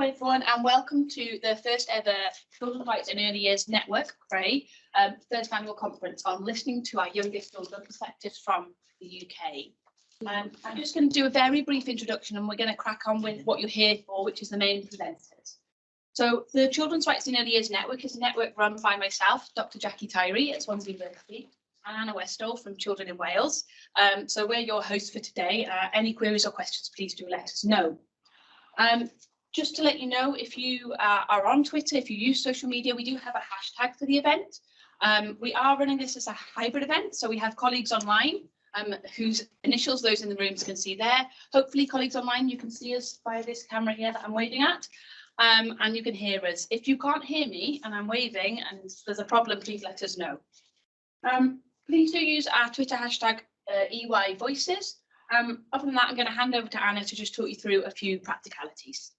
everyone, and welcome to the first ever Children's Rights in Early Years Network, CREA, first annual conference on listening to our youngest children perspectives from the UK. I'm just going to do a very brief introduction and we're going to crack on with what you're here for, which is the main presenters. So the Children's Rights in Early Years Network is a network run by myself, Dr. Jackie Tyree at Swansea University, and Anna Westall from Children in Wales. So we're your hosts for today. Any queries or questions, please do let us know. Just to let you know, if you are on Twitter, if you use social media, we do have a hashtag for the event. We are running this as a hybrid event, so we have colleagues online whose initials those in the rooms can see there. Hopefully, colleagues online, you can see us via this camera here that I'm waving at, and you can hear us. If you can't hear me and I'm waving and there's a problem, please let us know. Please do use our Twitter hashtag EY Voices. Other than that, I'm going to hand over to Anna to just talk you through a few practicalities.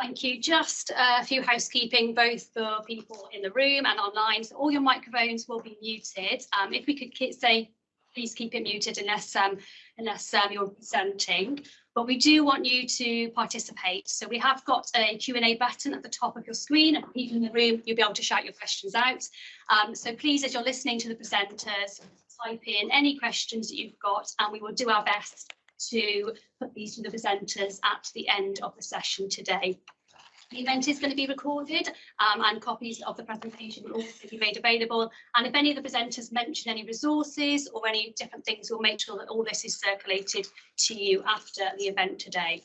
Thank you. Just a few housekeeping, both for people in the room and online. So all your microphones will be muted. If we could say, please keep it muted unless you're presenting. But we do want you to participate. So we have got a Q&A button at the top of your screen, and people in the room, you'll be able to shout your questions out. So please, as you're listening to the presenters, type in any questions that you've got, and we will do our best to put these to the presenters at the end of the session today. The event is going to be recorded and copies of the presentation will also be made available. And if any of the presenters mention any resources or any different things, we'll make sure that all this is circulated to you after the event today.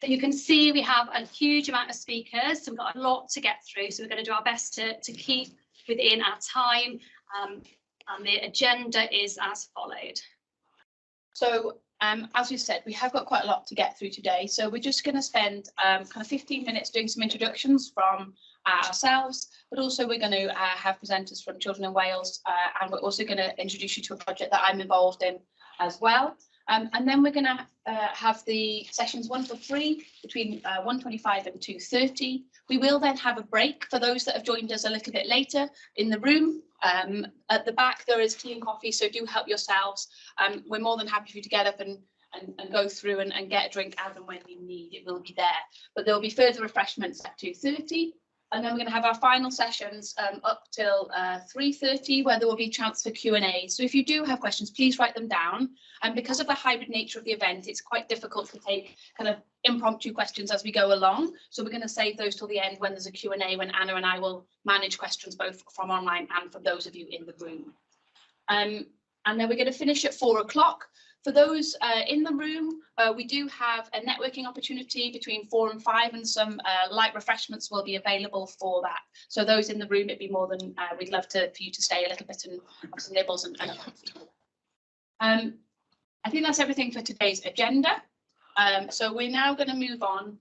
So you can see we have a huge amount of speakers, so we've got a lot to get through. So we're going to do our best to keep within our time. And the agenda is as followed. So as we said, we have got quite a lot to get through today. So we're just going to spend kind of 15 minutes doing some introductions from ourselves, but also we're going to have presenters from Children in Wales, and we're also going to introduce you to a project that I'm involved in as well. And then we're going to have the sessions 1 till 3 between 1:25 and 2:30. We will then have a break for those that have joined us a little bit later in the room. At the back there is tea and coffee, so do help yourselves. We're more than happy for you to get up and go through and get a drink as and when you need. It will be there, but there will be further refreshments at 2:30. And then we're going to have our final sessions up till 3:30, where there will be a chance for Q&A. So if you do have questions, please write them down. And because of the hybrid nature of the event, it's quite difficult to take kind of impromptu questions as we go along. So we're going to save those till the end when there's a Q&A, when Anna and I will manage questions both from online and from those of you in the room. And then we're going to finish at 4 o'clock. For those in the room, we do have a networking opportunity between 4 and 5, and some light refreshments will be available for that. So those in the room, it'd be more than we'd love for you to stay a little bit and have some nibbles and I think that's everything for today's agenda. So we're now going to move on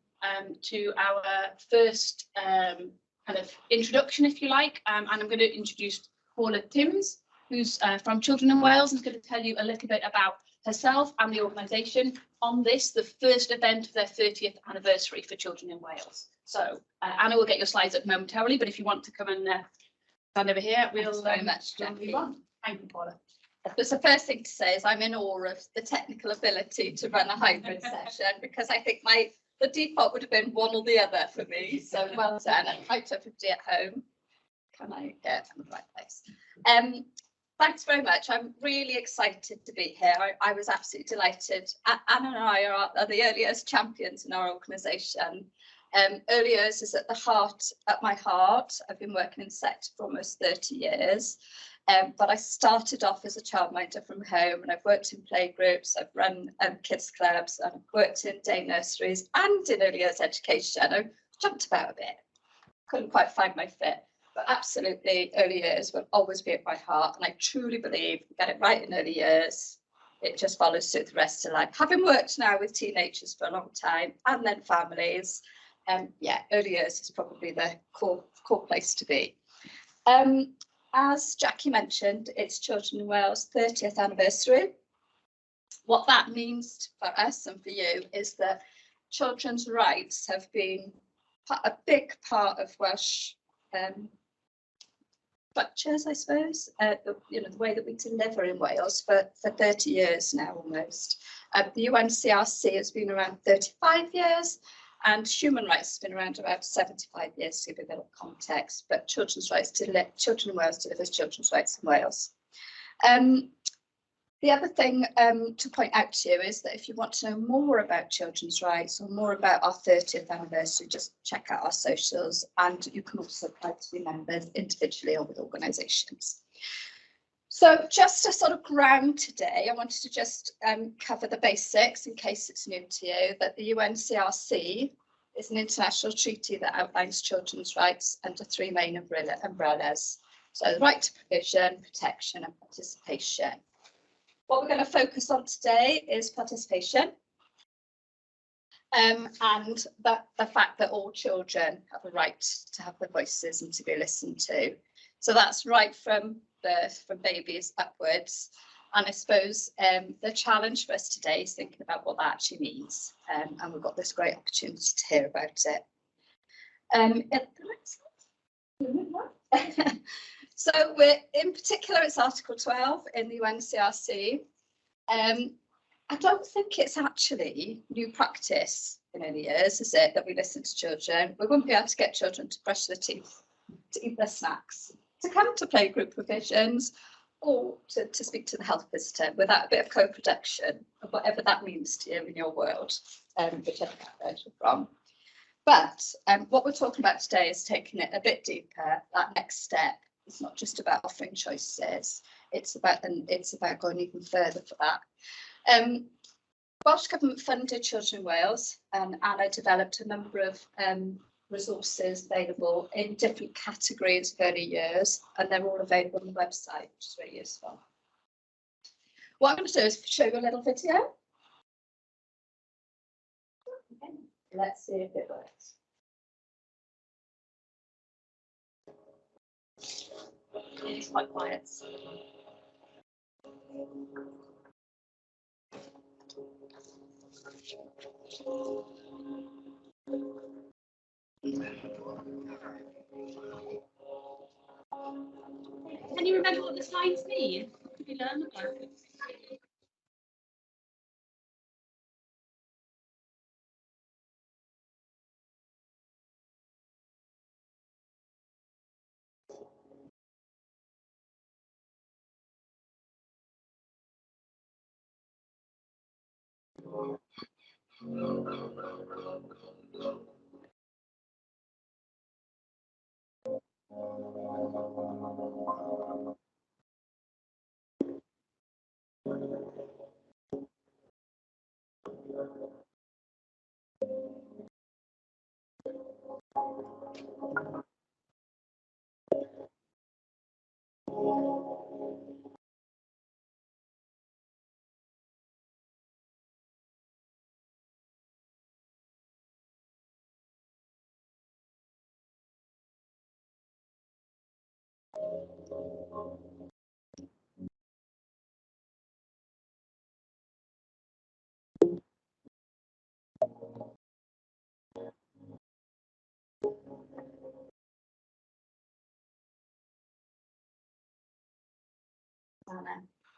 to our first kind of introduction, if you like, and I'm going to introduce Paula Timms, who's from Children in Wales, and is going to tell you a little bit about herself and the organisation on this, the first event of their 30th anniversary for Children in Wales. So Anna will get your slides up momentarily, but if you want to come and stand over here, we'll very much, Jackie. Thank you, Paula. But the first thing to say is I'm in awe of the technical ability to run a hybrid session, because I think the default would have been one or the other for me. So well done. And hi to everybody at home. Can I get in the right place? Thanks very much. I'm really excited to be here. I was absolutely delighted. Anna and I are the early years champions in our organisation. Early years is at my heart. I've been working in the sector for almost 30 years. But I started off as a childminder from home, and I've worked in playgroups, I've run kids clubs, and I've worked in day nurseries and in early years education. I've jumped about a bit, couldn't quite find my fit, but absolutely early years will always be at my heart, and I truly believe we get it right in early years, it just follows through the rest of life. Having worked now with teenagers for a long time and then families, yeah, early years is probably the core place to be. As Jackie mentioned, it's Children in Wales' 30th anniversary. What that means for us and for you is that children's rights have been a big part of Welsh structures, I suppose, the way that we deliver in Wales for 30 years now almost. The UNCRC has been around 35 years, and human rights has been around about 75 years, to give a bit of context, but Children in Wales delivers children's rights in Wales. The other thing to point out to you is that if you want to know more about children's rights or more about our 30th anniversary, just check out our socials, and you can also apply to be members individually or with organisations. So just to sort of ground today, I wanted to just cover the basics in case it's new to you, that the UNCRC is an international treaty that outlines children's rights under 3 main umbrellas. So the right to provision, protection and participation. What we're going to focus on today is participation, and the fact that all children have a right to have their voices and to be listened to. So that's right from birth, from babies upwards. And I suppose the challenge for us today is thinking about what that actually means. And we've got this great opportunity to hear about it. So in particular, it's Article 12 in the UNCRC. I don't think it's actually new practice in any years, is it, that we listen to children? We wouldn't be able to get children to brush their teeth, to eat their snacks, to come to playgroup provisions, or to speak to the health visitor without a bit of co-production of whatever that means to you in your world, whichever background you're from. But what we're talking about today is taking it a bit deeper, that next step. It's not just about offering choices, it's about going even further for that. Welsh Government funded Children in Wales, and I developed a number of resources available in different categories of early years, and they're all available on the website, which is really useful. What I'm going to do is show you a little video. Okay. Let's see if it works. It's quite quiet. Can you remember what the slides mean? Did we learn about it?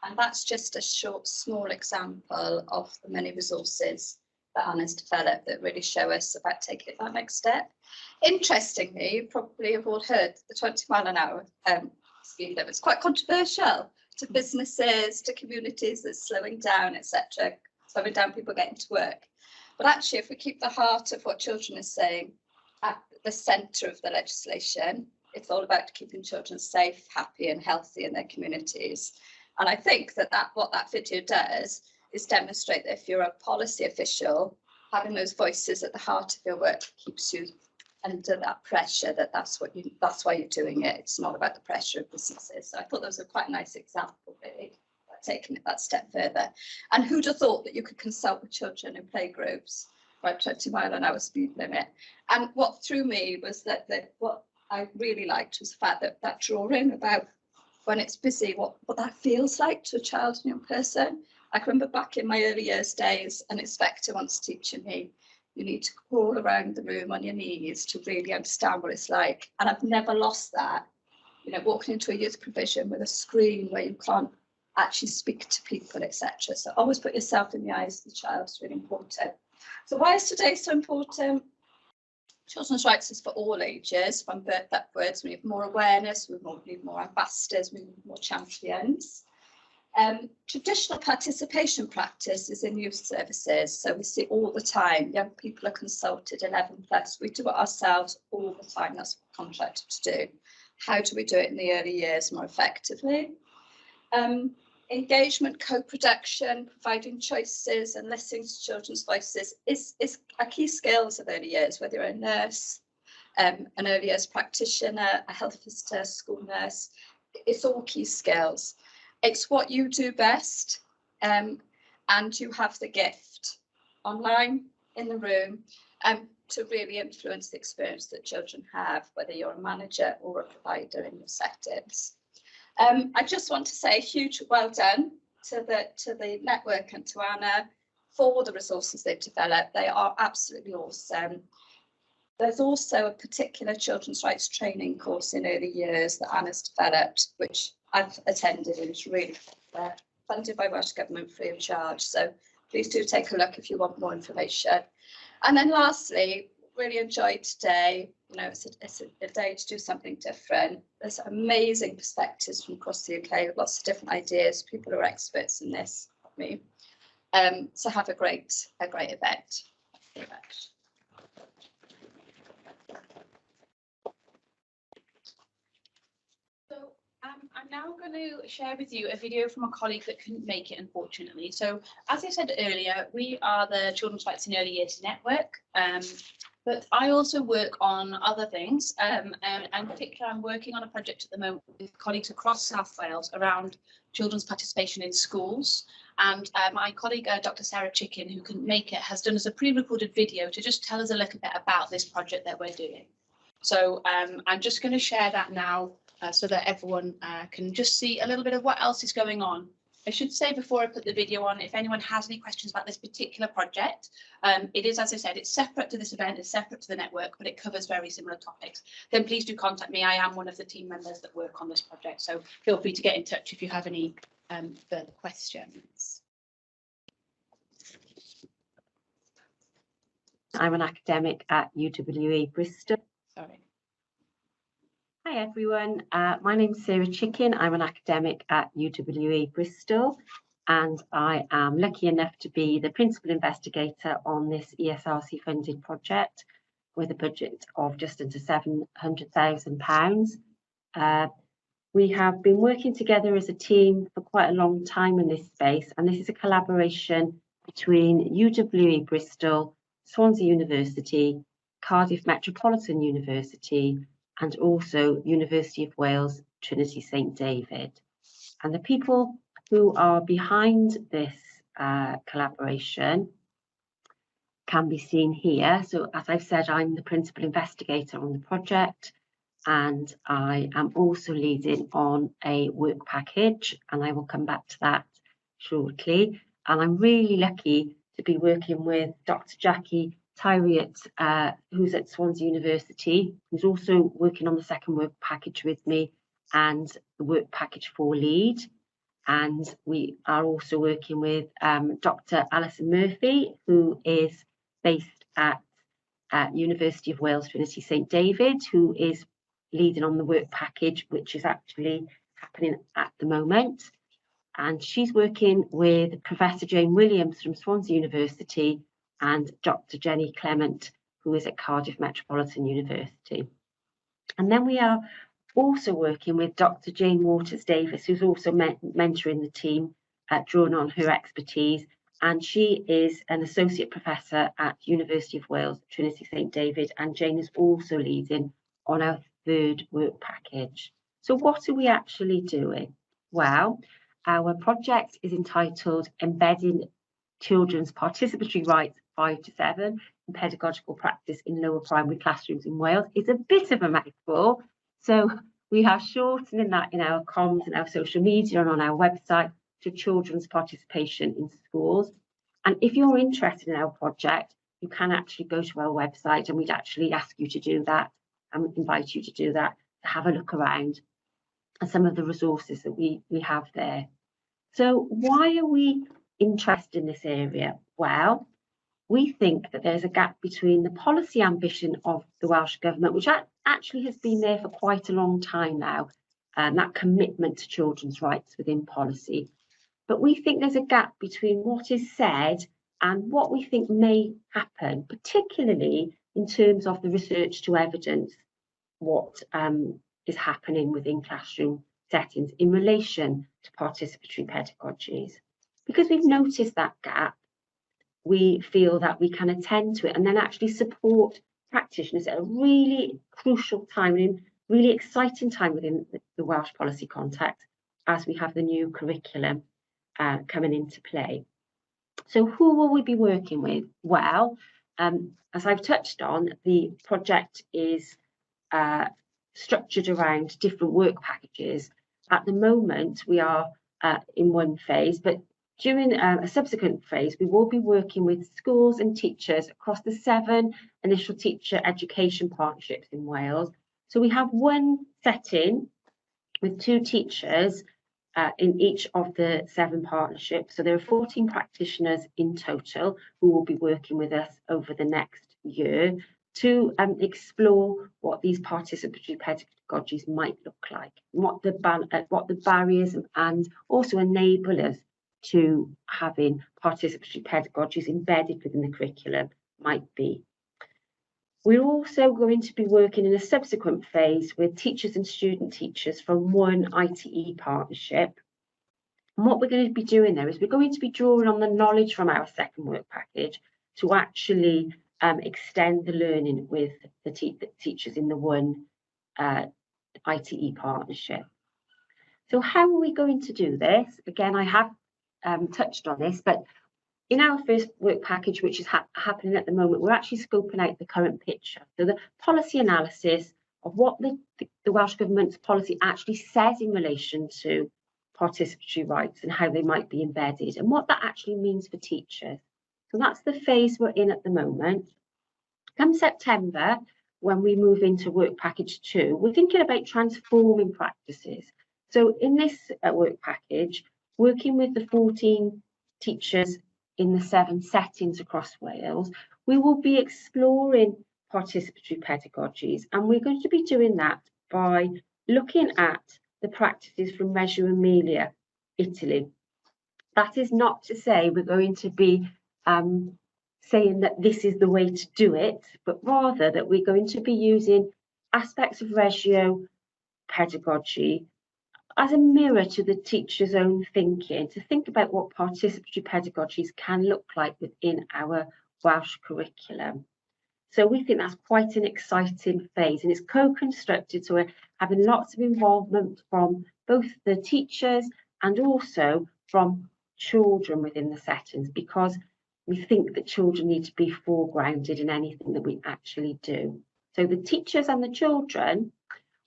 And that's just a small example of the many resources that Anna's developed that really show us about taking that next step. Interestingly, you probably have all heard the 20 mile an hour speed limit. It's quite controversial to businesses, to communities that's slowing down, etc., slowing down people getting to work. But actually, if we keep the heart of what children are saying at the centre of the legislation, it's all about keeping children safe, happy and healthy in their communities. And I think that what that video does is demonstrate that if you're a policy official, having those voices at the heart of your work keeps you under that pressure, that's why you're doing it. It's not about the pressure of businesses. So I thought that was a quite nice example, really, taking it that step further. And who'd have thought that you could consult with children in playgroups about 20 mile an hour speed limit? And what threw me was that what I really liked was the fact that drawing about when it's busy, what that feels like to a child and young person. I can remember back in my early years days, an inspector once teaching me, you need to crawl around the room on your knees to really understand what it's like. And I've never lost that you know, walking into a youth provision with a screen where you can't actually speak to people, etc. So always put yourself in the eyes of the child is really important. So why is today so important? Children's rights is for all ages, from birth upwards. We need more awareness, we need more ambassadors, we need more champions. Traditional participation practice is in youth services, so we see all the time young people are consulted 11 plus. We do it ourselves all the time. That's what we're contracted to do. How do we do it in the early years more effectively? Engagement, co-production, providing choices and listening to children's voices is a key skills of early years, whether you're a nurse, an early years practitioner, a health visitor, school nurse. It's all key skills. It's what you do best, and you have the gift online, in the room, to really influence the experience that children have, whether you're a manager or a provider in your settings. I just want to say a huge well done to the network and to Anna for the resources they've developed. They are absolutely awesome. There's also a particular children's rights training course in early years that Anna's developed, which I've attended, and it's really funded by Welsh Government free of charge. So please do take a look if you want more information. And then lastly, really enjoyed today. You know, it's a day to do something different. There's amazing perspectives from across the UK, lots of different ideas. People who are experts in this, me. So have a great event. Thank you very much. So I'm now going to share with you a video from a colleague that couldn't make it, unfortunately. So as I said earlier, we are the Children's Rights in Early Years Network. But I also work on other things, and in particular, I'm working on a project at the moment with colleagues across South Wales around children's participation in schools. And my colleague, Dr. Sarah Chicken, who couldn't make it, has done us a pre-recorded video to just tell us a little bit about this project that we're doing. So I'm just going to share that now so that everyone can just see a little bit of what else is going on. I should say before I put the video on, if anyone has any questions about this particular project, it is, as I said, it's separate to this event, it's separate to the network, but it covers very similar topics. Then please do contact me. I am one of the team members that work on this project, so feel free to get in touch if you have any further questions. I'm an academic at UWE Bristol. Sorry. Hi everyone, my name's Sarah Chicken. I'm an academic at UWE Bristol, and I am lucky enough to be the principal investigator on this ESRC funded project with a budget of just under £700,000. We have been working together as a team for quite a long time in this space, and this is a collaboration between UWE Bristol, Swansea University, Cardiff Metropolitan University, and also University of Wales, Trinity St David. And the people who are behind this collaboration can be seen here. So as I've said, I'm the principal investigator on the project, and I am also leading on a work package, and I will come back to that shortly. And I'm really lucky to be working with Dr. Jackie Tyriot, who's at Swansea University, who's also working on the second work package with me and the work package 4 lead. And we are also working with Dr. Alison Murphy, who is based at University of Wales, Trinity St David, who is leading on the work package, which is actually happening at the moment. And she's working with Professor Jane Williams from Swansea University and Dr. Jenny Clement, who is at Cardiff Metropolitan University. And then we are also working with Dr. Jane Waters-Davis, who's also mentoring the team, drawing on her expertise. And she is an associate professor at University of Wales, Trinity St David, and Jane is also leading on our 3rd work package. So what are we actually doing? Well, our project is entitled Embedding Children's Participatory Rights 5 to 7 in Pedagogical Practice in Lower Primary Classrooms in Wales. It's a bit of a mouthful, so we are shortening that in our comms and our social media and on our website to children's participation in schools. And if you're interested in our project, you can actually go to our website, and we'd actually ask you to do that and invite you to do that, to have a look around. and some of the resources that we have there. So why are we interested in this area? Well, we think that there's a gap between the policy ambition of the Welsh Government, which actually has been there for quite a long time now, and that commitment to children's rights within policy. But we think there's a gap between what is said and what we think may happen, particularly in terms of the research to evidence what is happening within classroom settings in relation to participatory pedagogies. Because we've noticed that gap, we feel that we can attend to it and then actually support practitioners at a really crucial time and really exciting time within the Welsh policy context as we have the new curriculum coming into play. So who will we be working with? Well, as I've touched on, the project is structured around different work packages. At the moment, we are in one phase, but during a subsequent phase, we will be working with schools and teachers across the 7 initial teacher education partnerships in Wales. So we have one setting with 2 teachers in each of the 7 partnerships. So there are 14 practitioners in total who will be working with us over the next year to explore what these participatory pedagogies might look like, what the barriers and also enablers to having participatory pedagogies embedded within the curriculum might be. We're also going to be working in a subsequent phase with teachers and student teachers from one ITE partnership. And what we're going to be doing there is we're going to be drawing on the knowledge from our second work package to actually extend the learning with the teachers in the one ITE partnership. So how are we going to do this? Again, I have touched on this, but in our first work package, which is happening at the moment, we're actually scoping out the current picture. So the policy analysis of what the Welsh Government's policy actually says in relation to participatory rights and how they might be embedded and what that actually means for teachers. So that's the phase we're in at the moment. Come September, when we move into work package 2, we're thinking about transforming practices. So in this work package, working with the 14 teachers in the 7 settings across Wales, we will be exploring participatory pedagogies, and we're going to be doing that by looking at the practices from Reggio Emilia, Italy. That is not to say we're going to be saying that this is the way to do it, but rather that we're going to be using aspects of Reggio pedagogy as a mirror to the teacher's own thinking, to think about what participatory pedagogies can look like within our Welsh curriculum. So we think that's quite an exciting phase, and it's co-constructed, so we're having lots of involvement from both the teachers and also from children within the settings, because we think that children need to be foregrounded in anything that we actually do. So the teachers and the children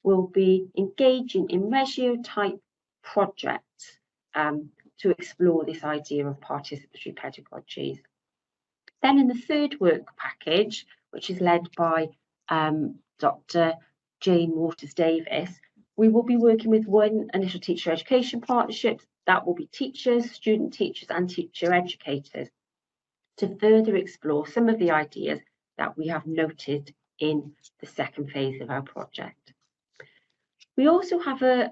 will be engaging in Reggio type projects to explore this idea of participatory pedagogies. Then in the third work package, which is led by Dr. Jane Waters-Davis, we will be working with one initial teacher education partnership that will be teachers, student teachers and teacher educators to further explore some of the ideas that we have noted in the second phase of our project. We also have a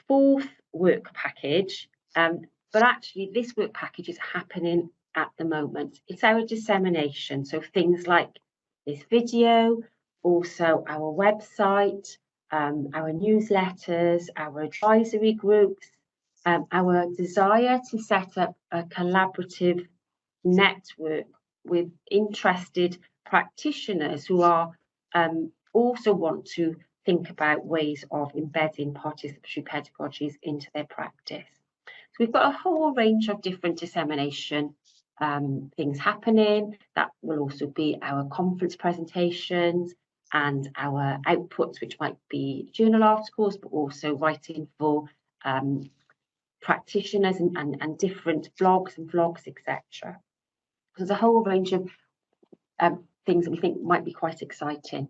4th work package, but actually this work package is happening at the moment. It's our dissemination, so things like this video, also our website, our newsletters, our advisory groups, our desire to set up a collaborative network with interested practitioners who are also want to think about ways of embedding participatory pedagogies into their practice. So we've got a whole range of different dissemination things happening. That will also be our conference presentations and our outputs, which might be journal articles, but also writing for practitioners and different blogs and vlogs, etc. There's a whole range of things that we think might be quite exciting.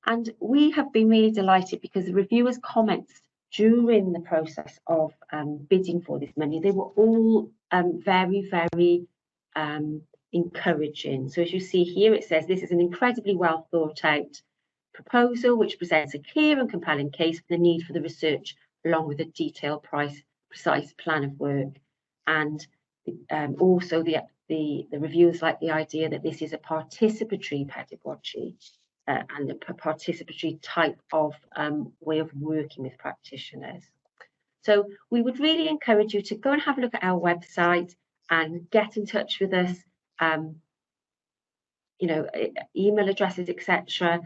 And we have been really delighted because the reviewers' comments during the process of bidding for this money, they were all very, very encouraging. So as you see here, it says this is an incredibly well thought out proposal which presents a clear and compelling case for the need for the research along with a detailed precise plan of work. And also the reviewers like the idea that this is a participatory pedagogy and a participatory type of way of working with practitioners. So we would really encourage you to go and have a look at our website and get in touch with us, you know, email addresses, etc.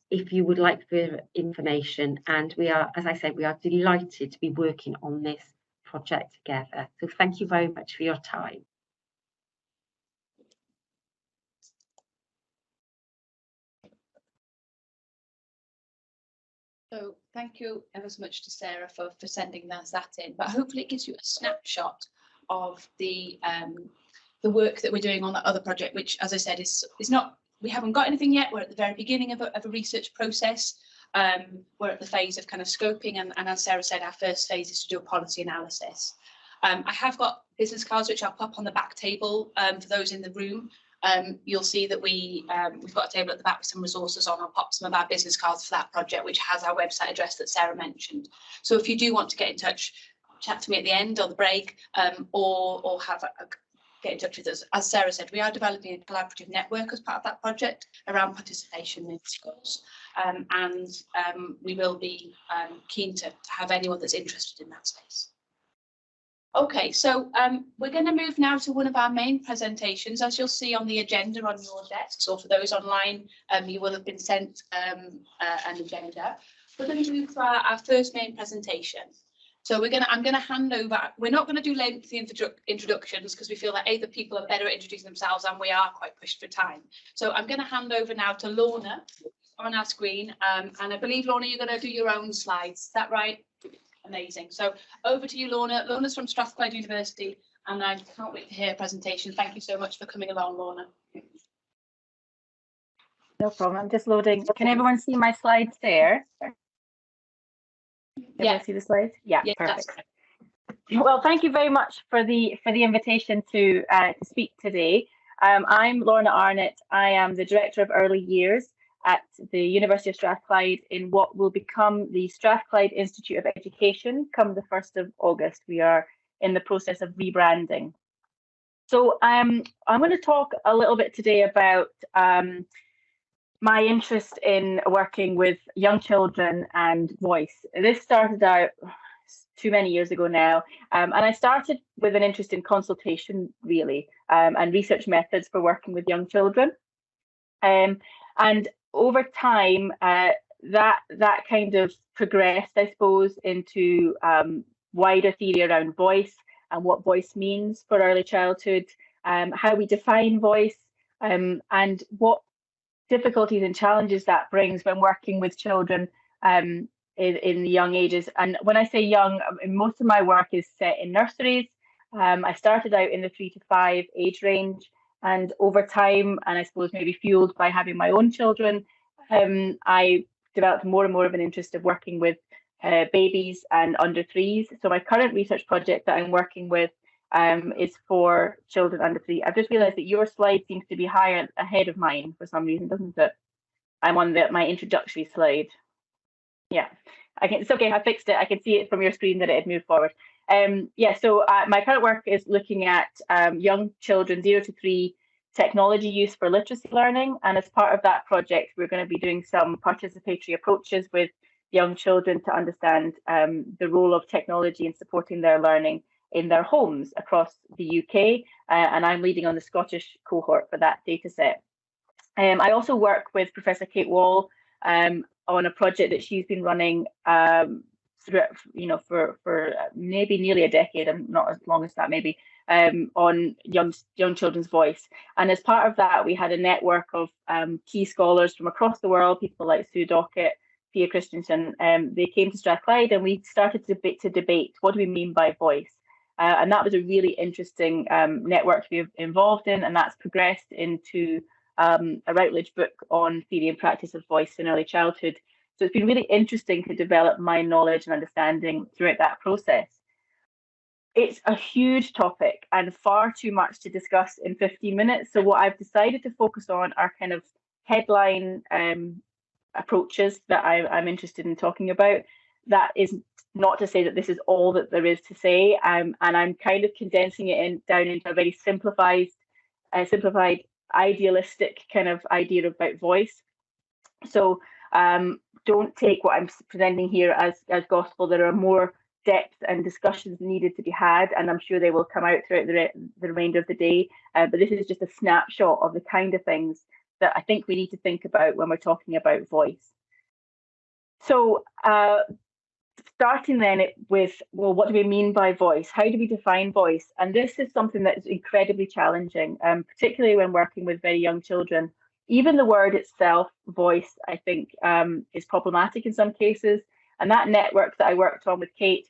If you would like further information. And we are, as I said, we are delighted to be working on this project together. So thank you very much for your time. So thank you ever so much to Sarah for sending that in, but hopefully it gives you a snapshot of the work that we're doing on that other project, which, as I said, is not, we haven't got anything yet. We're at the very beginning of a research process. We're at the phase of kind of scoping, and as Sarah said, our first phase is to do a policy analysis. I have got business cards which I'll pop on the back table for those in the room. You'll see that we've got a table at the back with some resources on. I'll pop some of our business cards for that project, which has our website address that Sarah mentioned. So if you do want to get in touch, chat to me at the end or the break, or get in touch with us. As Sarah said, we are developing a collaborative network as part of that project around participation in schools, and we will be keen to have anyone that's interested in that space. Okay, so we're going to move now to one of our main presentations. As you'll see on the agenda on your desks, or for those online, you will have been sent an agenda. We're going to move to our first main presentation. So I'm going to hand over. We're not going to do lengthy introductions because we feel that the people are better at introducing themselves, and we are quite pushed for time. So I'm going to hand over now to Lorna on our screen, and I believe, Lorna, you're going to do your own slides. Is that right? Amazing. So over to you, Lorna. Lorna's from Strathclyde University, and I can't wait to hear her presentation. Thank you so much for coming along, Lorna. No problem. I'm just loading. Can everyone see my slides there? Yeah. See the slides? Yeah, perfect. Well, thank you very much for the invitation to speak today. I'm Lorna Arnott. I am the Director of Early Years at the University of Strathclyde in what will become the Strathclyde Institute of Education come the 1st of August. We are in the process of rebranding. So I'm going to talk a little bit today about my interest in working with young children and voice. This started out too many years ago now, and I started with an interest in consultation, really, and research methods for working with young children. And over time, that kind of progressed, I suppose, into wider theory around voice and what voice means for early childhood, how we define voice, and what difficulties and challenges that brings when working with children in the young ages. And when I say young, most of my work is set in nurseries. I started out in the 3 to 5 age range, and over time, and I suppose maybe fueled by having my own children, I developed more and more of an interest of working with babies and under 3s. So my current research project that I'm working with is for children under 3. I've just realised that your slide seems to be higher ahead of mine for some reason, doesn't it? I'm on my introductory slide. Yeah, it's okay. I fixed it. I can see it from your screen that it had moved forward. Yeah, so my current work is looking at young children 0 to 3 technology use for literacy learning, and as part of that project, we're going to be doing some participatory approaches with young children to understand the role of technology in supporting their learning in their homes across the UK, and I'm leading on the Scottish cohort for that data set. I also work with Professor Kate Wall on a project that she's been running for maybe nearly a decade, and not as long as that maybe, on young children's voice. And as part of that, we had a network of key scholars from across the world, people like Sue Dockett, Pia Christensen. They came to Strathclyde, and we started to debate what do we mean by voice. And that was a really interesting network to be involved in, and that's progressed into a Routledge book on theory and practice of voice in early childhood So it's been really interesting to develop my knowledge and understanding throughout that process. It's a huge topic and far too much to discuss in 15 minutes. So what I've decided to focus on are kind of headline approaches that I'm interested in talking about. That is not to say that this is all that there is to say, and I'm kind of condensing it down into a very simplified, idealistic kind of idea about voice. So don't take what I'm presenting here as gospel. There are more depth and discussions needed to be had, and I'm sure they will come out throughout the remainder of the day. But this is just a snapshot of the kind of things that I think we need to think about when we're talking about voice. So starting then with, well, what do we mean by voice? How do we define voice? And this is something that is incredibly challenging, particularly when working with very young children. Even the word itself, voice, I think is problematic in some cases. And that network that I worked on with Kate,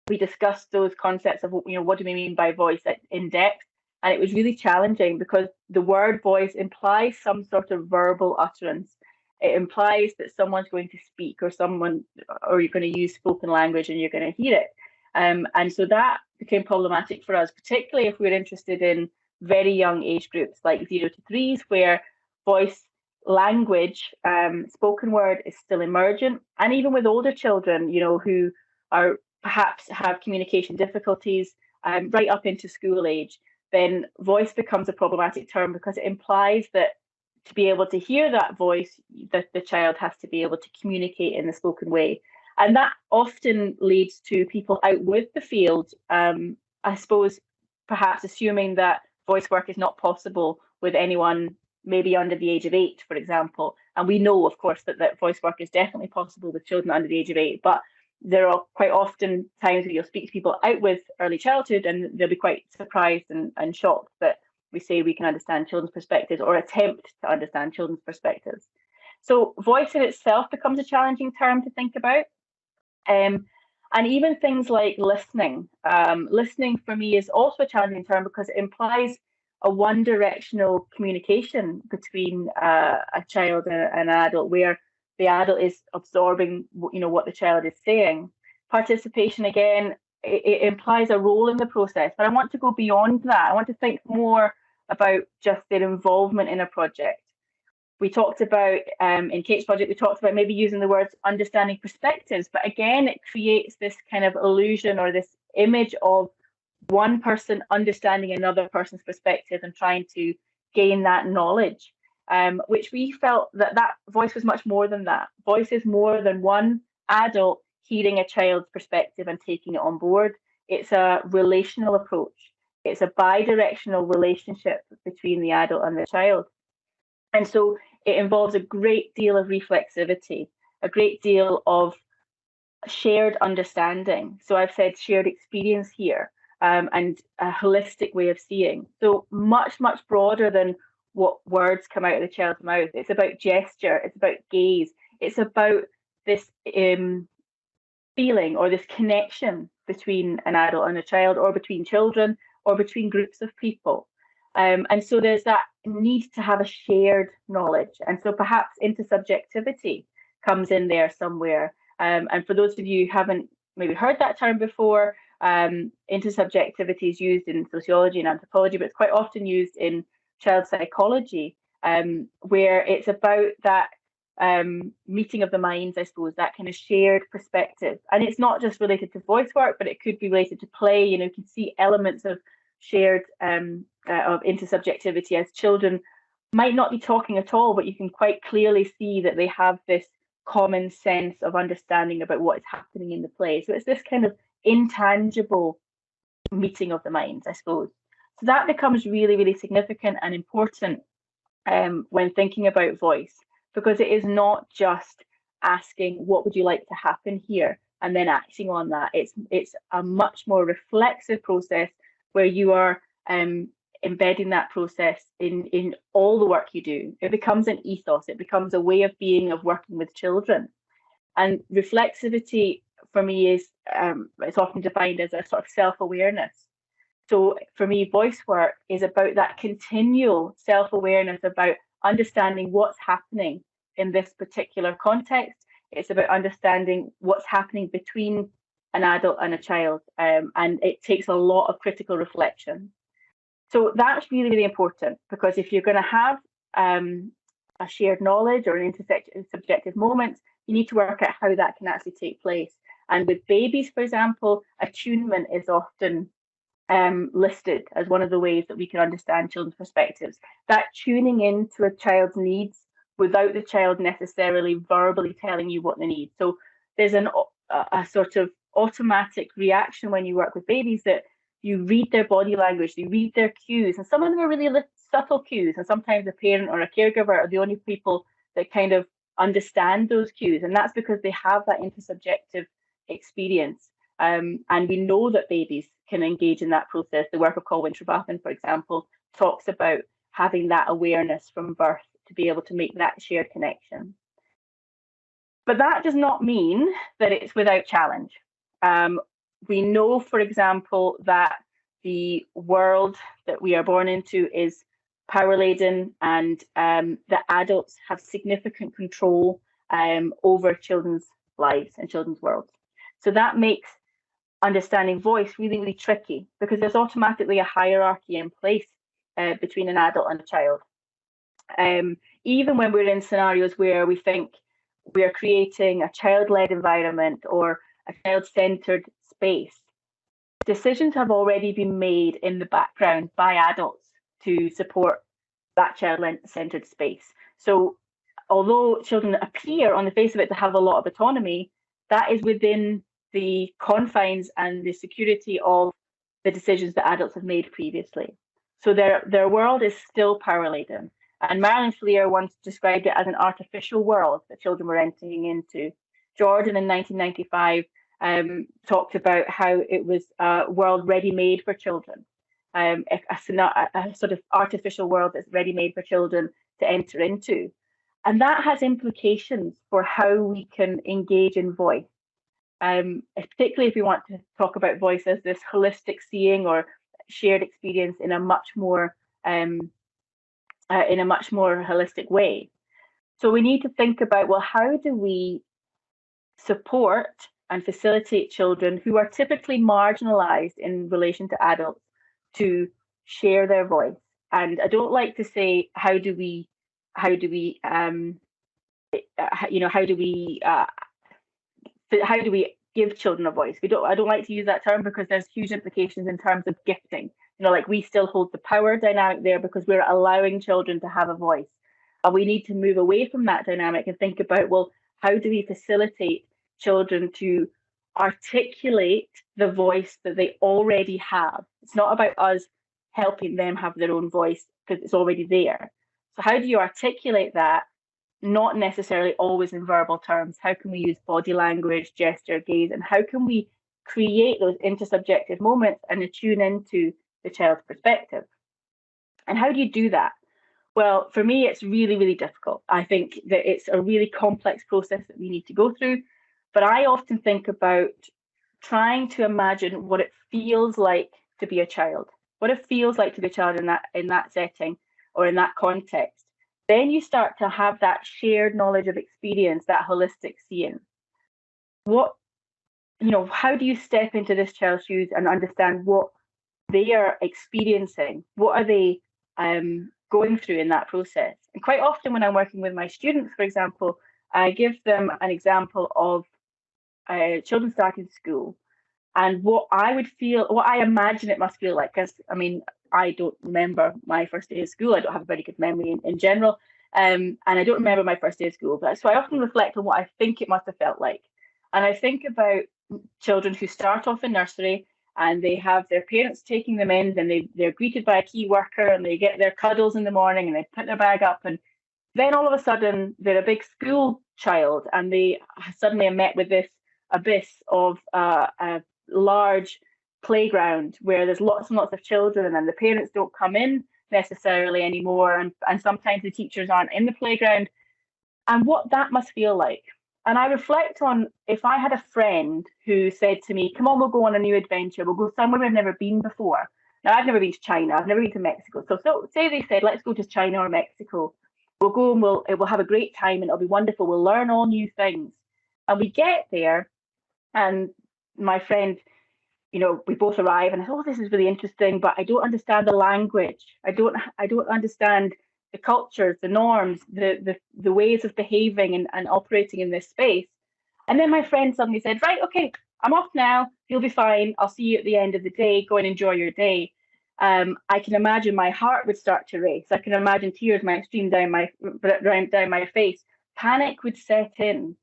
we discussed those concepts of, what do we mean by voice in depth. And it was really challenging because the word voice implies some sort of verbal utterance. It implies that someone's going to speak, or you're going to use spoken language and you're going to hear it. And so that became problematic for us, particularly if we were interested in very young age groups like 0 to 3s, where voice language, spoken word is still emergent. And even with older children, who are perhaps have communication difficulties right up into school age, then voice becomes a problematic term because it implies that to be able to hear that voice, that the child has to be able to communicate in the spoken way. And that often leads to people out with the field, I suppose, perhaps assuming that voice work is not possible with anyone maybe under the age of 8, for example. And we know, of course, that voice work is definitely possible with children under the age of 8, but there are quite often times where you'll speak to people out with early childhood and they'll be quite surprised and shocked that we say we can understand children's perspectives or attempt to understand children's perspectives. So voice in itself becomes a challenging term to think about. And even things like listening. Listening for me is also a challenging term because it implies a one-directional communication between a child and an adult, where the adult is absorbing, what the child is saying. Participation, again, it implies a role in the process, but I want to go beyond that. I want to think more about just their involvement in a project. We talked about, in Kate's project, we talked about maybe using the words understanding perspectives, but again, it creates this kind of illusion or this image of one person understanding another person's perspective and trying to gain that knowledge, which we felt that voice was much more than that. Voice is more than one adult hearing a child's perspective and taking it on board. It's a relational approach. It's a bi-directional relationship between the adult and the child. And so it involves a great deal of reflexivity, a great deal of shared understanding. So I've said shared experience here, and a holistic way of seeing. So much, much broader than what words come out of the child's mouth. It's about gesture, it's about gaze, it's about this feeling or this connection between an adult and a child, or between children, or between groups of people. And so there's that need to have a shared knowledge. And so perhaps intersubjectivity comes in there somewhere. And for those of you who haven't maybe heard that term before, intersubjectivity is used in sociology and anthropology, but it's quite often used in child psychology, where it's about that meeting of the minds, I suppose, that kind of shared perspective. And it's not just related to voice work, but it could be related to play. You can see elements of shared of intersubjectivity, as children might not be talking at all, but you can quite clearly see that they have this common sense of understanding about what is happening in the play. So it's this kind of intangible meeting of the minds, I suppose. So that becomes really, really significant and important when thinking about voice, because it is not just asking, what would you like to happen here, and then acting on that. It's a much more reflexive process where you are embedding that process in all the work you do. It becomes an ethos, it becomes a way of being, of working with children. And reflexivity for me is, it's often defined as a sort of self-awareness. So for me, voice work is about that continual self-awareness, about understanding what's happening in this particular context. It's about understanding what's happening between an adult and a child, and it takes a lot of critical reflection. So that's really, really important, because if you're going to have a shared knowledge or an intersubjective moment, you need to work out how that can actually take place. And with babies, for example, attunement is often listed as one of the ways that we can understand children's perspectives. That tuning into a child's needs without the child necessarily verbally telling you what they need. So there's a sort of automatic reaction when you work with babies, that you read their body language, you read their cues, and some of them are really subtle cues, and sometimes a parent or a caregiver are the only people that kind of understand those cues, and that's because they have that intersubjective experience. And we know that babies can engage in that process. The work of Colwyn Trevathan, for example, talks about having that awareness from birth to be able to make that shared connection. But that does not mean that it's without challenge. We know, for example, that the world that we are born into is power-laden, and that adults have significant control over children's lives and children's worlds. So that makes understanding voice really, really tricky, because there's automatically a hierarchy in place between an adult and a child. Even when we're in scenarios where we think we're creating a child-led environment or a child-centered space, decisions have already been made in the background by adults to support that child-centered space. So although children appear on the face of it to have a lot of autonomy, that is within the confines and the security of the decisions that adults have made previously. So their world is still power-laden. And Marilyn Fleer once described it as an artificial world that children were entering into. Jordan in 1995 talked about how it was a world ready-made for children, a sort of artificial world that's ready-made for children to enter into. And that has implications for how we can engage in voice. Particularly if we want to talk about voice as this holistic seeing or shared experience in a much more holistic way. So we need to think about, well, how do we support and facilitate children who are typically marginalized in relation to adults to share their voice? And I don't like to say how do we give children a voice? I don't like to use that term, because there's huge implications in terms of gifting. Like, we still hold the power dynamic there because we're allowing children to have a voice. And we need to move away from that dynamic and think about, well, how do we facilitate children to articulate the voice that they already have? It's not about us helping them have their own voice because it's already there. So how do you articulate that? Not necessarily always in verbal terms. How can we use body language, gesture, gaze, and how can we create those intersubjective moments and attune into the child's perspective? And how do you do that? Well, for me, it's really, really difficult. I think that it's a really complex process that we need to go through. But I often think about trying to imagine what it feels like to be a child, what it feels like to be a child in that setting or in that context. Then you start to have that shared knowledge of experience, that holistic seeing. How do you step into this child's shoes and understand what they are experiencing? What are they going through in that process? And quite often when I'm working with my students, for example, I give them an example of children starting school and what I imagine it must feel like. Because I don't remember my first day of school. I don't have a very good memory in general. And I don't remember my first day of school. So I often reflect on what I think it must have felt like. And I think about children who start off in nursery and they have their parents taking them in, and they're greeted by a key worker and they get their cuddles in the morning and they put their bag up, and then all of a sudden they're a big school child and they suddenly are met with this abyss of a large playground where there's lots and lots of children, and the parents don't come in necessarily anymore, and sometimes the teachers aren't in the playground, and what that must feel like. And I reflect on, if I had a friend who said to me, come on, we'll go on a new adventure, we'll go somewhere we've never been before. Now, I've never been to China, I've never been to Mexico. So say they said, let's go to China or Mexico. We'll go and we'll have a great time and it'll be wonderful. We'll learn all new things. And we get there, and my friend, you know, we both arrive and I thought, oh, this is really interesting, but I don't understand the language. I don't understand the cultures, the norms, the ways of behaving and operating in this space. And then my friend suddenly said, right, okay, I'm off now. You'll be fine. I'll see you at the end of the day. Go and enjoy your day. I can imagine my heart would start to race. I can imagine tears might stream down my face. Panic would set in.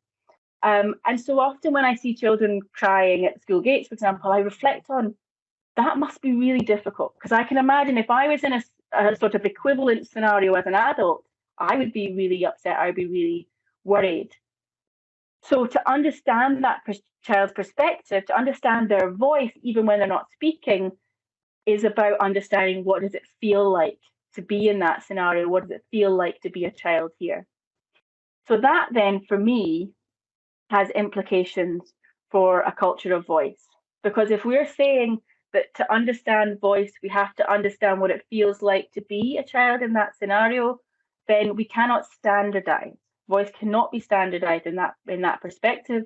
And so often when I see children crying at school gates, for example, I reflect on that must be really difficult, because I can imagine if I was in a sort of equivalent scenario as an adult, I would be really upset. I would be really worried. So to understand that child's perspective, to understand their voice, even when they're not speaking, is about understanding what does it feel like to be in that scenario? What does it feel like to be a child here? So that then, for me, has implications for a culture of voice. Because if we're saying that to understand voice, we have to understand what it feels like to be a child in that scenario, then we cannot standardize. Voice cannot be standardized in that perspective.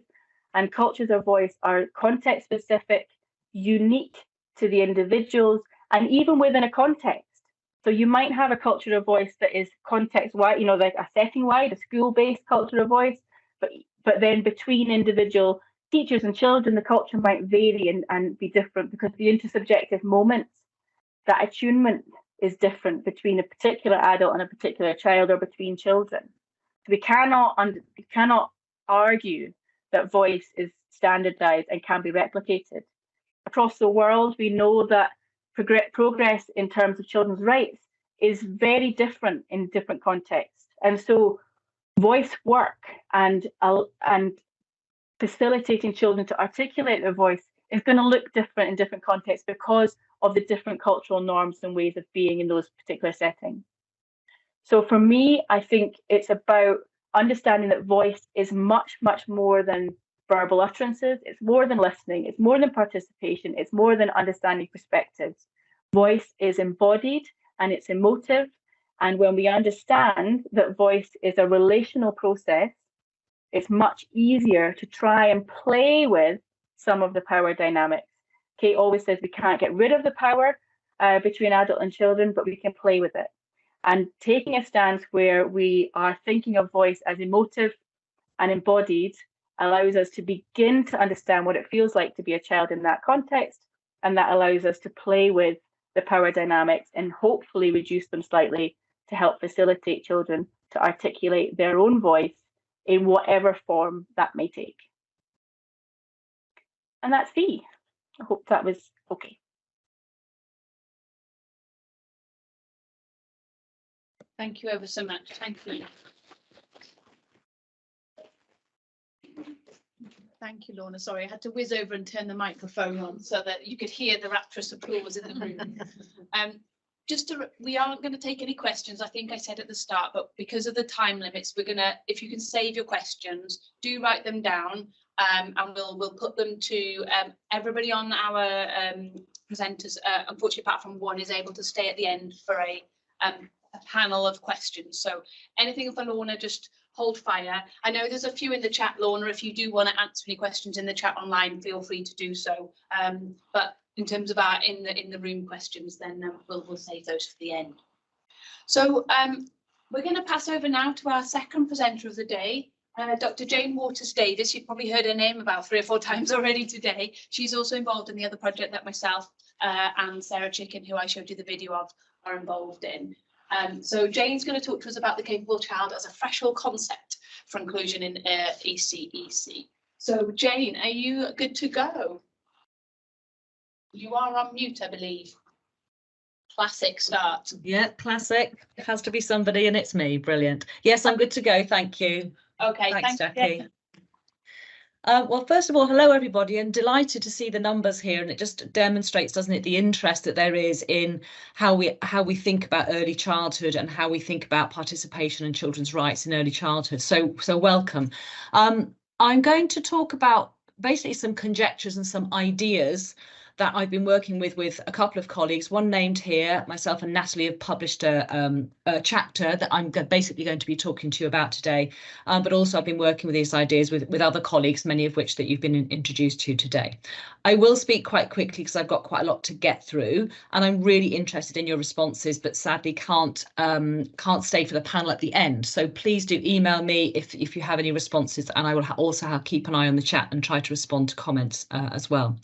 And cultures of voice are context specific, unique to the individuals, and even within a context. So you might have a culture of voice that is context wide, you know, like a setting wide, a school-based culture of voice, but then between individual teachers and children, the culture might vary and be different, because the intersubjective moments, that attunement is different between a particular adult and a particular child, or between children. So we cannot argue that voice is standardized and can be replicated. Across the world, we know that progress in terms of children's rights is very different in different contexts. And so voice work and facilitating children to articulate their voice is going to look different in different contexts because of the different cultural norms and ways of being in those particular settings. So for me, I think it's about understanding that voice is much, much more than verbal utterances. It's more than listening. It's more than participation. It's more than understanding perspectives. Voice is embodied and it's emotive. And when we understand that voice is a relational process, it's much easier to try and play with some of the power dynamics. Kate always says we can't get rid of the power between adult and children, but we can play with it. And taking a stance where we are thinking of voice as emotive and embodied allows us to begin to understand what it feels like to be a child in that context, and that allows us to play with the power dynamics and hopefully reduce them slightly to help facilitate children to articulate their own voice in whatever form that may take. And that's Fee. I hope that was okay. Thank you ever so much. Thank you. Thank you, Lorna. Sorry, I had to whiz over and turn the microphone on so that you could hear the rapturous applause in the room. We aren't going to take any questions. I think I said at the start, but because of the time limits, we're gonna, if you can save your questions, do write them down, and we'll put them to everybody on our presenters. Unfortunately, apart from one, is able to stay at the end for a panel of questions. So anything for Lorna, just hold fire. I know there's a few in the chat, Lorna. If you do want to answer any questions in the chat online, feel free to do so. But in terms of our in the room questions, then we'll save those for the end. So we're going to pass over now to our second presenter of the day, Dr. Jane Waters-Davis. You've probably heard her name about 3 or 4 times already today. She's also involved in the other project that myself and Sarah Chicken, who I showed you the video of, are involved in. So Jane's going to talk to us about the capable child as a threshold concept for inclusion in ECEC. So Jane, are you good to go? You are on mute, I believe. Classic start. Yeah, classic. It has to be somebody, and it's me. Brilliant. Yes, I'm good to go. Thank you. Okay, thanks Jackie. Well, first of all, hello everybody, and delighted to see the numbers here, and it just demonstrates, doesn't it, the interest that there is in how we think about early childhood and how we think about participation and children's rights in early childhood. So welcome. I'm going to talk about basically some conjectures and some ideas that I've been working with a couple of colleagues, one named here. Myself and Natalie have published a chapter that I'm basically going to be talking to you about today, but also I've been working with these ideas with other colleagues, many of which that you've been introduced to today. I will speak quite quickly because I've got quite a lot to get through, and I'm really interested in your responses, but sadly can't stay for the panel at the end. So please do email me if you have any responses, and I will also keep an eye on the chat and try to respond to comments as well.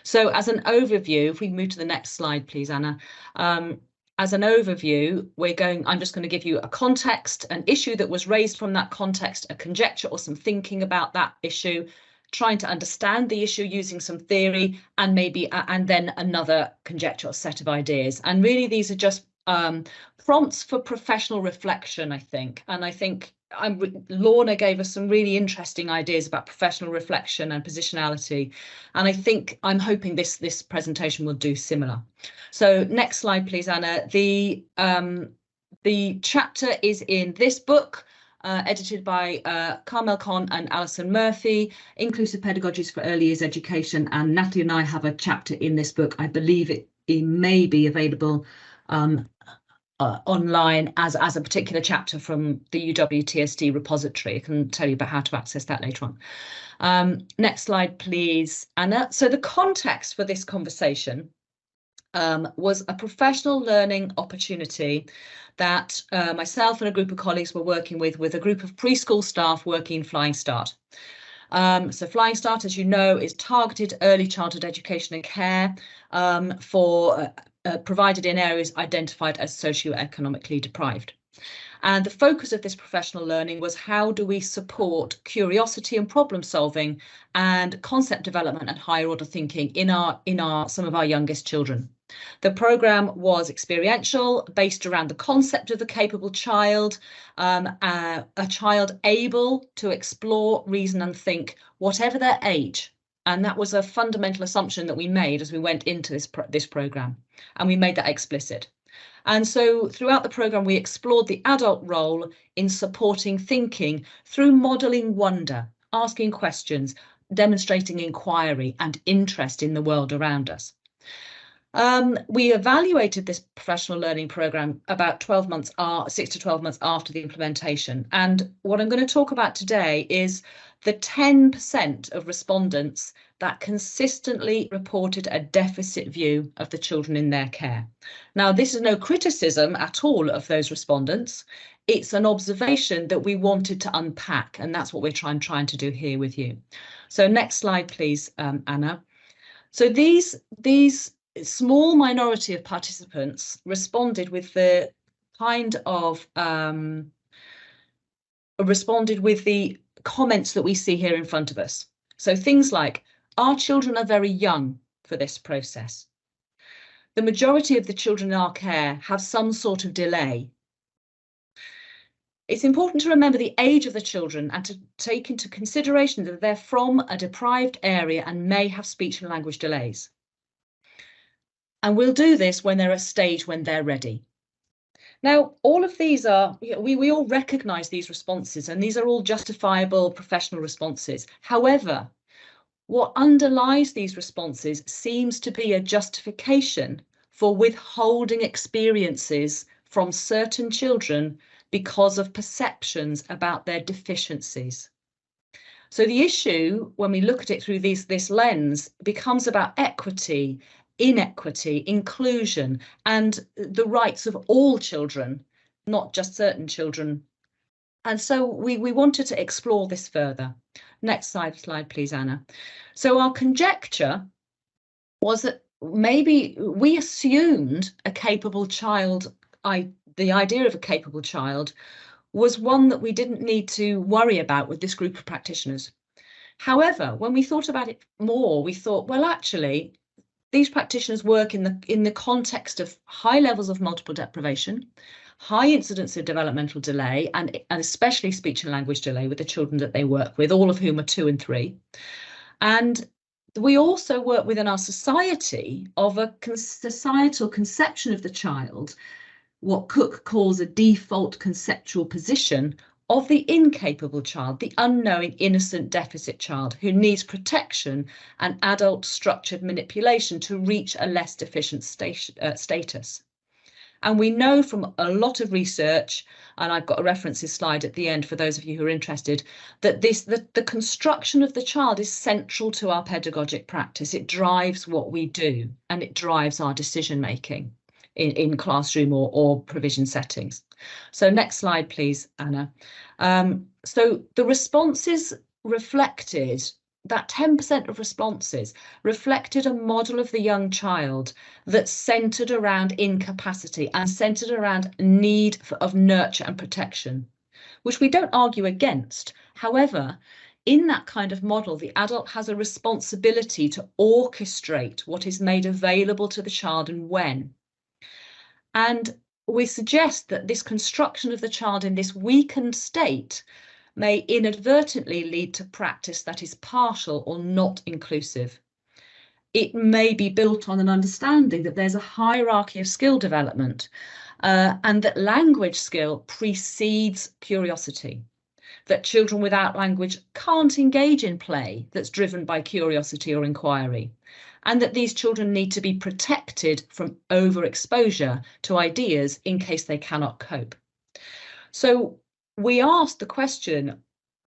So as an overview, if we move to the next slide, please, Anna. As an overview, I'm just going to give you a context, an issue that was raised from that context, a conjecture or some thinking about that issue, trying to understand the issue using some theory, and then another conjecture or set of ideas. And really, these are just prompts for professional reflection, I think. And I think Lorna gave us some really interesting ideas about professional reflection and positionality. And I'm hoping this presentation will do similar. So next slide, please, Anna. The chapter is in this book, edited by Carmel Conn and Alison Murphy, Inclusive Pedagogies for Early Years Education. And Natalie and I have a chapter in this book. I believe it may be available online as a particular chapter from the UWTSD repository. I can tell you about how to access that later on. Next slide, please, Anna. So the context for this conversation was a professional learning opportunity that myself and a group of colleagues were working with a group of preschool staff working in Flying Start. So Flying Start, as you know, is targeted early childhood education and care provided in areas identified as socioeconomically deprived. And the focus of this professional learning was how do we support curiosity and problem solving and concept development and higher order thinking in some of our youngest children. The programme was experiential, based around the concept of the capable child, a child able to explore, reason and think, whatever their age. And that was a fundamental assumption that we made as we went into this programme, and we made that explicit. And so throughout the programme, we explored the adult role in supporting thinking through modelling wonder, asking questions, demonstrating inquiry and interest in the world around us. We evaluated this professional learning programme about 6 to 12 months after the implementation. And what I'm going to talk about today is the 10% of respondents that consistently reported a deficit view of the children in their care. Now, this is no criticism at all of those respondents. It's an observation that we wanted to unpack, and that's what we're trying to do here with you. So next slide, please, Anna. So these small minority of participants responded with the comments that we see here in front of us. So things like, our children are very young for this process. The majority of the children in our care have some sort of delay. It's important to remember the age of the children and to take into consideration that they're from a deprived area and may have speech and language delays. And we'll do this when they're at a stage when they're ready. Now, all of these are, we all recognise these responses, and these are all justifiable professional responses. However, what underlies these responses seems to be a justification for withholding experiences from certain children because of perceptions about their deficiencies. So the issue, when we look at it through this lens, becomes about equity, inequity, inclusion, and the rights of all children, not just certain children. And so we wanted to explore this further. Next slide, please, Anna. So our conjecture was that maybe we assumed a capable child, the idea of a capable child was one that we didn't need to worry about with this group of practitioners. However, when we thought about it more, we thought, well, actually, these practitioners work in the context of high levels of multiple deprivation, high incidence of developmental delay, and especially speech and language delay with the children that they work with, all of whom are 2 and 3. And we also work within our society of a societal conception of the child, what Cook calls a default conceptual position of the incapable child, the unknowing, innocent, deficit child who needs protection and adult structured manipulation to reach a less deficient status. And we know from a lot of research, and I've got a references slide at the end for those of you who are interested, that the construction of the child is central to our pedagogic practice. It drives what we do and it drives our decision making in classroom or provision settings. So next slide, please, Anna. So the responses reflected, that 10% of responses reflected a model of the young child that centred around incapacity and centred around need of nurture and protection, which we don't argue against. However, in that kind of model, the adult has a responsibility to orchestrate what is made available to the child and when. And we suggest that this construction of the child in this weakened state may inadvertently lead to practice that is partial or not inclusive. It may be built on an understanding that there's a hierarchy of skill development and that language skill precedes curiosity, that children without language can't engage in play that's driven by curiosity or inquiry, and that these children need to be protected from overexposure to ideas in case they cannot cope. So we asked the question,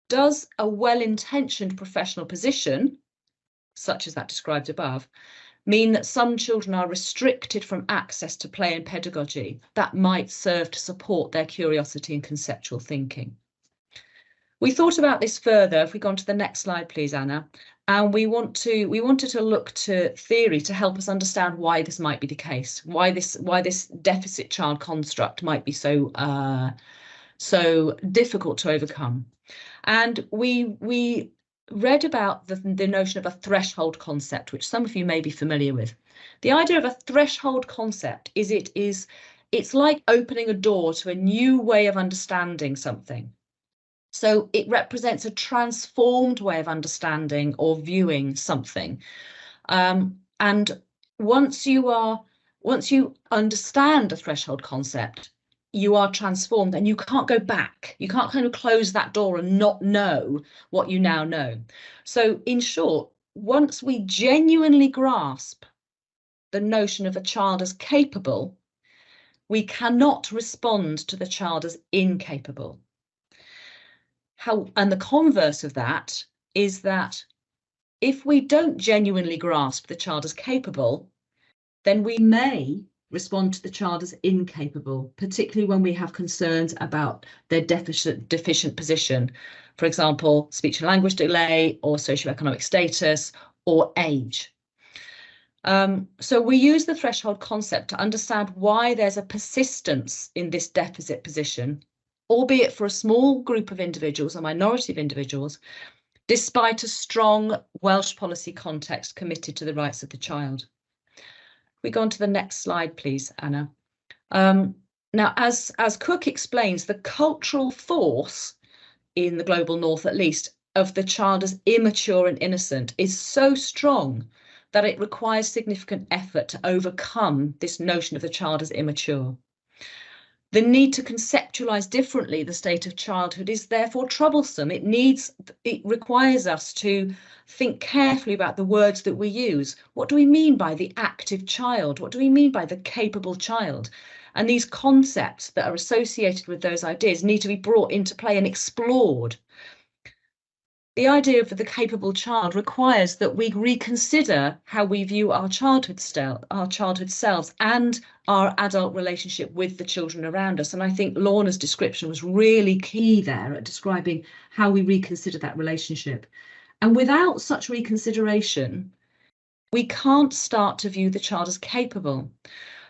does a well-intentioned professional position, such as that described above, mean that some children are restricted from access to play and pedagogy that might serve to support their curiosity and conceptual thinking? We thought about this further. If we go on to the next slide, please, Anna. And we wanted to look to theory to help us understand why this might be the case, why this deficit child construct might be so difficult to overcome. And we read about the notion of a threshold concept, which some of you may be familiar with. The idea of a threshold concept is it's like opening a door to a new way of understanding something. So it represents a transformed way of understanding or viewing something. And once you understand a threshold concept, you are transformed and you can't go back. You can't kind of close that door and not know what you now know. So in short, once we genuinely grasp the notion of a child as capable, we cannot respond to the child as incapable. And the converse of that is that if we don't genuinely grasp the child as capable, then we may respond to the child as incapable, particularly when we have concerns about their deficient position, for example, speech and language delay or socioeconomic status or age. So we use the threshold concept to understand why there's a persistence in this deficit position, albeit for a small group of individuals, a minority of individuals, despite a strong Welsh policy context committed to the rights of the child. We go on to the next slide, please, Anna. Now, as Cook explains, the cultural force in the global north, at least, of the child as immature and innocent is so strong that it requires significant effort to overcome this notion of the child as immature. The need to conceptualize differently the state of childhood is therefore troublesome. It requires us to think carefully about the words that we use. What do we mean by the active child? What do we mean by the capable child? And these concepts that are associated with those ideas need to be brought into play and explored. The idea of the capable child requires that we reconsider how we view our childhood selves and our adult relationship with the children around us. And I think Lorna's description was really key there at describing how we reconsider that relationship. And without such reconsideration, we can't start to view the child as capable.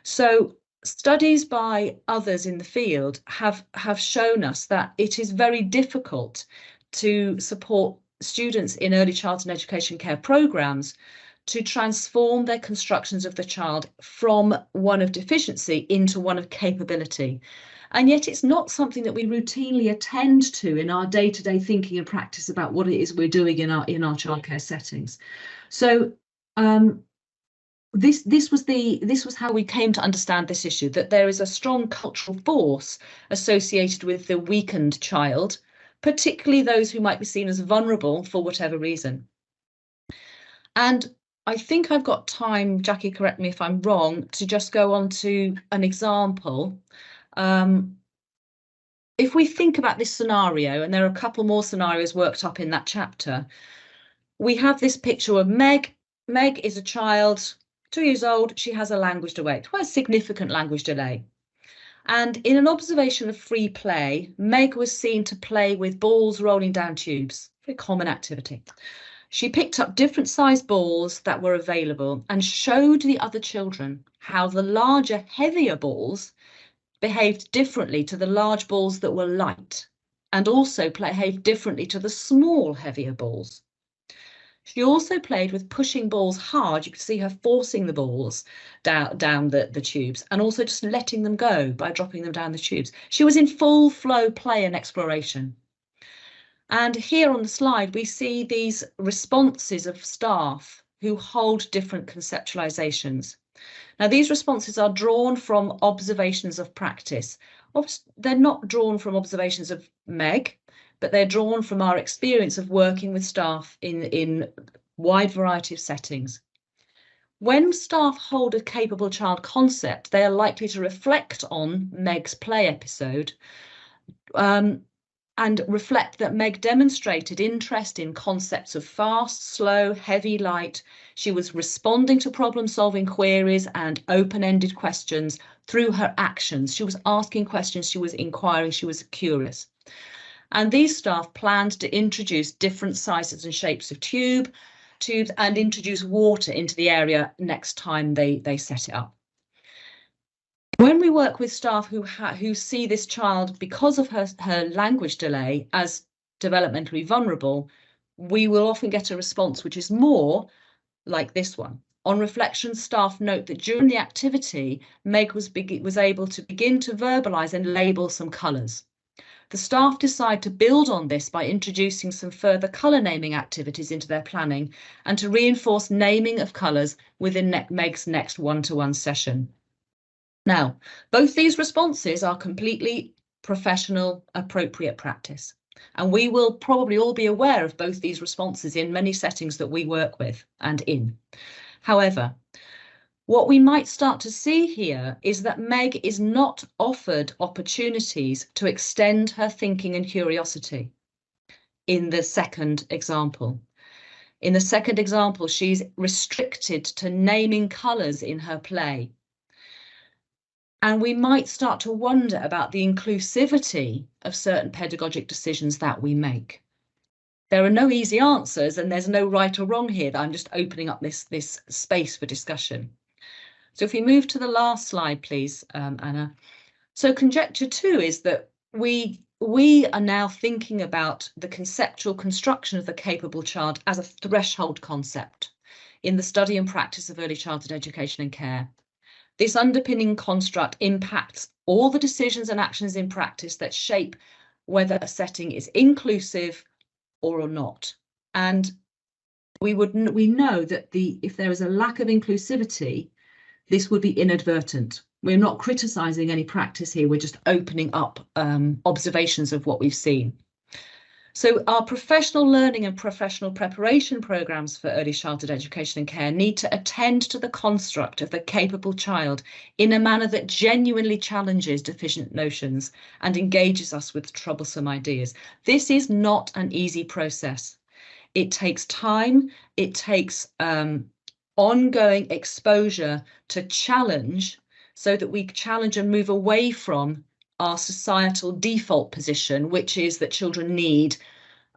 So studies by others in the field have shown us that it is very difficult to support students in early childhood education care programmes to transform their constructions of the child from one of deficiency into one of capability. And yet it's not something that we routinely attend to in our day-to-day thinking and practice about what it is we're doing in our childcare settings. So this was how we came to understand this issue, that there is a strong cultural force associated with the weakened child, particularly those who might be seen as vulnerable for whatever reason. And I think I've got time, Jackie, correct me if I'm wrong, to just go on to an example. If we think about this scenario, and there are a couple more scenarios worked up in that chapter, we have this picture of Meg. Meg is a child, 2 years old. She has a language delay, quite a significant language delay. And in an observation of free play, Meg was seen to play with balls rolling down tubes, very common activity. She picked up different sized balls that were available and showed the other children how the larger, heavier balls behaved differently to the large balls that were light, and also behaved differently to the small, heavier balls. She also played with pushing balls hard. You could see her forcing the balls down the tubes, and also just letting them go by dropping them down the tubes. She was in full flow play and exploration. And here on the slide, we see these responses of staff who hold different conceptualizations. Now, these responses are drawn from observations of practice. They're not drawn from observations of Meg, but they're drawn from our experience of working with staff in wide variety of settings. When staff hold a capable child concept, they are likely to reflect on Meg's play episode and reflect that Meg demonstrated interest in concepts of fast, slow, heavy, light. She was responding to problem-solving queries and open-ended questions through her actions. She was asking questions, she was inquiring, she was curious. And these staff planned to introduce different sizes and shapes of tubes and introduce water into the area next time they set it up. When we work with staff who see this child, because of her language delay, as developmentally vulnerable, we will often get a response which is more like this one. On reflection, staff note that during the activity, Meg was able to begin to verbalise and label some colours. The staff decide to build on this by introducing some further colour naming activities into their planning and to reinforce naming of colours within Meg's next one-to-one session. Now, both these responses are completely professional, appropriate practice, and we will probably all be aware of both these responses in many settings that we work with and in. However, what we might start to see here is that Meg is not offered opportunities to extend her thinking and curiosity in the second example. In the second example, she's restricted to naming colours in her play. And we might start to wonder about the inclusivity of certain pedagogic decisions that we make. There are no easy answers, and there's no right or wrong here. I'm just opening up this space for discussion. So if we move to the last slide, please, Anna. So conjecture 2 is that we are now thinking about the conceptual construction of the capable child as a threshold concept in the study and practice of early childhood education and care. This underpinning construct impacts all the decisions and actions in practice that shape whether a setting is inclusive or not. And we know that if there is a lack of inclusivity, this would be inadvertent. We're not criticising any practice here, we're just opening up observations of what we've seen. So our professional learning and professional preparation programmes for early childhood education and care need to attend to the construct of the capable child in a manner that genuinely challenges deficient notions and engages us with troublesome ideas. This is not an easy process. It takes time, it takes ongoing exposure to challenge, so that we challenge and move away from our societal default position, which is that children need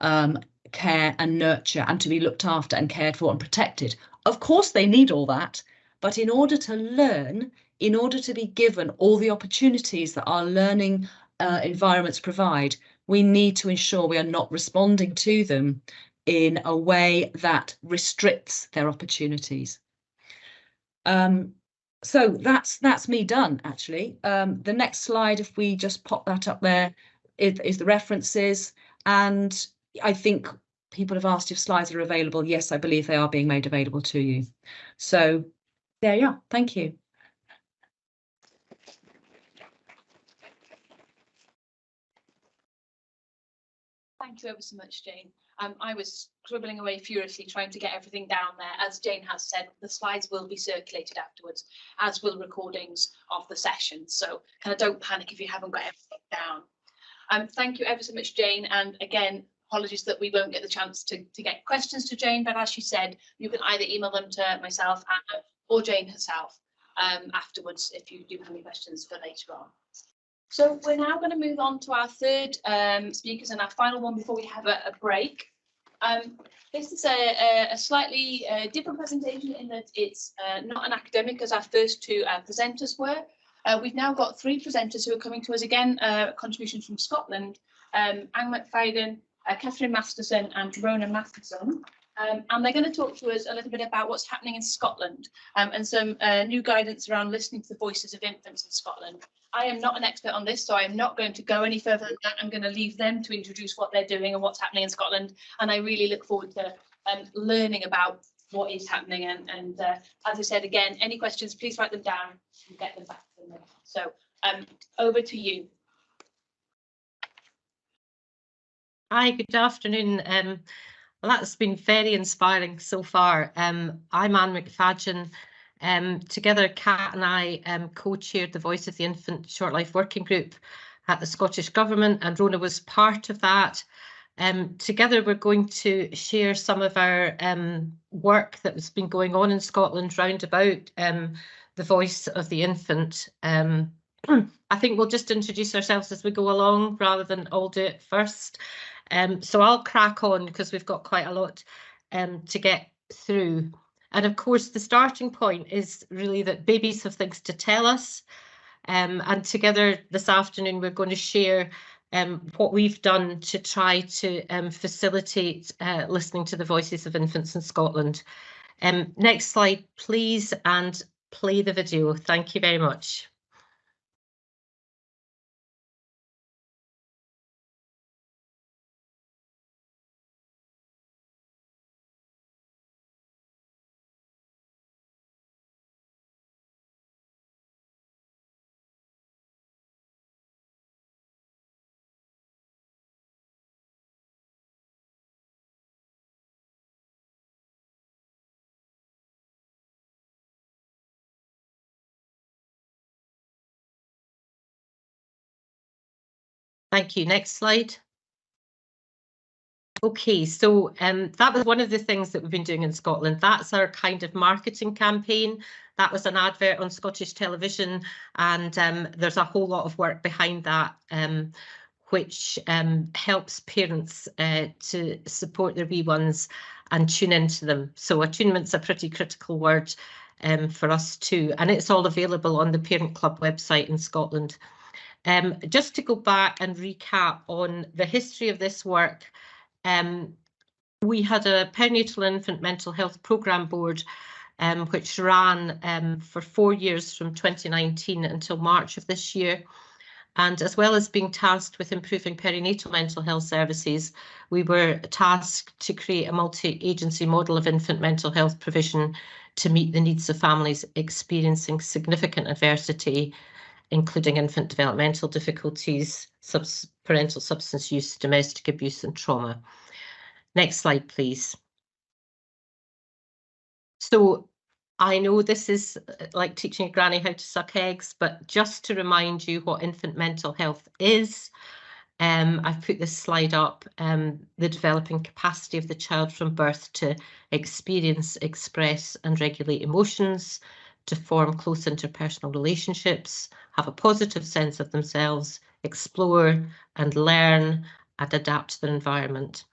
care and nurture and to be looked after and cared for and protected. Of course, they need all that, but in order to learn, in order to be given all the opportunities that our learning environments provide, we need to ensure we are not responding to them in a way that restricts their opportunities. So that's me done, actually. The next slide, if we just pop that up there, is the references. And I think people have asked if slides are available. Yes, I believe they are being made available to you. So There you are. Thank you. Thank you ever so much, Jane. I was scribbling away furiously trying to get everything down there. As Jane has said, the slides will be circulated afterwards, as will recordings of the session. So kind of don't panic if you haven't got everything down. Thank you ever so much, Jane. And again, apologies that we won't get the chance to get questions to Jane, but as she said, you can either email them to myself or Jane herself afterwards if you do have any questions for later on. So we're now going to move on to our third speakers and our final one before we have a break. This is a slightly different presentation in that it's not an academic as our first two presenters were. We've now got three presenters who are coming to us again, contributions from Scotland, Ang McFadden, Catherine Masterson and Rona Matheson. And they're going to talk to us a little bit about what's happening in Scotland and some new guidance around listening to the voices of infants in Scotland. I am not an expert on this, so I'm not going to go any further than that. I'm going to leave them to introduce what they're doing and what's happening in Scotland. And I really look forward to learning about what is happening. And as I said, again, any questions, please write them down and get them back to them. So over to you. Hi, good afternoon. Well, that's been very inspiring so far. I'm Anne McFadden. Together, Kat and I co-chaired the Voice of the Infant Short Life Working Group at the Scottish Government, and Rona was part of that. Together, we're going to share some of our work that has been going on in Scotland round about the voice of the infant. I think we'll just introduce ourselves as we go along rather than all do it first. So I'll crack on because we've got quite a lot to get through. And of course, the starting point is really that babies have things to tell us. And together this afternoon, we're going to share what we've done to try to facilitate listening to the voices of infants in Scotland. Next slide, please, and play the video. Thank you very much. Thank you. Next slide. Okay, so that was one of the things that we've been doing in Scotland. That's our kind of marketing campaign. That was an advert on Scottish television, and there's a whole lot of work behind that, which helps parents to support their wee ones and tune into them. So attunement's a pretty critical word for us too, and it's all available on the Parent Club website in Scotland. Just to go back and recap on the history of this work, we had a perinatal infant mental health programme board which ran for 4 years from 2019 until March of this year. And as well as being tasked with improving perinatal mental health services, we were tasked to create a multi-agency model of infant mental health provision to meet the needs of families experiencing significant adversity, including infant developmental difficulties, parental substance use, domestic abuse and trauma. Next slide, please. So I know this is like teaching a granny how to suck eggs, but just to remind you what infant mental health is, I've put this slide up, the developing capacity of the child from birth to experience, express and regulate emotions, to form close interpersonal relationships, have a positive sense of themselves, explore and learn and adapt to their environment.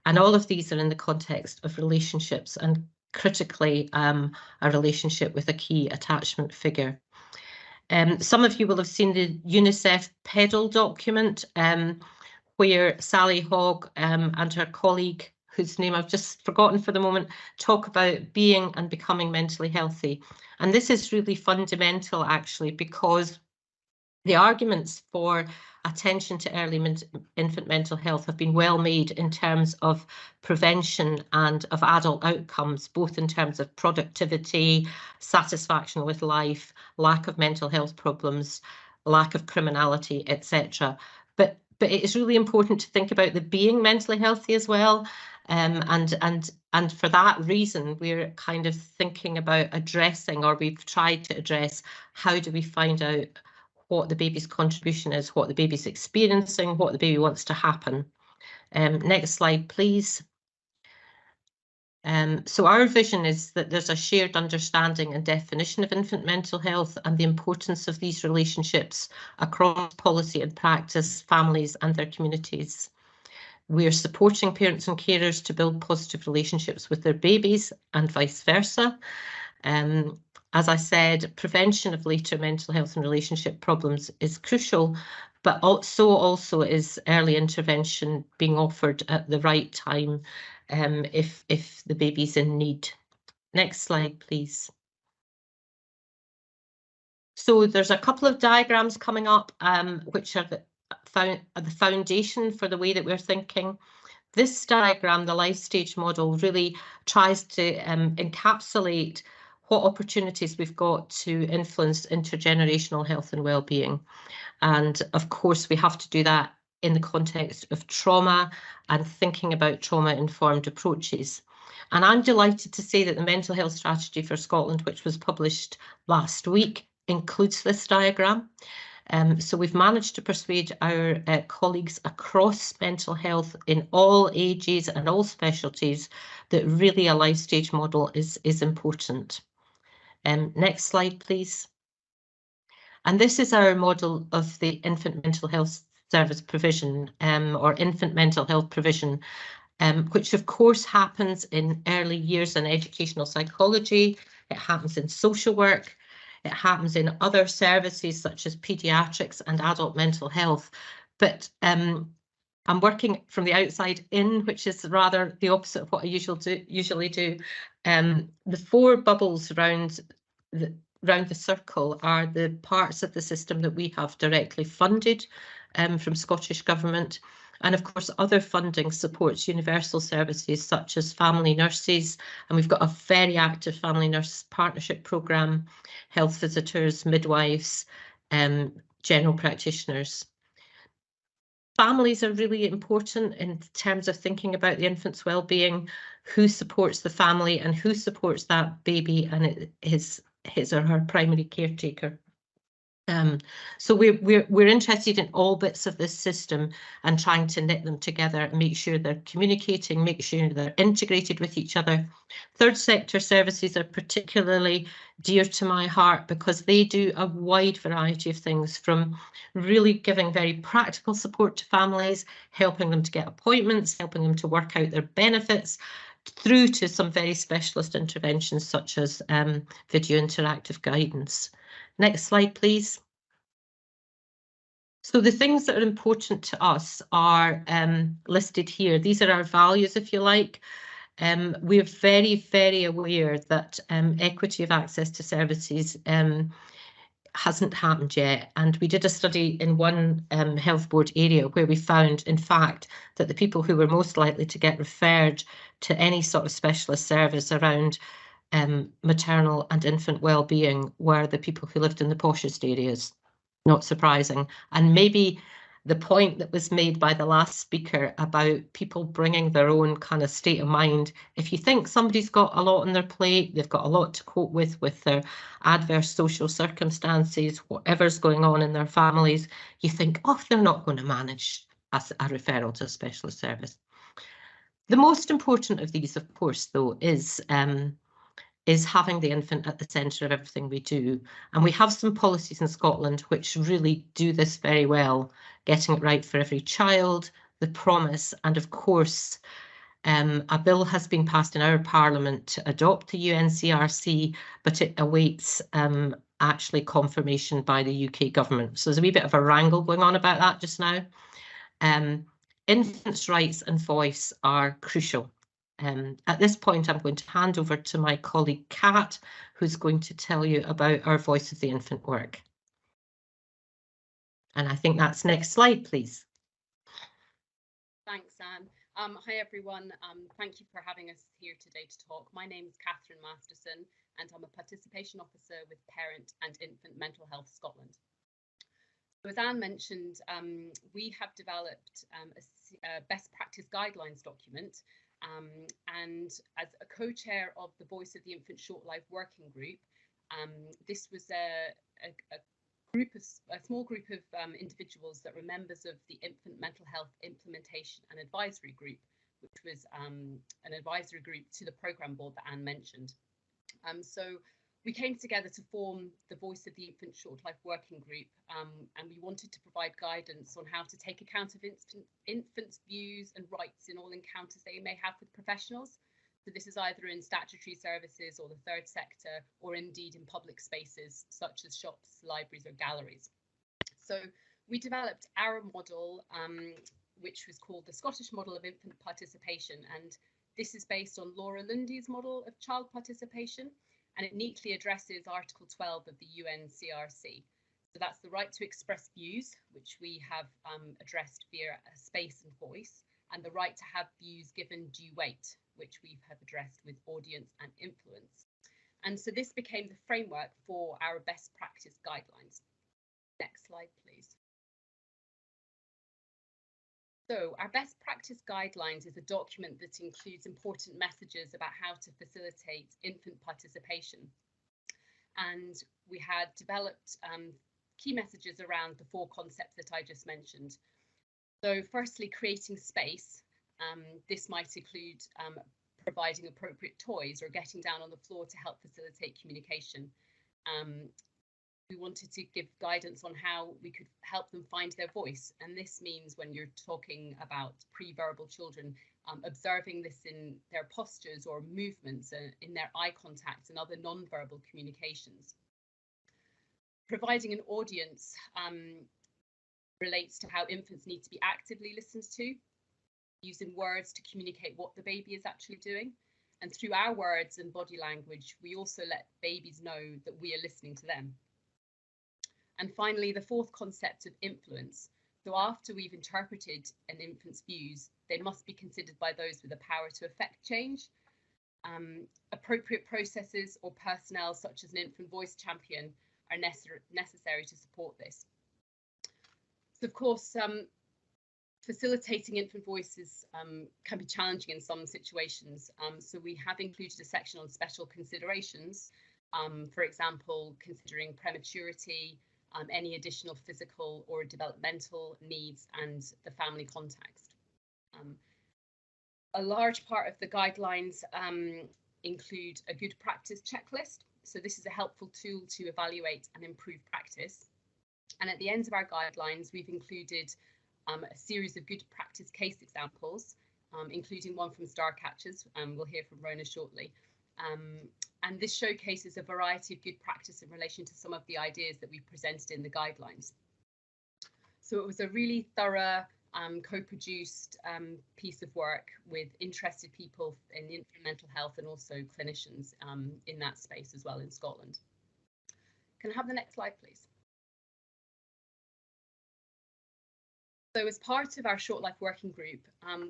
And all of these are in the context of relationships and critically a relationship with a key attachment figure. Some of you will have seen the UNICEF PEDAL document where Sally Hogg and her colleague, whose name I've just forgotten for the moment, talk about being and becoming mentally healthy. And this is really fundamental, actually, because the arguments for attention to early infant mental health have been well made in terms of prevention and of adult outcomes, both in terms of productivity, satisfaction with life, lack of mental health problems, lack of criminality, etc. But it is really important to think about the being mentally healthy as well. And for that reason, we're kind of thinking about addressing, or we've tried to address, how do we find out what the baby's contribution is, what the baby's experiencing, what the baby wants to happen. Next slide, please. So our vision is that there's a shared understanding and definition of infant mental health and the importance of these relationships across policy and practice, families and their communities. We are supporting parents and carers to build positive relationships with their babies and vice versa. As I said, prevention of later mental health and relationship problems is crucial, but also is early intervention being offered at the right time if the baby's in need. Next slide, please. So there's a couple of diagrams coming up, which are the foundation for the way that we're thinking. This diagram, the life stage model, really tries to encapsulate what opportunities we've got to influence intergenerational health and well-being. And of course, we have to do that in the context of trauma and thinking about trauma-informed approaches. And I'm delighted to say that the Mental Health Strategy for Scotland, which was published last week, includes this diagram. So we've managed to persuade our colleagues across mental health in all ages and all specialties that really a life stage model is important. Next slide, please. And this is our model of the infant mental health service provision, or infant mental health provision, which of course happens in early years in educational psychology. It happens in social work. It happens in other services such as paediatrics and adult mental health. But I'm working from the outside in, which is rather the opposite of what I usually do. The four bubbles around the circle are the parts of the system that we have directly funded from Scottish Government. And of course, other funding supports universal services such as family nurses. And we've got a very active family nurse partnership programme, health visitors, midwives, general practitioners. Families are really important in terms of thinking about the infant's well-being, who supports the family and who supports that baby and his or her primary caretaker. So we're interested in all bits of this system and trying to knit them together and make sure they're communicating, make sure they're integrated with each other. Third sector services are particularly dear to my heart because they do a wide variety of things, from really giving very practical support to families, helping them to get appointments, helping them to work out their benefits, through to some very specialist interventions such as video interactive guidance. Next slide, please. So the things that are important to us are listed here. These are our values, if you like. We're very, very aware that equity of access to services hasn't happened yet. And we did a study in one health board area where we found, in fact, that the people who were most likely to get referred to any sort of specialist service around maternal and infant well-being were the people who lived in the poshest areas. Not surprising. And maybe the point that was made by the last speaker about people bringing their own kind of state of mind. If you think somebody's got a lot on their plate, they've got a lot to cope with their adverse social circumstances, whatever's going on in their families, you think, oh, they're not going to manage a referral to a specialist service. The most important of these, of course, though, is having the infant at the centre of everything we do. And we have some policies in Scotland which really do this very well, getting it right for every child, the promise, and of course, a bill has been passed in our Parliament to adopt the UNCRC, but it awaits actually confirmation by the UK government. So there's a wee bit of a wrangle going on about that just now. Infants' rights and voice are crucial. At this point, I'm going to hand over to my colleague Kat, who's going to tell you about our Voice of the Infant work. And I think that's next slide, please. Thanks, Anne. Hi, everyone. Thank you for having us here today to talk. My name is Catherine Masterson, and I'm a Participation Officer with Parent and Infant Mental Health Scotland. So as Anne mentioned, we have developed a best practice guidelines document, and as a co-chair of the Voice of the Infant Short Life Working Group, this was a small group of individuals that were members of the Infant Mental Health Implementation and Advisory Group, which was an advisory group to the programme board that Anne mentioned. So we came together to form the Voice of the Infant Short Life Working Group, and we wanted to provide guidance on how to take account of infants' views and rights in all encounters they may have with professionals. So this is either in statutory services or the third sector, or indeed in public spaces such as shops, libraries or galleries. So we developed our model, which was called the Scottish Model of Infant Participation. And this is based on Laura Lundy's model of child participation, and it neatly addresses Article 12 of the UNCRC. So that's the right to express views, which we have addressed via a space and voice, and the right to have views given due weight, which we have addressed with audience and influence. And so this became the framework for our best practice guidelines. Next slide, please. So our best practice guidelines is a document that includes important messages about how to facilitate infant participation. And we had developed key messages around the 4 concepts that I just mentioned. So firstly, creating space. This might include providing appropriate toys or getting down on the floor to help facilitate communication. We wanted to give guidance on how we could help them find their voice. And this means when you're talking about pre-verbal children, observing this in their postures or movements, in their eye contact and other non-verbal communications. Providing an audience relates to how infants need to be actively listened to, using words to communicate what the baby is actually doing. And through our words and body language, we also let babies know that we are listening to them. And finally, the 4th concept of influence. So after we've interpreted an infant's views, they must be considered by those with the power to affect change. Appropriate processes or personnel such as an infant voice champion are necessary to support this. So of course, facilitating infant voices can be challenging in some situations. So we have included a section on special considerations, for example, considering prematurity, any additional physical or developmental needs and the family context. A large part of the guidelines include a good practice checklist. So this is a helpful tool to evaluate and improve practice. And at the end of our guidelines, we've included a series of good practice case examples, including one from Starcatchers, we'll hear from Rona shortly. And this showcases a variety of good practice in relation to some of the ideas that we presented in the guidelines. So it was a really thorough, co-produced piece of work with interested people in infant mental health and also clinicians in that space as well in Scotland. Can I have the next slide, please? So as part of our Short Life Working Group,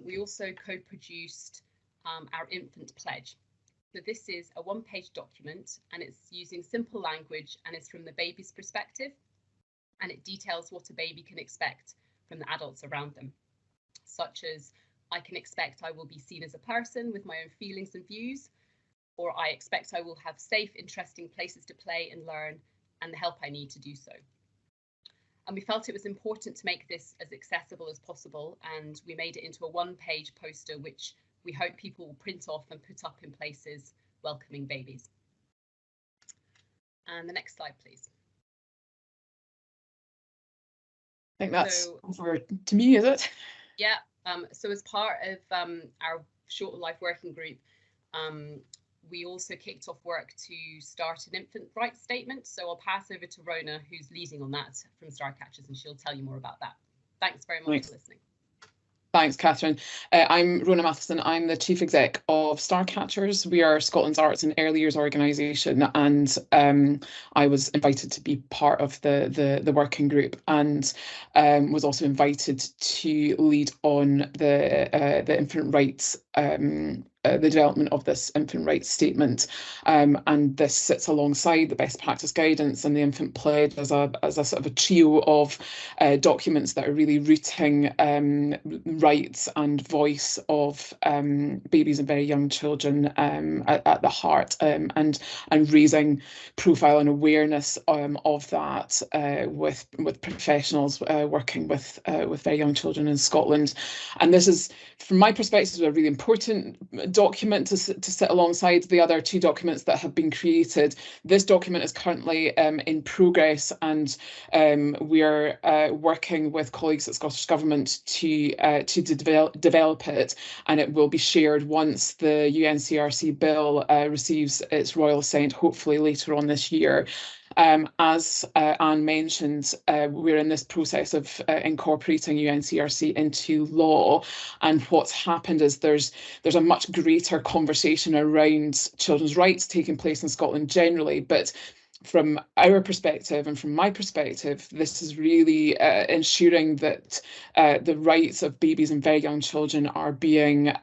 we also co-produced our Infant Pledge. So this is a 1-page document and it's using simple language and it's from the baby's perspective, and it details what a baby can expect from the adults around them, such as I can expect I will be seen as a person with my own feelings and views, or I expect I will have safe, interesting places to play and learn and the help I need to do so. And we felt it was important to make this as accessible as possible, and we made it into a 1-page poster which we hope people will print off and put up in places welcoming babies. And the next slide, please. I think that's over to me, is it? Yeah, so as part of our Short Life Working Group, we also kicked off work to start an infant rights statement. So I'll pass over to Rona, who's leading on that from Starcatchers, and she'll tell you more about that. Thanks very much for listening. Thanks, Catherine. I'm Rona Matheson. I'm the Chief Exec of Starcatchers. We are Scotland's arts and early years organisation, and I was invited to be part of the working group, and was also invited to lead on the infant rights, the development of this infant rights statement, and this sits alongside the best practice guidance and the infant pledge as a sort of a trio of documents that are really rooting rights and voice of babies and very young children at the heart, and raising profile and awareness of that with professionals working with very young children in Scotland. And this is, from my perspective, a really important document to sit alongside the other two documents that have been created. This document is currently in progress, and we are working with colleagues at Scottish Government to develop it, and it will be shared once the UNCRC bill receives its royal assent, hopefully later on this year. As Anne mentioned, we're in this process of incorporating UNCRC into law, and what's happened is there's a much greater conversation around children's rights taking place in Scotland generally, but from our perspective and from my perspective, this is really ensuring that the rights of babies and very young children are being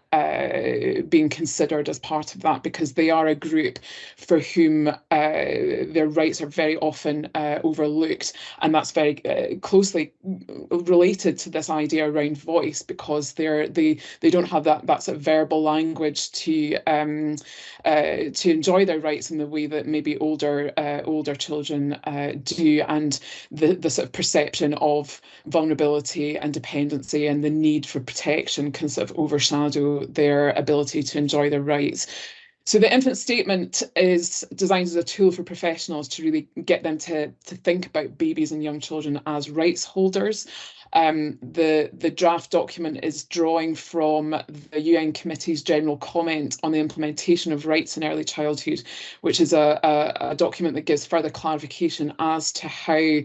considered as part of that, because they are a group for whom their rights are very often overlooked, and that's very closely related to this idea around voice, because they don't have that sort of verbal language to enjoy their rights in the way that maybe older children do, and the sort of perception of vulnerability and dependency and the need for protection can sort of overshadow their ability to enjoy their rights. So the infant statement is designed as a tool for professionals to really get them to think about babies and young children as rights holders. The draft document is drawing from the UN Committee's general comment on the implementation of rights in early childhood, which is a document that gives further clarification as to how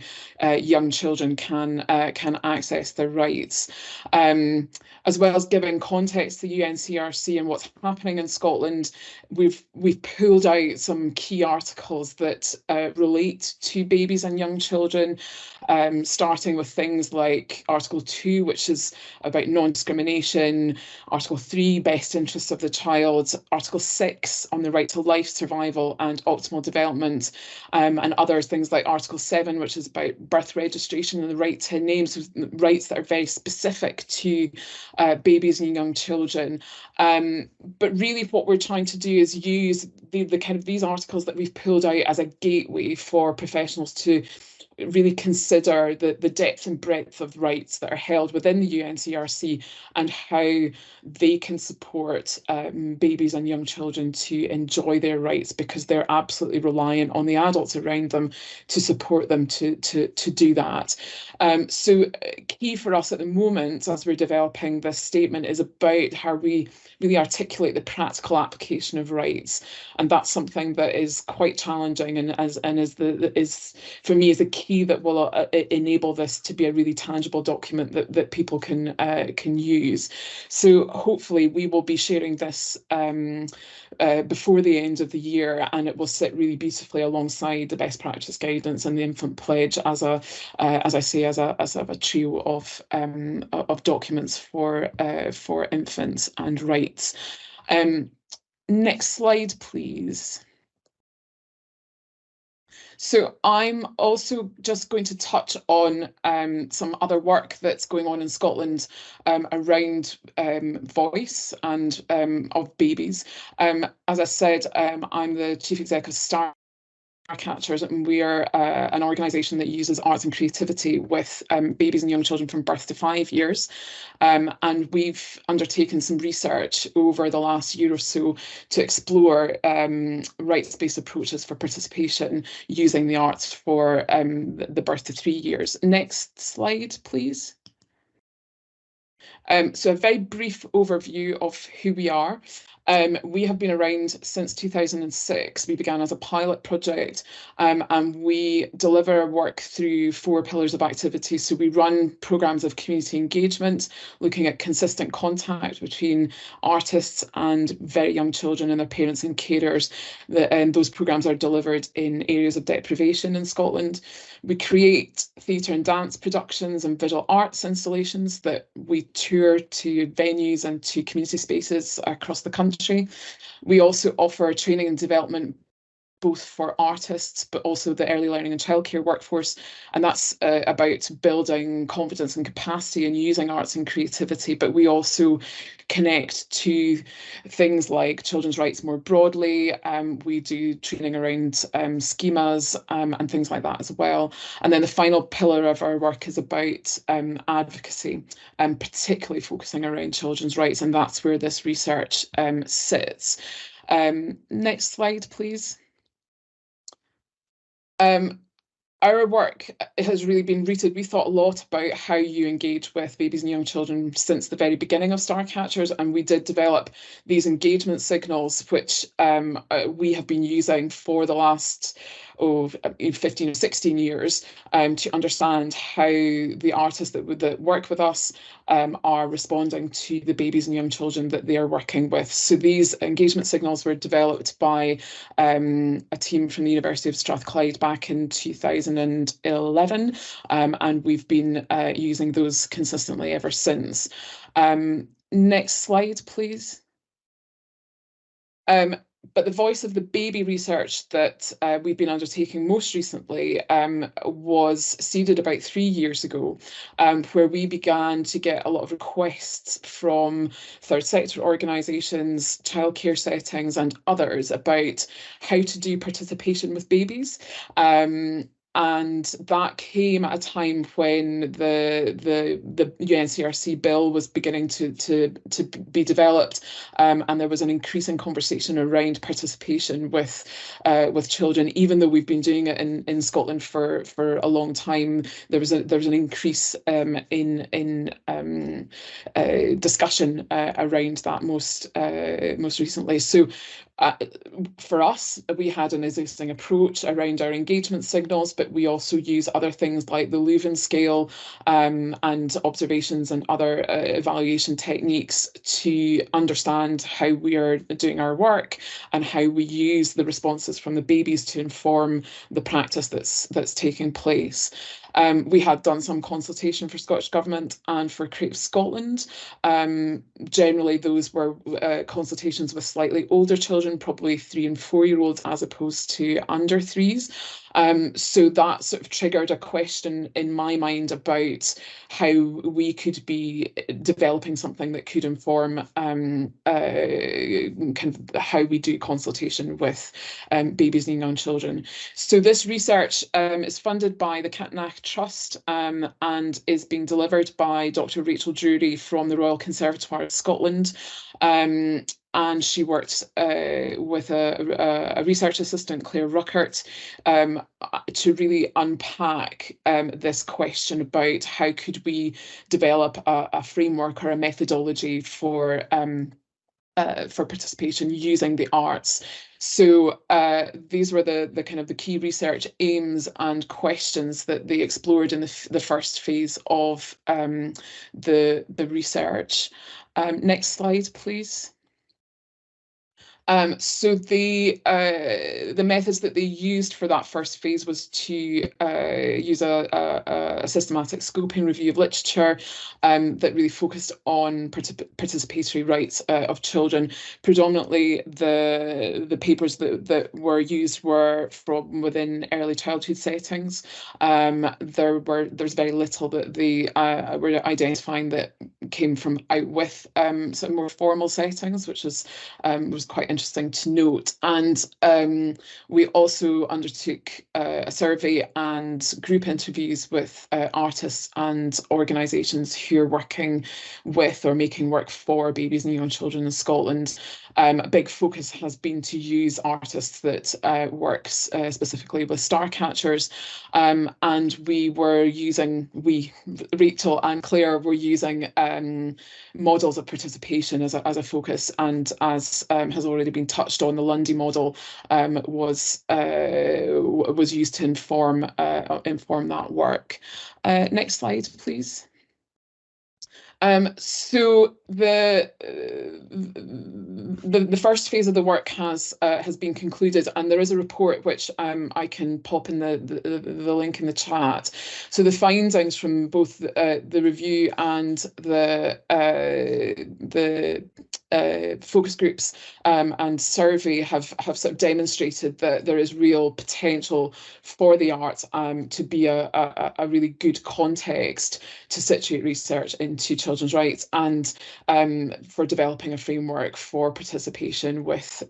young children can access their rights, as well as giving context to UNCRC and what's happening in Scotland. We've pulled out some key articles that relate to babies and young children, starting with things like Article 2, which is about non-discrimination, Article 3, best interests of the child, Article 6 on the right to life, survival and optimal development, and other things like Article 7, which is about birth registration and the right to names, rights that are very specific to babies and young children. But really what we're trying to do is use the kind of these articles that we've pulled out as a gateway for professionals to really consider the depth and breadth of rights that are held within the UNCRC and how they can support babies and young children to enjoy their rights, because they're absolutely reliant on the adults around them to support them to do that. So key for us at the moment as we're developing this statement is about how we really articulate the practical application of rights, and that's something that is quite challenging, and is for me is a key that will enable this to be a really tangible document that people can use. So hopefully we will be sharing this before the end of the year, and it will sit really beautifully alongside the best practice guidance and the infant pledge as a trio of documents for infants and rights. Next slide, please. So I'm also just going to touch on some other work that's going on in Scotland around voice and of babies. As I said, I'm the Chief Exec of Starcatchers, and we are an organisation that uses arts and creativity with babies and young children from birth to 5 years. And we've undertaken some research over the last year or so to explore rights-based approaches for participation using the arts for the birth to 3 years. Next slide, please. So a very brief overview of who we are. We have been around since 2006. We began as a pilot project, and we deliver work through 4 pillars of activity. So we run programmes of community engagement, looking at consistent contact between artists and very young children and their parents and carers. And those programmes are delivered in areas of deprivation in Scotland. We create theatre and dance productions and visual arts installations that we tour to venues and to community spaces across the country. We also offer training and development both for artists, but also the early learning and childcare workforce. And that's about building confidence and capacity and using arts and creativity. But we also connect to things like children's rights more broadly. We do training around schemas and things like that as well. And then the final pillar of our work is about advocacy, and particularly focusing around children's rights. And that's where this research sits. Next slide, please. Our work has really been rooted. We thought a lot about how you engage with babies and young children since the very beginning of Starcatchers, and we did develop these engagement signals, which we have been using for the last 15 or 16 years to understand how the artists that work with us are responding to the babies and young children that they are working with. So these engagement signals were developed by a team from the University of Strathclyde back in 2011, and we've been using those consistently ever since. Next slide, please. But the voice of the baby research that we've been undertaking most recently was seeded about 3 years ago, where we began to get a lot of requests from third sector organisations, childcare settings and others about how to do participation with babies. And that came at a time when the UNCRC bill was beginning to be developed, and there was an increasing conversation around participation with children. Even though we've been doing it in Scotland for a long time, there was an increase in discussion around that most recently. So for us, we had an existing approach around our engagement signals, but we also use other things like the Leuven scale and observations and other evaluation techniques to understand how we are doing our work and how we use the responses from the babies to inform the practice that's taking place. We had done some consultation for Scottish Government and for Creative Scotland. Generally, those were consultations with slightly older children, probably 3 and 4 year olds, as opposed to under 3s. So that sort of triggered a question in my mind about how we could be developing something that could inform kind of how we do consultation with babies and young children. So this research is funded by the Catnach Trust and is being delivered by Dr. Rachel Drury from the Royal Conservatoire of Scotland. And she worked with a research assistant, Claire Ruckert, to really unpack this question about how could we develop a framework or a methodology for participation using the arts. So these were the kind of the key research aims and questions that they explored in the first phase of the research. Next slide, please. So the methods that they used for that first phase was to use a systematic scoping review of literature that really focused on participatory rights of children. Predominantly, the papers that were used were from within early childhood settings. There's very little that they were identifying that came from out with some more formal settings, which was quite interesting to note. And we also undertook a survey and group interviews with artists and organisations who are working with or making work for babies and young children in Scotland. A big focus has been to use artists that work specifically with Starcatchers, and Rachel and Claire were using models of participation as a focus, and as has already been touched on, the Lundy model was used to inform that work. Next slide, please. So the first phase of the work has been concluded, and there is a report which I can pop in the link in the chat. So the findings from both the review and the focus groups and survey have sort of demonstrated that there is real potential for the arts to be a really good context to situate research into children's rights, and for developing a framework for participation with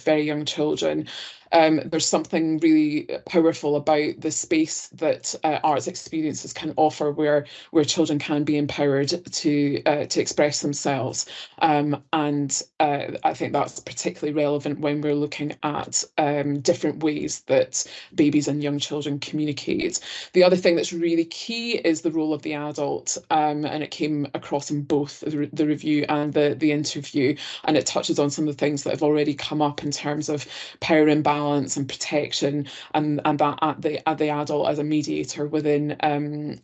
very young children. There's something really powerful about the space that arts experiences can offer, where children can be empowered to express themselves, and I think that's particularly relevant when we're looking at different ways that babies and young children communicate. The other thing that's really key is the role of the adult, and it came across in both the review and the interview, and it touches on some of the things that have already come up in terms of power imbalance and protection, and that at the adult as a mediator within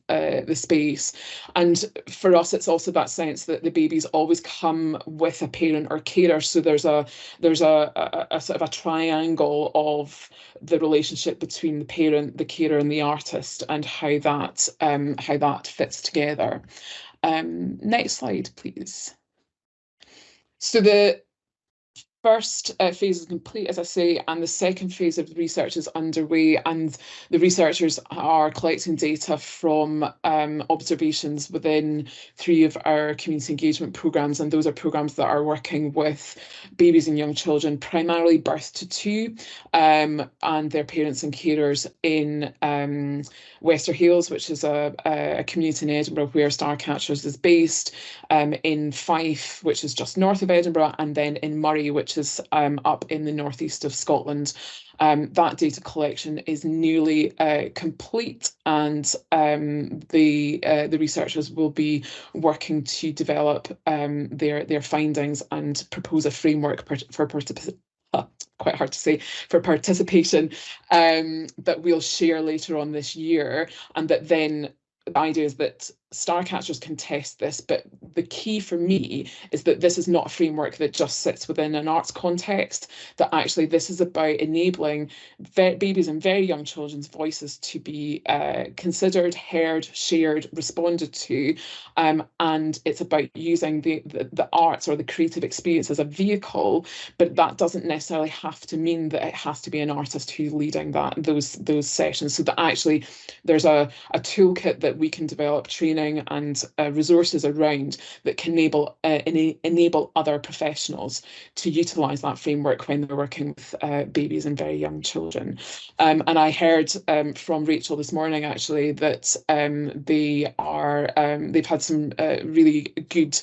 the space. And for us, it's also that sense that the babies always come with a parent or carer, so there's a sort of a triangle of the relationship between the parent, the carer, and the artist, and how that fits together. Next slide, please. So the first phase is complete, as I say, and the second phase of research is underway, and the researchers are collecting data from observations within 3 of our community engagement programmes, and those are programmes that are working with babies and young children, primarily birth to 2, and their parents and carers in Wester Hailes, which is a community in Edinburgh where Starcatchers is based, in Fife, which is just north of Edinburgh, and then in Murray, which is up in the northeast of Scotland. That data collection is nearly complete, and the researchers will be working to develop their findings and propose a framework for quite hard to say, for participation, that we'll share later on this year, and that then the idea is that Starcatchers can test this, but the key for me is that this is not a framework that just sits within an arts context, that actually this is about enabling babies and very young children's voices to be considered, heard, shared, responded to, and it's about using the arts or the creative experience as a vehicle, but that doesn't necessarily have to mean that it has to be an artist who's leading those sessions, so that actually there's a toolkit that we can develop, training and resources around, that can enable other professionals to utilise that framework when they're working with babies and very young children. And I heard from Rachel this morning actually that they've had some really good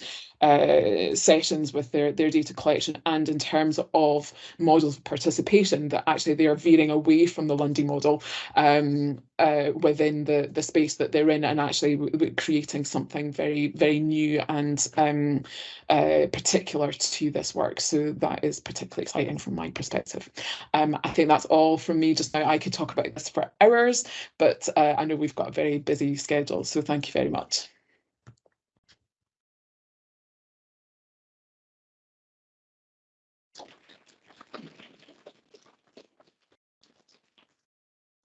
sessions with their data collection, and in terms of models of participation, that actually they are veering away from the Lundy model within the space that they're in, and actually creating something very, very new and particular to this work. So that is particularly exciting from my perspective. I think that's all from me just now. I could talk about this for hours, but I know we've got a very busy schedule, so thank you very much.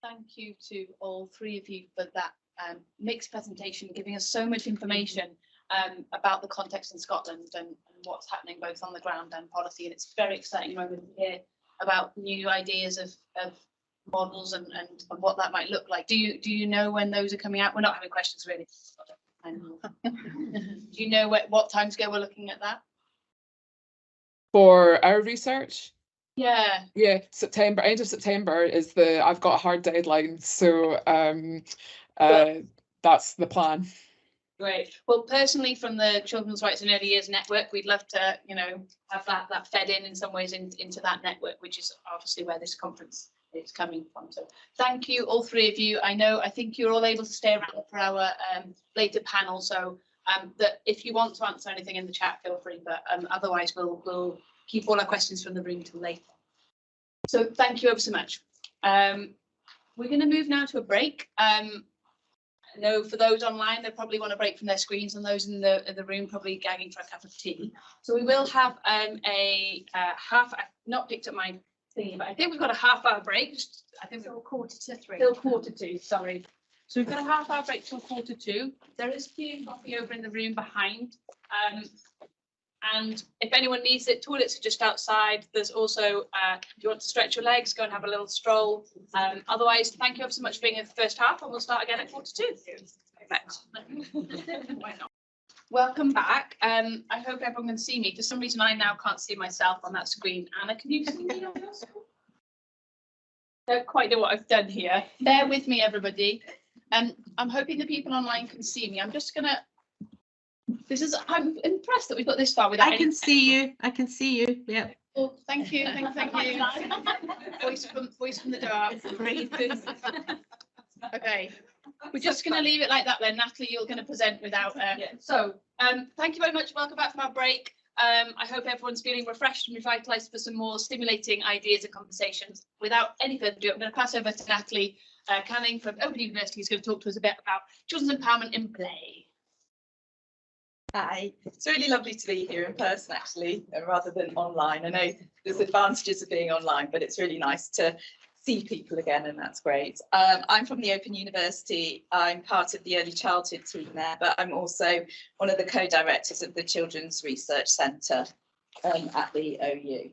Thank you to all 3 of you for that mixed presentation, giving us so much information about the context in Scotland and what's happening both on the ground and policy. And it's very exciting moment to hear about new ideas of models and what that might look like. Do you know when those are coming out? We're not having questions really. Do you know what timescale we're looking at that? For our research? Yeah, September, end of September is I've got a hard deadline, so that's the plan. Great. Well, personally, from the Children's Rights and Early Years Network, we'd love to, have that fed in some ways into that network, which is obviously where this conference is coming from. So thank you, all 3 of you. I think you're all able to stay around for our later panel, so that if you want to answer anything in the chat, feel free, but otherwise we'll keep all our questions from the room till later. So thank you ever so much. We're going to move now to a break. I know for those online, they probably want a break from their screens, and those in the room probably gagging for a cup of tea. So we will have a half. I've not picked up my thingy, but I think we've got a half-hour break. I think Till 2:45. till 2:45. Sorry. So we've got a half-hour break till 2:45. There is tea and coffee over in the room behind. And if anyone needs it, toilets are just outside. There's also, if you want to stretch your legs, go and have a little stroll. Otherwise, thank you ever so much for being in the first half, and we'll start again at 2:45. Perfect. Why not? Welcome back. I hope everyone can see me. For some reason, I now can't see myself on that screen. Anna, can you see me on your screen? Don't quite know what I've done here. Bear with me, everybody. I'm hoping the people online can see me. I'm just gonna. I'm impressed that we've got this far without. I can see you. I can see you. Yeah. Oh, thank you. Thank you. Voice from the dark. Okay. We're just going to leave it like that then. Natalie, you're going to present without. So, thank you very much. Welcome back from our break. I hope everyone's feeling refreshed and revitalised for some more stimulating ideas and conversations. Without any further ado, I'm going to pass over to Natalie Canning from Open University, who's going to talk to us a bit about children's empowerment in play. Hi, it's really lovely to be here in person actually, rather than online. I know there's advantages of being online, but it's really nice to see people again, and that's great. I'm from the Open University. I'm part of the early childhood team there, but I'm also one of the co-directors of the Children's Research Centre at the OU.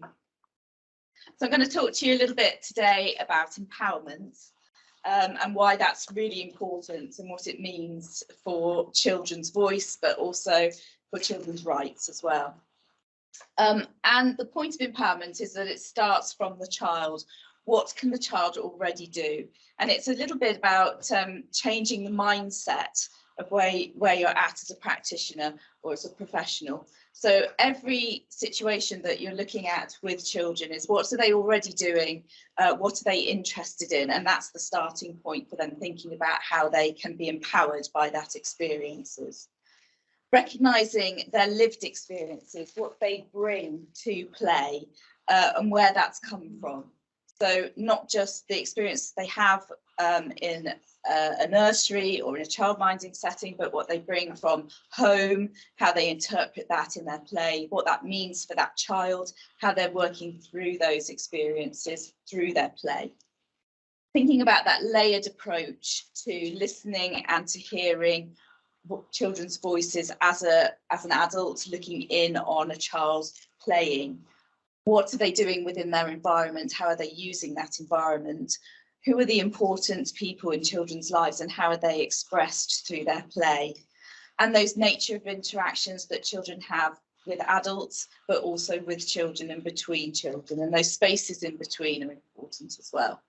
So I'm going to talk to you a little bit today about empowerment. And why that's really important and what it means for children's voice, but also for children's rights as well. And the point of empowerment is that it starts from the child. What can the child already do? And it's a little bit about changing the mindset of where you're at as a practitioner or as a professional. So every situation that you're looking at with children is what are they already doing? What are they interested in? And that's the starting point for them thinking about how they can be empowered by that experiences. Recognising their lived experiences, what they bring to play and where that's come from. So not just the experience they have in a nursery or in a childminding setting, but what they bring from home, how they interpret that in their play, what that means for that child, how they're working through those experiences through their play. Thinking about that layered approach to listening and to hearing children's voices as an adult looking in on a child playing. What are they doing within their environment? How are they using that environment? Who are the important people in children's lives and how are they expressed through their play? And those nature of interactions that children have with adults, but also with children and between children. And those spaces in between are important as well.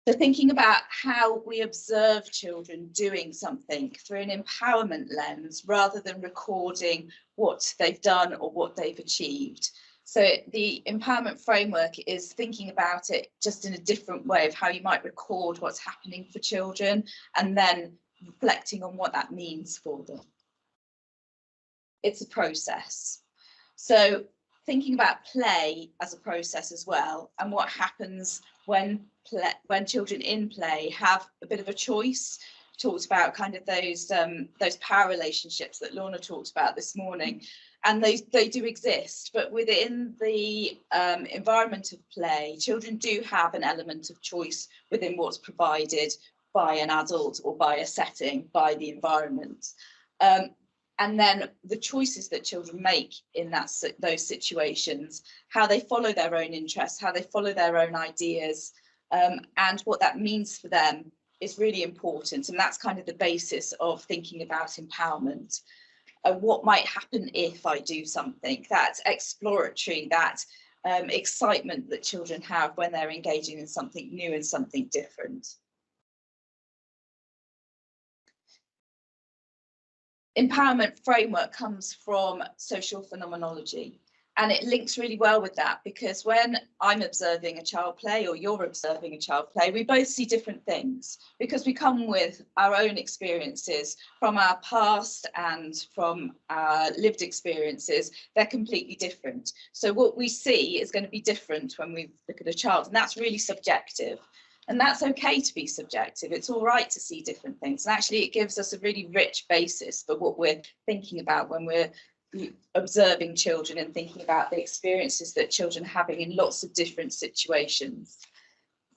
So thinking about how we observe children doing something through an empowerment lens rather than recording what they've done or what they've achieved. So the empowerment framework is thinking about it just in a different way of how you might record what's happening for children and then reflecting on what that means for them. It's a process. So thinking about play as a process as well, and what happens when children in play have a bit of a choice. Talked about kind of those power relationships that Lorna talked about this morning, and they do exist, but within the environment of play, children do have an element of choice within what's provided by an adult or by a setting, by the environment. And then the choices that children make in those situations, how they follow their own interests, how they follow their own ideas, and what that means for them is really important. And that's kind of the basis of thinking about empowerment. What might happen if I do something? That exploratory, that excitement that children have when they're engaging in something new and something different. Empowerment framework comes from social phenomenology. And it links really well with that, because when I'm observing a child play or you're observing a child play, we both see different things, because we come with our own experiences from our past and from our lived experiences. They're completely different. So what we see is going to be different when we look at a child, and that's really subjective. And that's okay to be subjective. It's all right to see different things. And actually, it gives us a really rich basis for what we're thinking about when we're observing children and thinking about the experiences that children are having in lots of different situations.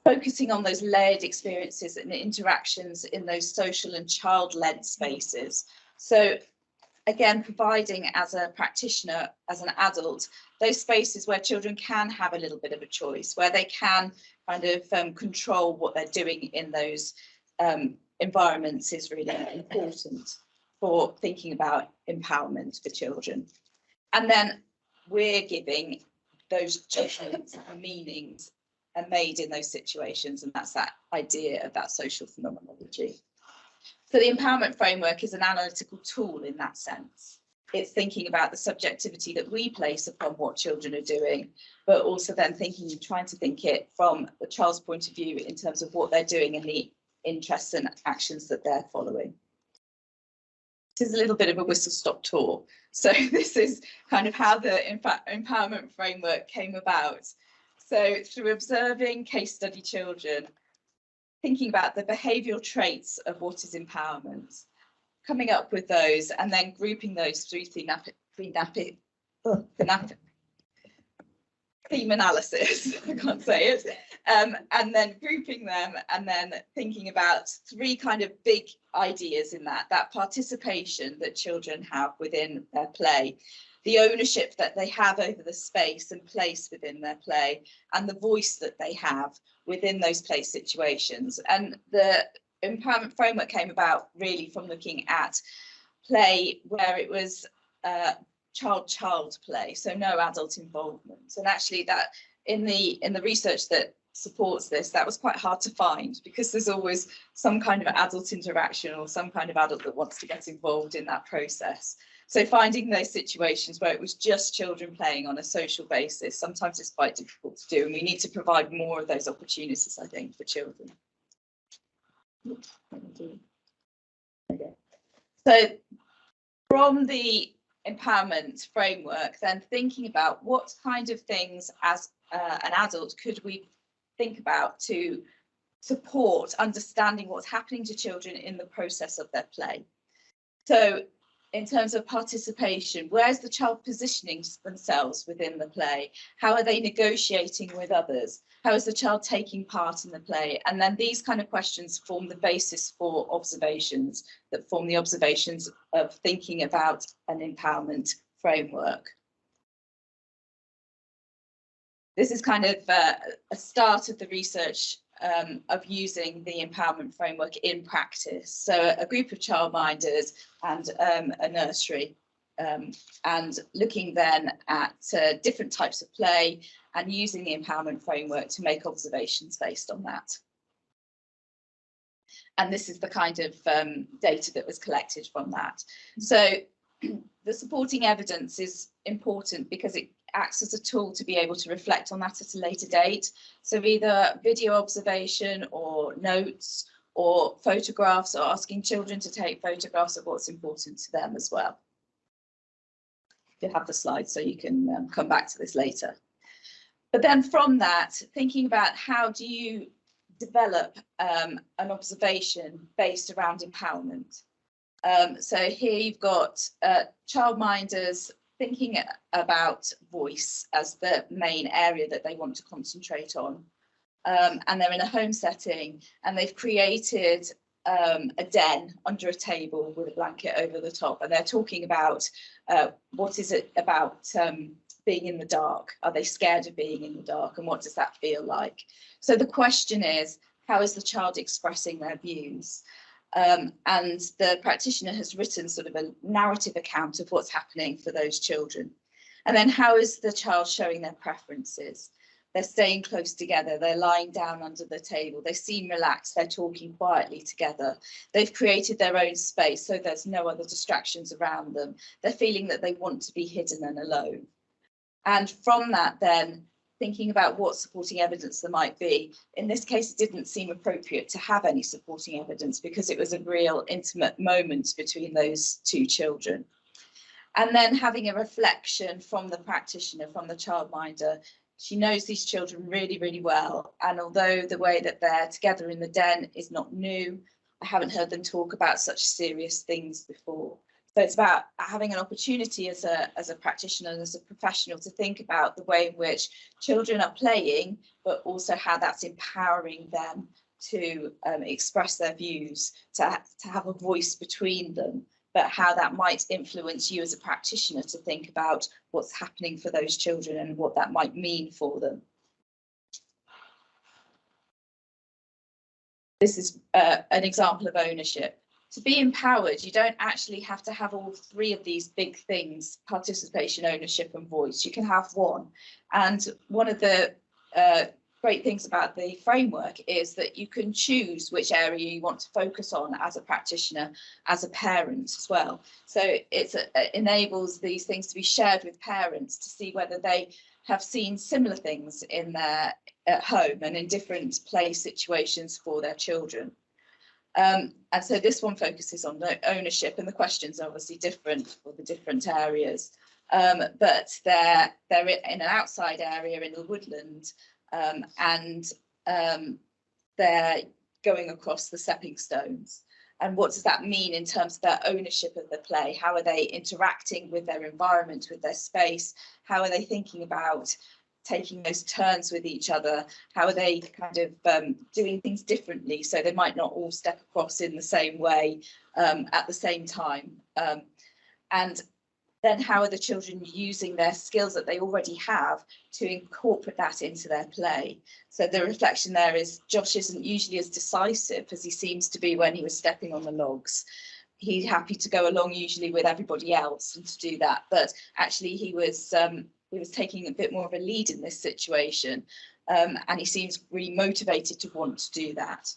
Focusing on those layered experiences and interactions in those social and child-led spaces. So again, providing as a practitioner, as an adult, those spaces where children can have a little bit of a choice, where they can kind of control what they're doing in those environments is really important for thinking about empowerment for children. And then we're giving those judgments and meanings are made in those situations, and that's that idea of that social phenomenology. So the empowerment framework is an analytical tool in that sense. It's thinking about the subjectivity that we place upon what children are doing, but also then trying to think it from the child's point of view in terms of what they're doing and the interests and actions that they're following. This is a little bit of a whistle-stop tour. So this is kind of how the empowerment framework came about. So through observing case study children, thinking about the behavioural traits of what is empowerment, coming up with those and then grouping those through theme analysis, I can't say it, and then grouping them and then thinking about three kind of big ideas in that participation that children have within their play, the ownership that they have over the space and place within their play, and the voice that they have within those play situations. And the empowerment framework came about really from looking at play where it was child-child play, so no adult involvement. And actually that in the research that supports this, that was quite hard to find, because there's always some kind of adult interaction or some kind of adult that wants to get involved in that process. So finding those situations where it was just children playing on a social basis, sometimes it's quite difficult to do, and we need to provide more of those opportunities, I think, for children. Okay. So from the empowerment framework, then thinking about what kind of things as an adult could we think about to support understanding what's happening to children in the process of their play. So in terms of participation, where's the child positioning themselves within the play? How are they negotiating with others? How is the child taking part in the play? And then these kind of questions form the basis for observations that form the observations of thinking about an empowerment framework. This is kind of a start of the research of using the empowerment framework in practice. So a group of childminders and a nursery, and looking then at different types of play and using the empowerment framework to make observations based on that. And this is the kind of data that was collected from that. So the supporting evidence is important because it acts as a tool to be able to reflect on that at a later date. So either video observation or notes or photographs, or asking children to take photographs of what's important to them as well. You have the slides so you can come back to this later. But then from that, thinking about how do you develop an observation based around empowerment. So here you've got childminders thinking about voice as the main area that they want to concentrate on. And they're in a home setting and they've created a den under a table with a blanket over the top, and they're talking about what is it about being in the dark? Are they scared of being in the dark, and what does that feel like? So the question is, how is the child expressing their views? And the practitioner has written sort of a narrative account of what's happening for those children. And then how is the child showing their preferences? They're staying close together, they're lying down under the table, they seem relaxed, they're talking quietly together. They've created their own space, so there's no other distractions around them. They're feeling that they want to be hidden and alone. And from that, then thinking about what supporting evidence there might be. In this case, it didn't seem appropriate to have any supporting evidence because it was a real intimate moment between those two children. And then having a reflection from the practitioner, from the childminder. She knows these children really, really well. And although the way that they're together in the den is not new, I haven't heard them talk about such serious things before. So it's about having an opportunity as a practitioner and as a professional to think about the way in which children are playing, but also how that's empowering them to express their views, to have a voice between them, but how that might influence you as a practitioner to think about what's happening for those children and what that might mean for them. This is an example of ownership. To be empowered, you don't actually have to have all three of these big things: participation, ownership, and voice. You can have one. And one of the great things about the framework is that you can choose which area you want to focus on as a practitioner, as a parent as well. So it enables these things to be shared with parents to see whether they have seen similar things in their at home and in different play situations for their children. And so this one focuses on the ownership, and the questions are obviously different for the different areas, but they're in an outside area in the woodland, and they're going across the stepping stones. And what does that mean in terms of their ownership of the play? How are they interacting with their environment, with their space? How are they thinking about taking those turns with each other? How are they kind of doing things differently, so they might not all step across in the same way at the same time? And then how are the children using their skills that they already have to incorporate that into their play? So the reflection there is Josh isn't usually as decisive as he seems to be when he was stepping on the logs. He's happy to go along usually with everybody else and to do that, but actually he was taking a bit more of a lead in this situation, and he seems really motivated to want to do that.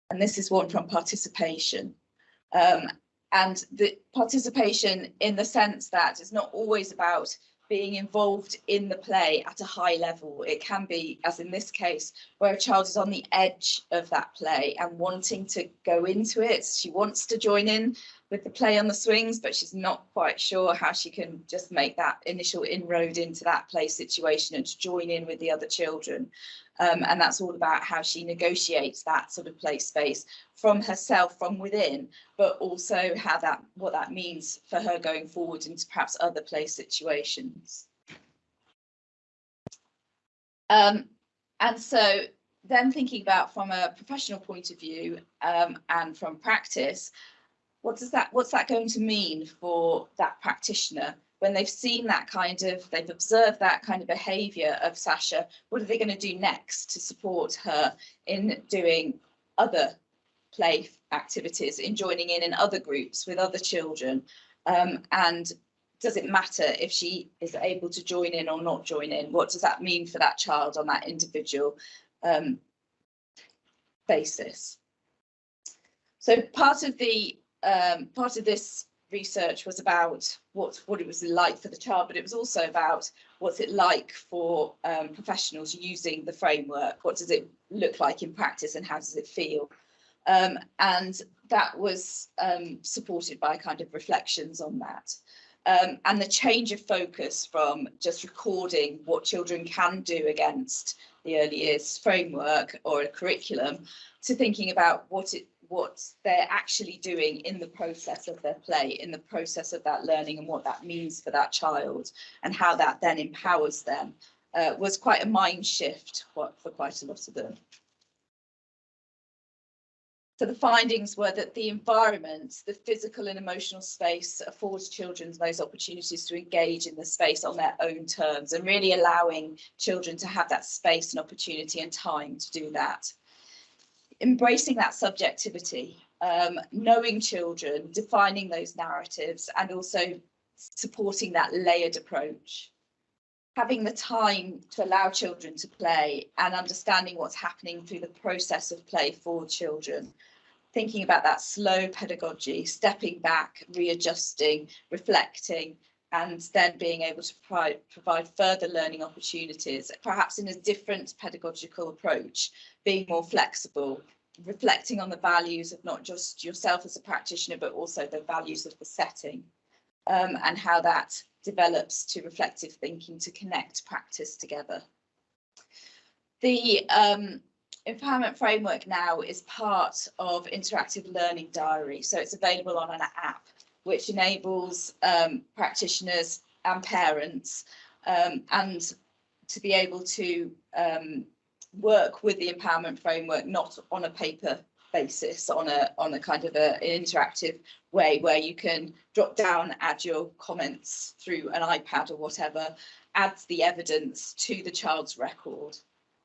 And this is one from participation. And the participation in the sense that it's not always about being involved in the play at a high level. It can be, as in this case, where a child is on the edge of that play and wanting to go into it. She wants to join in with the play on the swings, but she's not quite sure how she can just make that initial inroad into that play situation and to join in with the other children. And that's all about how she negotiates that sort of play space from herself, from within, but also how what that means for her going forward into perhaps other play situations. And so then thinking about from a professional point of view and from practice, what's that going to mean for that practitioner when they've seen that they've observed that kind of behaviour of Sasha? What are they going to do next to support her in doing other play activities, in joining in other groups with other children? And does it matter if she is able to join in or not join in? What does that mean for that child on that individual basis? So part of this research was about what it was like for the child, but it was also about what's it like for professionals using the framework. What does it look like in practice and how does it feel? And that was supported by kind of reflections on that. And the change of focus from just recording what children can do against the early years framework or a curriculum to thinking about what they're actually doing in the process of their play, in the process of that learning, and what that means for that child and how that then empowers them, was quite a mind shift for quite a lot of them. So the findings were that the environment, the physical and emotional space, affords children those opportunities to engage in the space on their own terms, and really allowing children to have that space and opportunity and time to do that. Embracing that subjectivity, knowing children, defining those narratives, and also supporting that layered approach. Having the time to allow children to play and understanding what's happening through the process of play for children. Thinking about that slow pedagogy, stepping back, readjusting, reflecting, and then being able to provide further learning opportunities, perhaps in a different pedagogical approach, being more flexible, reflecting on the values of not just yourself as a practitioner, but also the values of the setting, and how that develops to reflective thinking to connect practice together. The empowerment framework now is part of Interactive Learning Diary, so it's available on an app which enables practitioners and parents and to be able to work with the empowerment framework, not on a paper basis, on a kind of an interactive way where you can drop down, add your comments through an iPad or whatever, add the evidence to the child's record,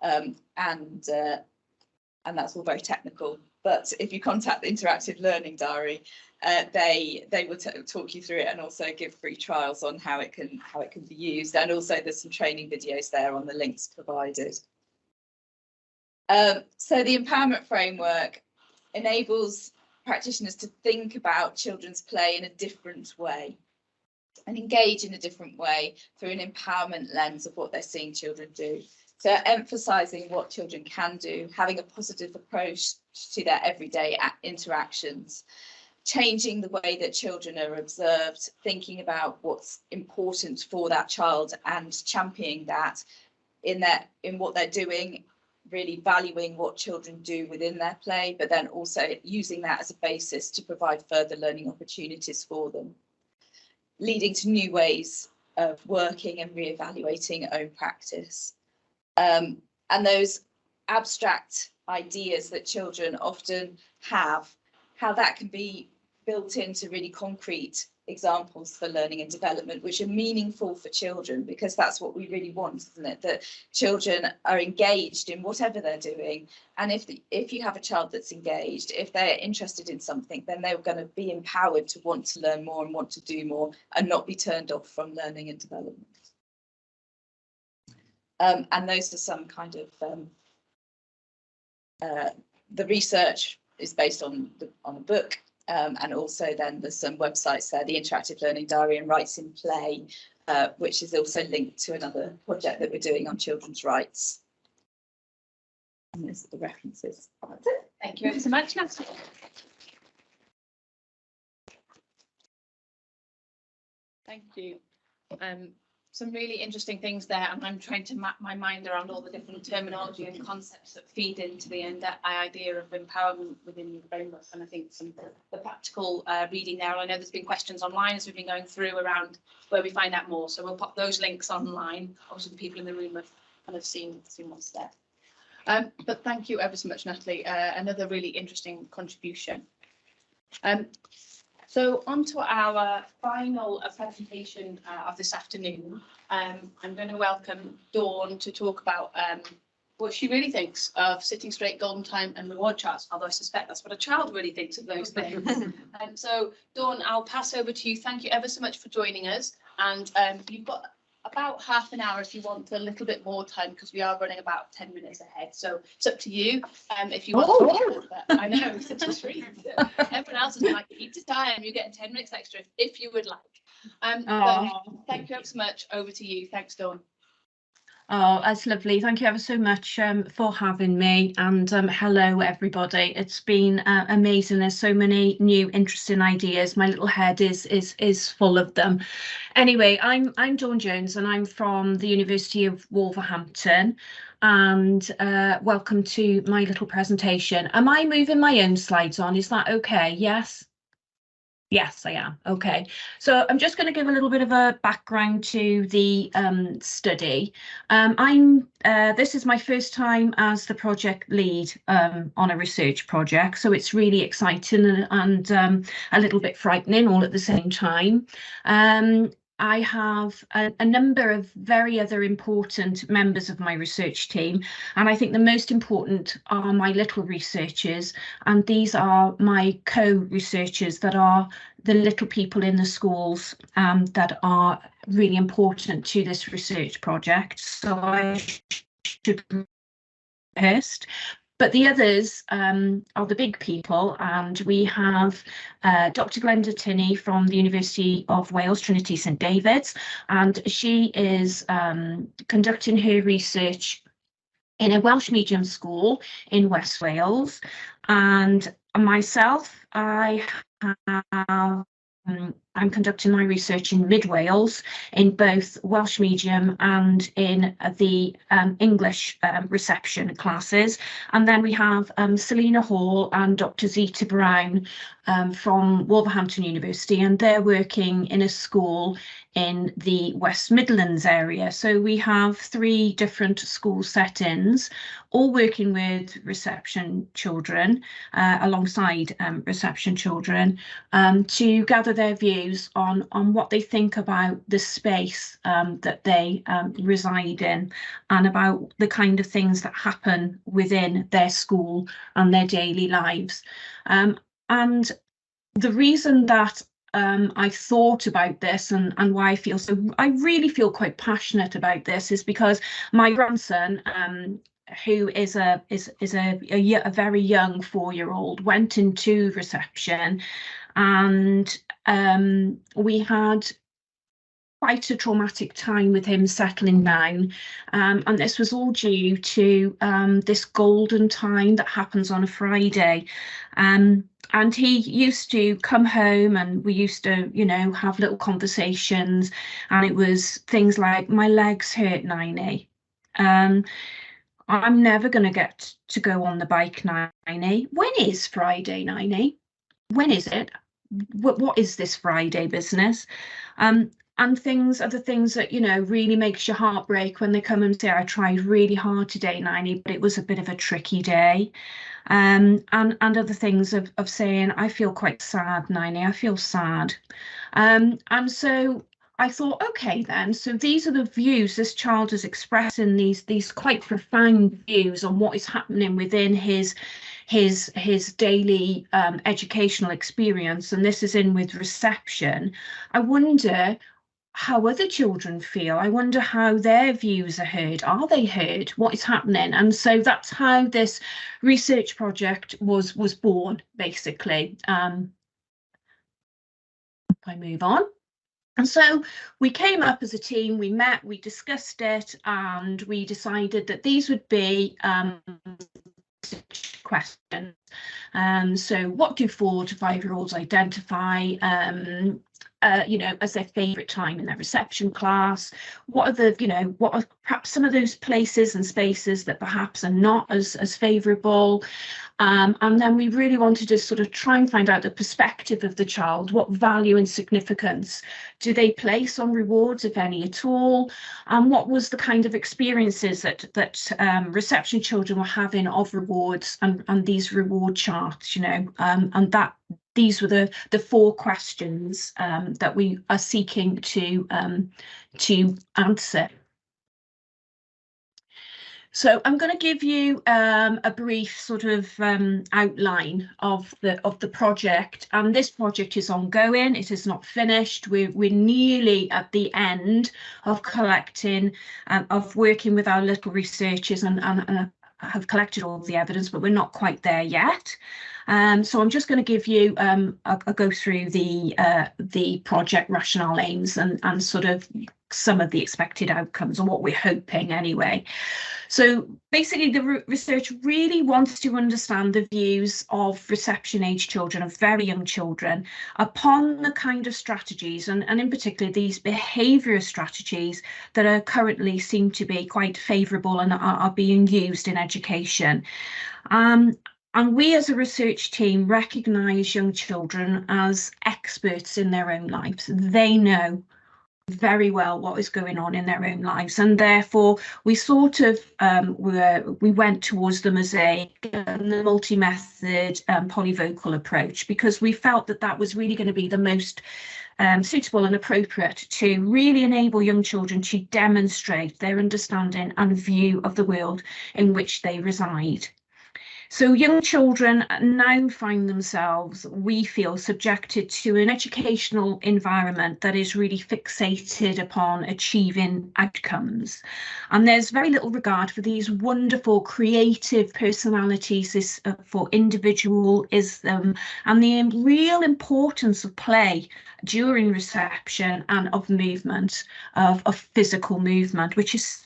and that's all very technical. But if you contact the Interactive Learning Diary, they will talk you through it and also give free trials on how it can be used. And also there's some training videos there on the links provided. So the empowerment framework enables practitioners to think about children's play in a different way and engage in a different way through an empowerment lens of what they're seeing children do. So emphasising what children can do, having a positive approach to their everyday interactions, changing the way that children are observed, thinking about what's important for that child and championing that in what they're doing, really valuing what children do within their play, but then also using that as a basis to provide further learning opportunities for them, leading to new ways of working and re-evaluating own practice. And those abstract ideas that children often have, how that can be built into really concrete examples for learning and development, which are meaningful for children, because that's what we really want, isn't it? That children are engaged in whatever they're doing. And if you have a child that's engaged, if they're interested in something, then they're going to be empowered to want to learn more and want to do more and not be turned off from learning and development. And those are some kind of the research is based on a book, and also then there's some websites there, the Interactive Learning Diary and Rights in Play, which is also linked to another project that we're doing on children's rights. And these are the references. That's it. Thank you so much, Natalie. Thank you. Some really interesting things there, and I'm trying to map my mind around all the different terminology and concepts that feed into the idea of empowerment within the framework. And I think the practical reading there, I know there's been questions online as we've been going through around where we find out more, so we'll pop those links online. Obviously the people in the room have kind of seen what's there. But thank you ever so much, Natalie. Another really interesting contribution. So on to our final presentation of this afternoon. I'm going to welcome Dawn to talk about what she really thinks of Sitting Straight, Golden Time and reward charts, although I suspect that's what a child really thinks of those things. So Dawn, I'll pass over to you. Thank you ever so much for joining us. And you've got about half an hour if you want a little bit more time, because we are running about 10 minutes ahead. So it's up to you if you want to. But I know, it's such a treat. Everyone else is like, keep to time, you're getting 10 minutes extra if you would like. But thank you ever so much. Over to you. Thanks, Dawn. Oh, that's lovely. Thank you ever so much for having me, and hello everybody. It's been amazing. There's so many new interesting ideas. My little head is full of them. Anyway, I'm Dawn Jones and I'm from the University of Wolverhampton, and welcome to my little presentation. Am I moving my own slides on? Is that okay? Yes? Yes, I am. Okay, so I'm just going to give a little bit of a background to the study. This is my first time as the project lead on a research project, so it's really exciting and a little bit frightening all at the same time. I have a number of very other important members of my research team, and I think the most important are my little researchers, and these are my co-researchers that are the little people in the schools that are really important to this research project. So I should first. But the others are the big people, and we have Dr. Glenda Tinney from the University of Wales, Trinity St David's, and she is conducting her research in a Welsh medium school in West Wales. And myself, I'm conducting my research in Mid Wales in both Welsh medium and in the English reception classes. And then we have Selina Hall and Dr. Zita Brown from Wolverhampton University, and they're working in a school in the West Midlands area. So we have 3 different school settings, all working with reception children, alongside reception children, to gather their views on what they think about the space that they reside in, and about the kind of things that happen within their school and their daily lives. And the reason that I thought about this and why I really feel quite passionate about this is because my grandson, who is a very young 4-year-old, went into reception, and we had quite a traumatic time with him settling down, and this was all due to this golden time that happens on a Friday. And he used to come home, and we used to, you know, have little conversations, and it was things like, my legs hurt, Niney. I'm never going to get to go on the bike, Niney. When is Friday, Niney? When is it? What is this Friday business? And other things that, you know, really makes your heart break when they come and say, I tried really hard today, Niney, but it was a bit of a tricky day. And other things of saying, I feel quite sad, Niney, I feel sad. And so I thought, okay, then, so these are the views this child is expressing, these quite profound views on what is happening within his daily educational experience, and this is in with reception. I wonder how other children feel. I wonder how their views are heard. Are they heard? What is happening? And so that's how this research project was born, basically. If I move on. And so we came up as a team, we met, we discussed it, and we decided that these would be questions. So what do 4 to 5-year-olds identify you know, as their favourite time in their reception class? What are the, you know, what are perhaps some of those places and spaces that perhaps are not as favourable? And then we really wanted to sort of try and find out the perspective of the child. What value and significance do they place on rewards, if any at all? And what was the kind of experiences that reception children were having of rewards and these reward charts, you know, and that these were the 4 questions that we are seeking to answer. So I'm going to give you a brief sort of outline of the project, and this project is ongoing. It is not finished. We're nearly at the end of collecting, of working with our little researchers, and have collected all the evidence, but we're not quite there yet. So I'm just going to give you a go through the project rationale, aims, and sort of some of the expected outcomes, and what we're hoping anyway. So basically, the research really wants to understand the views of reception age children, of very young children, upon the kind of strategies, and in particular these behaviour strategies that are currently seem to be quite favourable and are being used in education. And we as a research team recognise young children as experts in their own lives. They know very well what is going on in their own lives, and therefore we sort of we went towards them as a multi-method polyvocal approach, because we felt that that was really going to be the most suitable and appropriate to really enable young children to demonstrate their understanding and view of the world in which they reside. So young children now find themselves, we feel, subjected to an educational environment that is really fixated upon achieving outcomes. And there's very little regard for these wonderful creative personalities, for individualism, and the real importance of play during reception and of movement, of physical movement, which is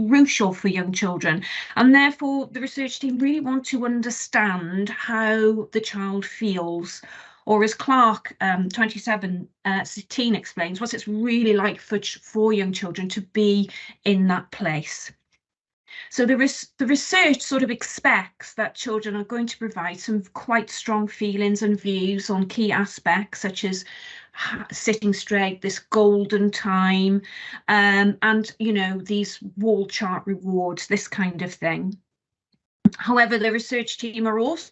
crucial for young children. And therefore the research team really want to understand how the child feels, or as Clark 2716 explains, what it's really like for young children to be in that place. So the research sort of expects that children are going to provide some quite strong feelings and views on key aspects, such as sitting straight, this golden time, and, you know, these wall chart rewards, this kind of thing. However, the research team are also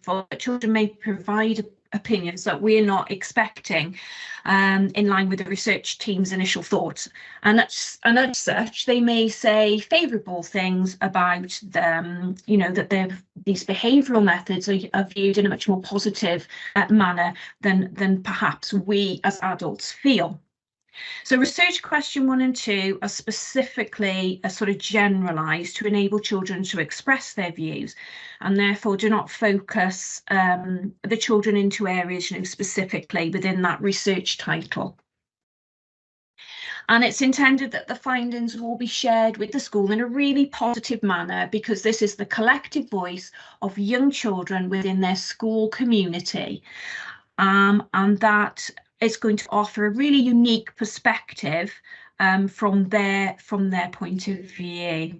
for that children may provide opinions that we're not expecting, in line with the research team's initial thoughts, and as such they may say favourable things about them, you know, that these behavioural methods are viewed in a much more positive manner than perhaps we as adults feel. So research question 1 and 2 are specifically sort of generalised to enable children to express their views, and therefore do not focus the children into areas, you know, specifically within that research title. And it's intended that the findings will be shared with the school in a really positive manner, because this is the collective voice of young children within their school community, and that it's going to offer a really unique perspective from their point of view.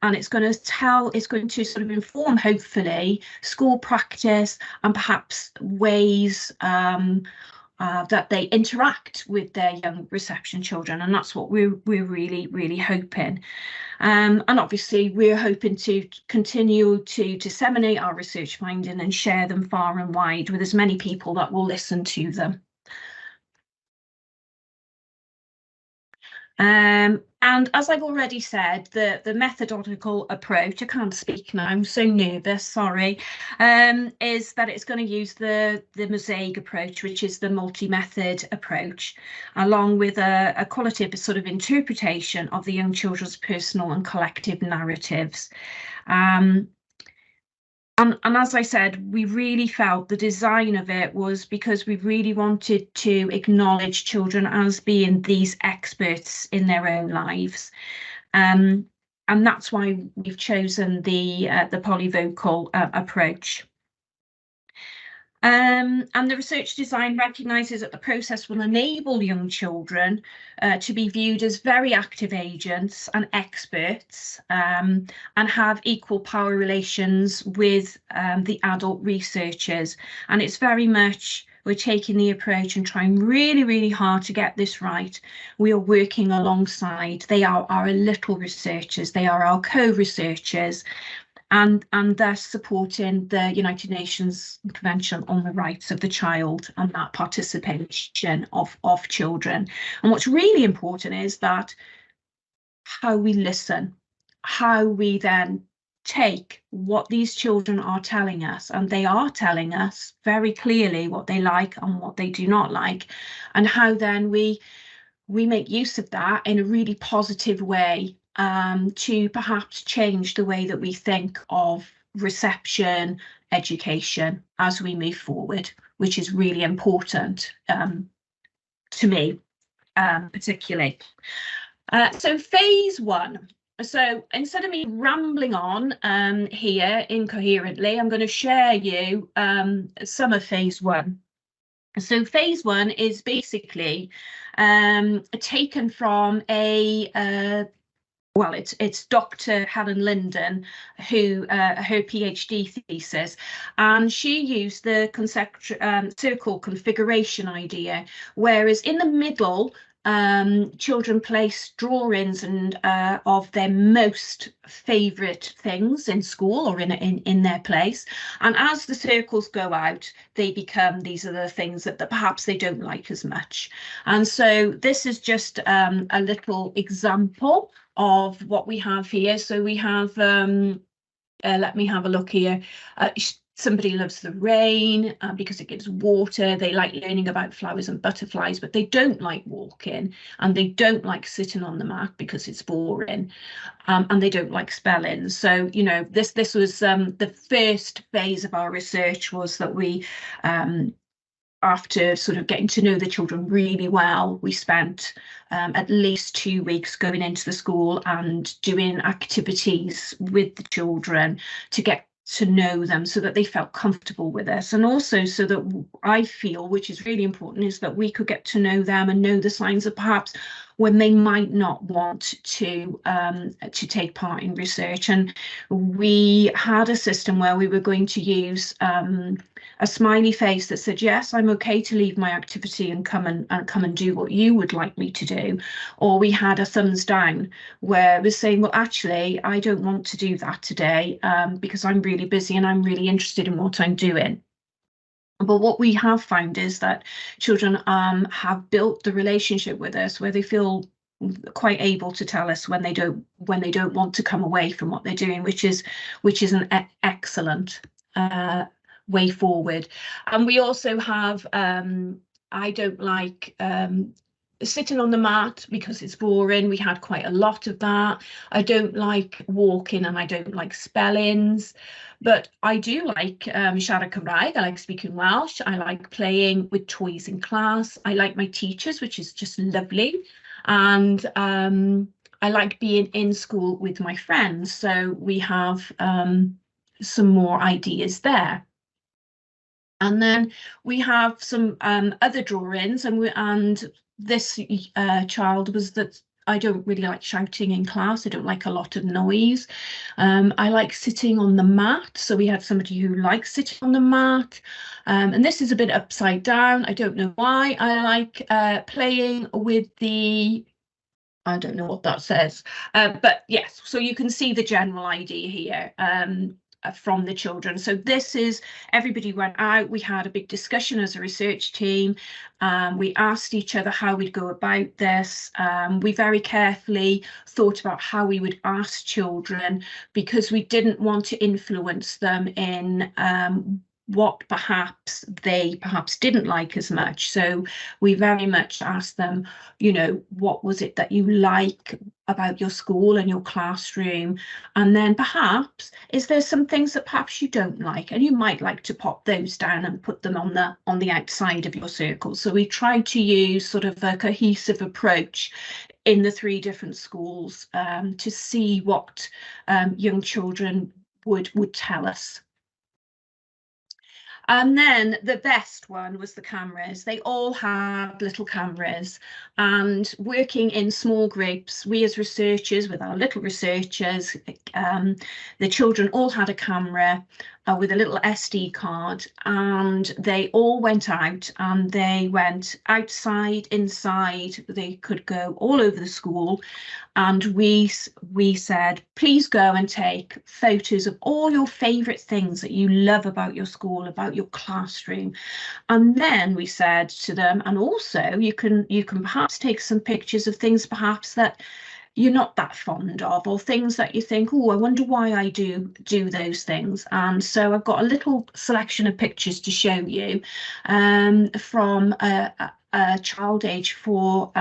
And it's going to sort of inform, hopefully, school practice and perhaps ways that they interact with their young reception children. And that's what we're really, really hoping. And obviously we're hoping to continue to disseminate our research finding and share them far and wide with as many people that will listen to them. And as I've already said, the methodological approach, I can't speak now, I'm so nervous, sorry, is that it's going to use the mosaic approach, which is the multi-method approach, along with a qualitative sort of interpretation of the young children's personal and collective narratives. And as I said, we really felt the design of it was because we really wanted to acknowledge children as being these experts in their own lives. And that's why we've chosen the polyvocal approach. And the research design recognises that the process will enable young children to be viewed as very active agents and experts, and have equal power relations with the adult researchers. And it's very much, we're taking the approach and trying really, really hard to get this right. We are working alongside, they are our little researchers, they are our co-researchers, and they're supporting the United Nations Convention on the Rights of the Child and that participation of children. And what's really important is that how we listen, how we then take what these children are telling us, and they are telling us very clearly what they like and what they do not like, and how then we make use of that in a really positive way, to perhaps change the way that we think of reception education as we move forward, which is really important to me, particularly. So phase 1. So instead of me rambling on here incoherently, I'm going to share you some of phase 1. So phase 1 is basically taken from well, it's Dr. Helen Linden, who her PhD thesis, and she used the circle configuration idea, whereas in the middle, children place drawings and of their most favourite things in school or in their place, and as the circles go out, they become, these are the things that perhaps they don't like as much. And so this is just a little example of what we have here. So we have let me have a look here. Somebody loves the rain because it gives water. They like learning about flowers and butterflies, but they don't like walking, and they don't like sitting on the mat because it's boring, and they don't like spelling. So, you know, this was the first phase of our research, was that we, after sort of getting to know the children really well, we spent at least 2 weeks going into the school and doing activities with the children to get to know them, so that they felt comfortable with us, and also so that I feel, which is really important, is that we could get to know them and know the signs of perhaps when they might not want to take part in research. And we had a system where we were going to use a smiley face that said, yes, I'm okay to leave my activity and come and do what you would like me to do. Or we had a thumbs down, where it was saying, well, actually, I don't want to do that today because I'm really busy and I'm really interested in what I'm doing. But what we have found is that children have built the relationship with us where they feel quite able to tell us when they don't want to come away from what they're doing, which is an excellent way forward. And we also have I don't like sitting on the mat because it's boring. We had quite a lot of that. I don't like walking, and I don't like spellings, but I do like siarad Cymraeg. I like speaking Welsh. I like playing with toys in class. I like my teachers, which is just lovely. And I like being in school with my friends. So we have some more ideas there. And then we have some other drawings, and this child was that I don't really like shouting in class. I don't like a lot of noise. I like sitting on the mat. So we had somebody who likes sitting on the mat. And this is a bit upside down. I don't know why. I like playing with the, I don't know what that says. But yes, so you can see the general idea here. From the children. So this is, everybody went out, we had a big discussion as a research team. We asked each other how we'd go about this. We very carefully thought about how we would ask children, because we didn't want to influence them in what they perhaps didn't like as much. So we very much asked them, you know, what was it that you like about your school and your classroom? And then perhaps, is there some things that perhaps you don't like, and you might like to pop those down and put them on the outside of your circle. So we tried to use sort of a cohesive approach in the 3 different schools to see what young children would tell us. And then the best one was the cameras. They all had little cameras, and working in small groups, we as researchers with our little researchers, the children all had a camera with a little SD card, and they all went out, and they went outside, inside, they could go all over the school. And we said, please go and take photos of all your favourite things that you love about your school, about your classroom. And then we said to them, and also you can perhaps take some pictures of things perhaps that you're not that fond of, or things that you think, oh, I wonder why I do those things. And so I've got a little selection of pictures to show you from a child age 4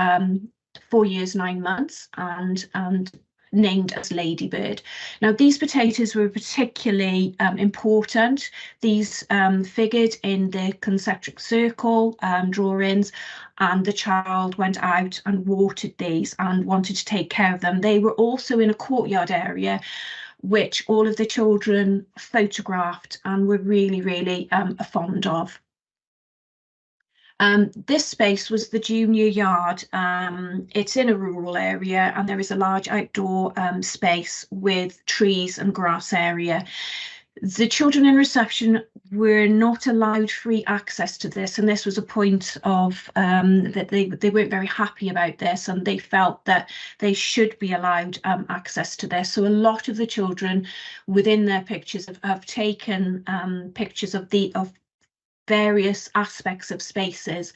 years 9 months and named as Ladybird. Now, these potatoes were particularly important. These figured in the concentric circle drawings, and the child went out and watered these and wanted to take care of them. They were also in a courtyard area, which all of the children photographed and were really, really fond of. This space was the junior yard. It's in a rural area, and there is a large outdoor space with trees and grass area. The children in reception were not allowed free access to this, and this was a point of that they weren't very happy about this, and they felt that they should be allowed access to this. So a lot of the children within their pictures have taken pictures of various aspects of spaces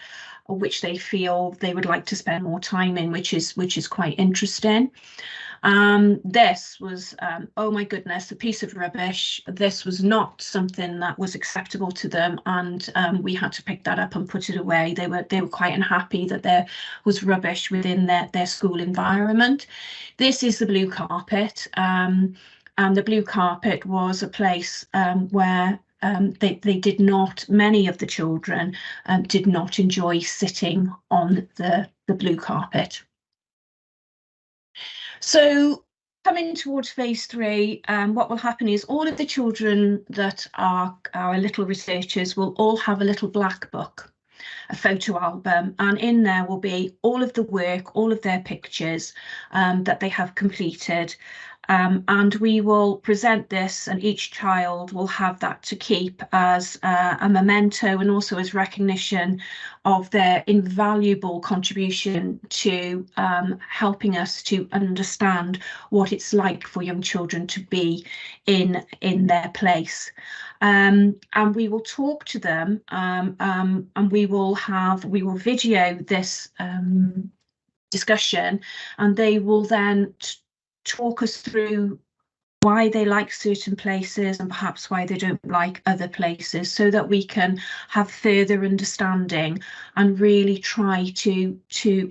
which they feel they would like to spend more time in, which is quite interesting. This was, oh my goodness, a piece of rubbish. This was not something that was acceptable to them, and we had to pick that up and put it away. They were quite unhappy that there was rubbish within their school environment. This is the blue carpet, and the blue carpet was a place where they did not, many of the children did not enjoy sitting on the blue carpet. So coming towards phase 3, what will happen is all of the children that are our little researchers will all have a little black book, a photo album, and in there will be all of the work, all of their pictures that they have completed. And we will present this, and each child will have that to keep as a memento and also as recognition of their invaluable contribution to helping us to understand what it's like for young children to be in their place. And we will talk to them, and we will video this discussion, and they will then talk us through why they like certain places and perhaps why they don't like other places, so that we can have further understanding and really try to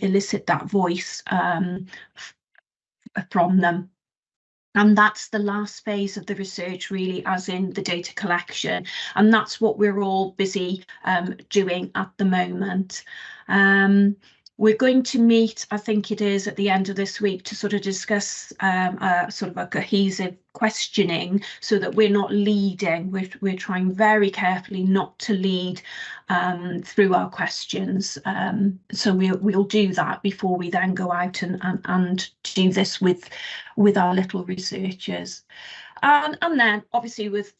elicit that voice from them. And that's the last phase of the research, really, as in the data collection, and that's what we're all busy doing at the moment. We're going to meet, I think it is, at the end of this week to sort of discuss sort of a cohesive questioning, so that we're not leading. We're trying very carefully not to lead through our questions. So we'll do that before we then go out and do this with our little researchers. And then obviously with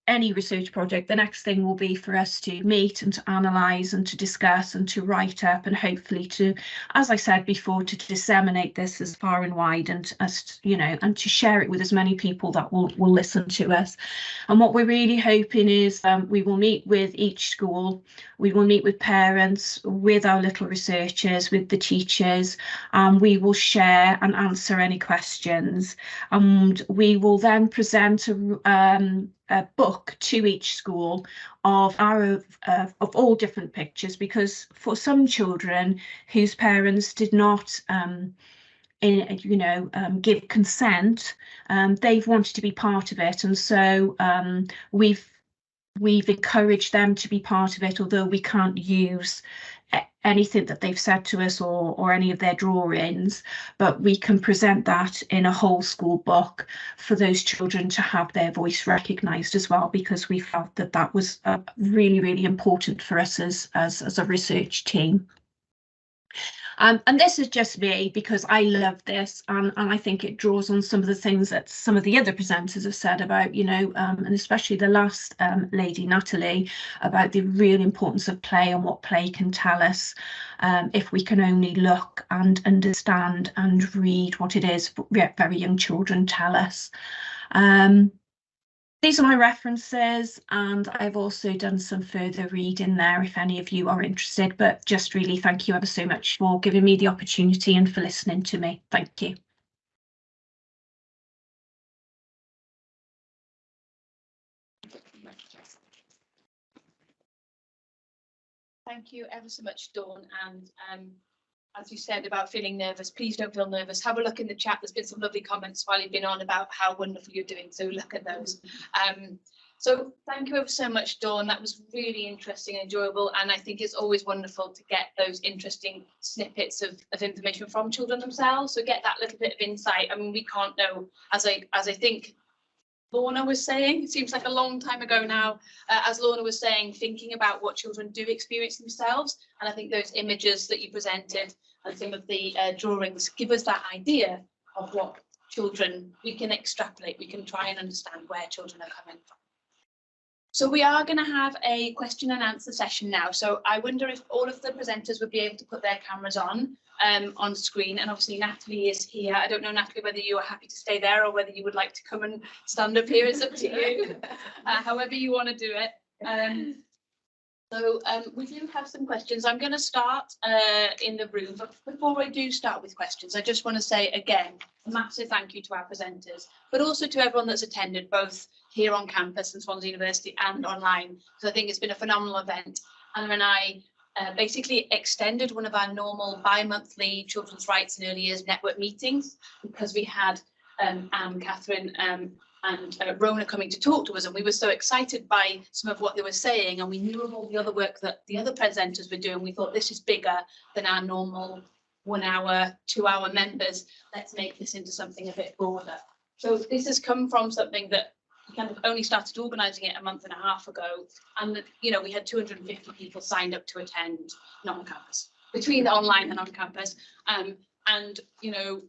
any research project, the next thing will be for us to meet and to analyse and to discuss and to write up, and hopefully to, as I said before, to disseminate this as far and wide, and as you know, and to share it with as many people that will listen to us. And what we're really hoping is we will meet with each school, we will meet with parents, with our little researchers, with the teachers, and we will share and answer any questions, and we will then present a book to each school of all different pictures, because for some children whose parents did not give consent, they've wanted to be part of it, and so we've encouraged them to be part of it, although we can't use anything that they've said to us or any of their drawings, but we can present that in a whole school book for those children to have their voice recognised as well, because we felt that that was really, really important for us as a research team. And this is just me, because I love this, and I think it draws on some of the things that some of the other presenters have said about, and especially the last lady, Natalie, about the real importance of play and what play can tell us, if we can only look and understand and read what it is very young children tell us. These are my references, and I've also done some further reading there if any of you are interested, but just really thank you ever so much for giving me the opportunity and for listening to me. Thank you. Thank you ever so much, Dawn, and as you said about feeling nervous, please don't feel nervous. Have a look in the chat. There's been some lovely comments while you've been on about how wonderful you're doing, so look at those. So thank you ever so much, Dawn. That was really interesting and enjoyable, and I think it's always wonderful to get those interesting snippets of information from children themselves, so get that little bit of insight. I mean, we can't know, as I think Lorna was saying, it seems like a long time ago now, as Lorna was saying, thinking about what children do experience themselves. And I think those images that you presented and some of the drawings give us that idea of what children, we can extrapolate, we can try and understand where children are coming from. So we are going to have a question and answer session now. So I wonder if all of the presenters would be able to put their cameras on screen, and obviously Natalie is here. I don't know, Natalie, whether you are happy to stay there or whether you would like to come and stand up here. It's up to you, however you want to do it. So we do have some questions. I'm going to start in the room, but before I do start with questions, I just want to say again, a massive thank you to our presenters, but also to everyone that's attended, both here on campus in Swansea University and online, because I think it's been a phenomenal event. Anna and I basically extended one of our normal bi-monthly children's rights and early years network meetings, because we had Anne, Catherine, and Rona coming to talk to us, and we were so excited by some of what they were saying, and we knew of all the other work that the other presenters were doing. We thought, this is bigger than our normal 1 hour, 2 hour members. Let's make this into something a bit broader. So this has come from something that we kind of only started organising it a month and a half ago, and you know, we had 250 people signed up to attend, not on campus, between the online and on campus, and you know,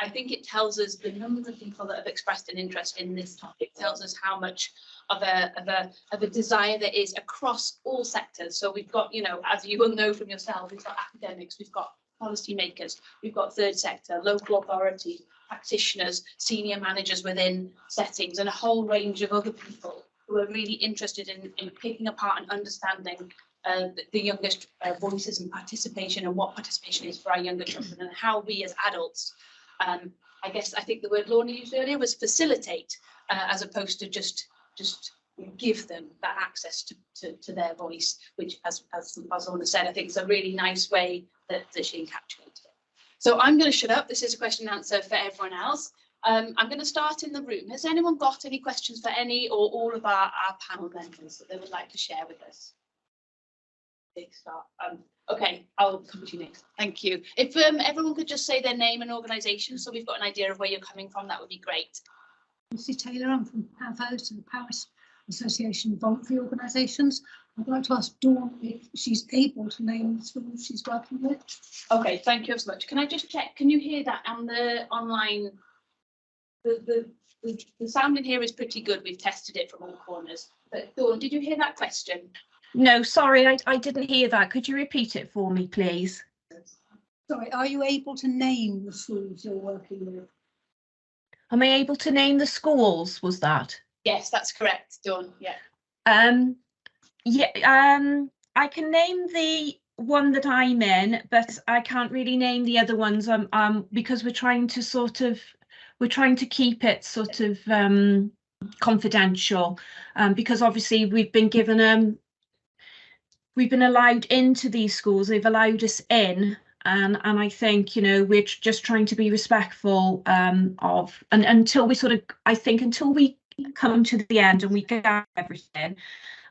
I think it tells us the numbers of people that have expressed an interest in this topic, tells us how much of a desire there is across all sectors. So we've got, you know, as you will know from yourself, we've got academics, we've got policymakers, we've got third sector, local authority, practitioners, senior managers within settings, and a whole range of other people who are really interested in picking apart and understanding the youngest voices and participation, and what participation is for our younger children, and how we as adults, I guess I think the word Lorna used earlier was facilitate, as opposed to just give them that access to their voice, which as Lorna said, I think it's a really nice way that she encapsulated it. So I'm going to shut up. This is a question and answer for everyone else. I'm going to start in the room. Has anyone got any questions for any or all of our panel members that they would like to share with us? Big start. Okay, I'll come to you next. Thank you. If everyone could just say their name and organisation, so we've got an idea of where you're coming from, that would be great. Lucy Taylor, I'm from PAVOS and the Paris Association of Voluntary Organisations. I'd like to ask Dawn if she's able to name the schools she's working with. Okay, thank you so much. Can I just check, can you hear that on the online? The sound in here is pretty good. We've tested it from all corners. But Dawn, did you hear that question? No, sorry, I didn't hear that. Could you repeat it for me, please? Sorry, are you able to name the schools you're working with? Am I able to name the schools, was that? Yes, that's correct, Dawn, yeah. I can name the one that I'm in, but I can't really name the other ones because we're trying to keep it sort of confidential, because obviously we've been allowed into these schools, they've allowed us in, and I think, you know, we're just trying to be respectful of, and until we come to the end and we get everything,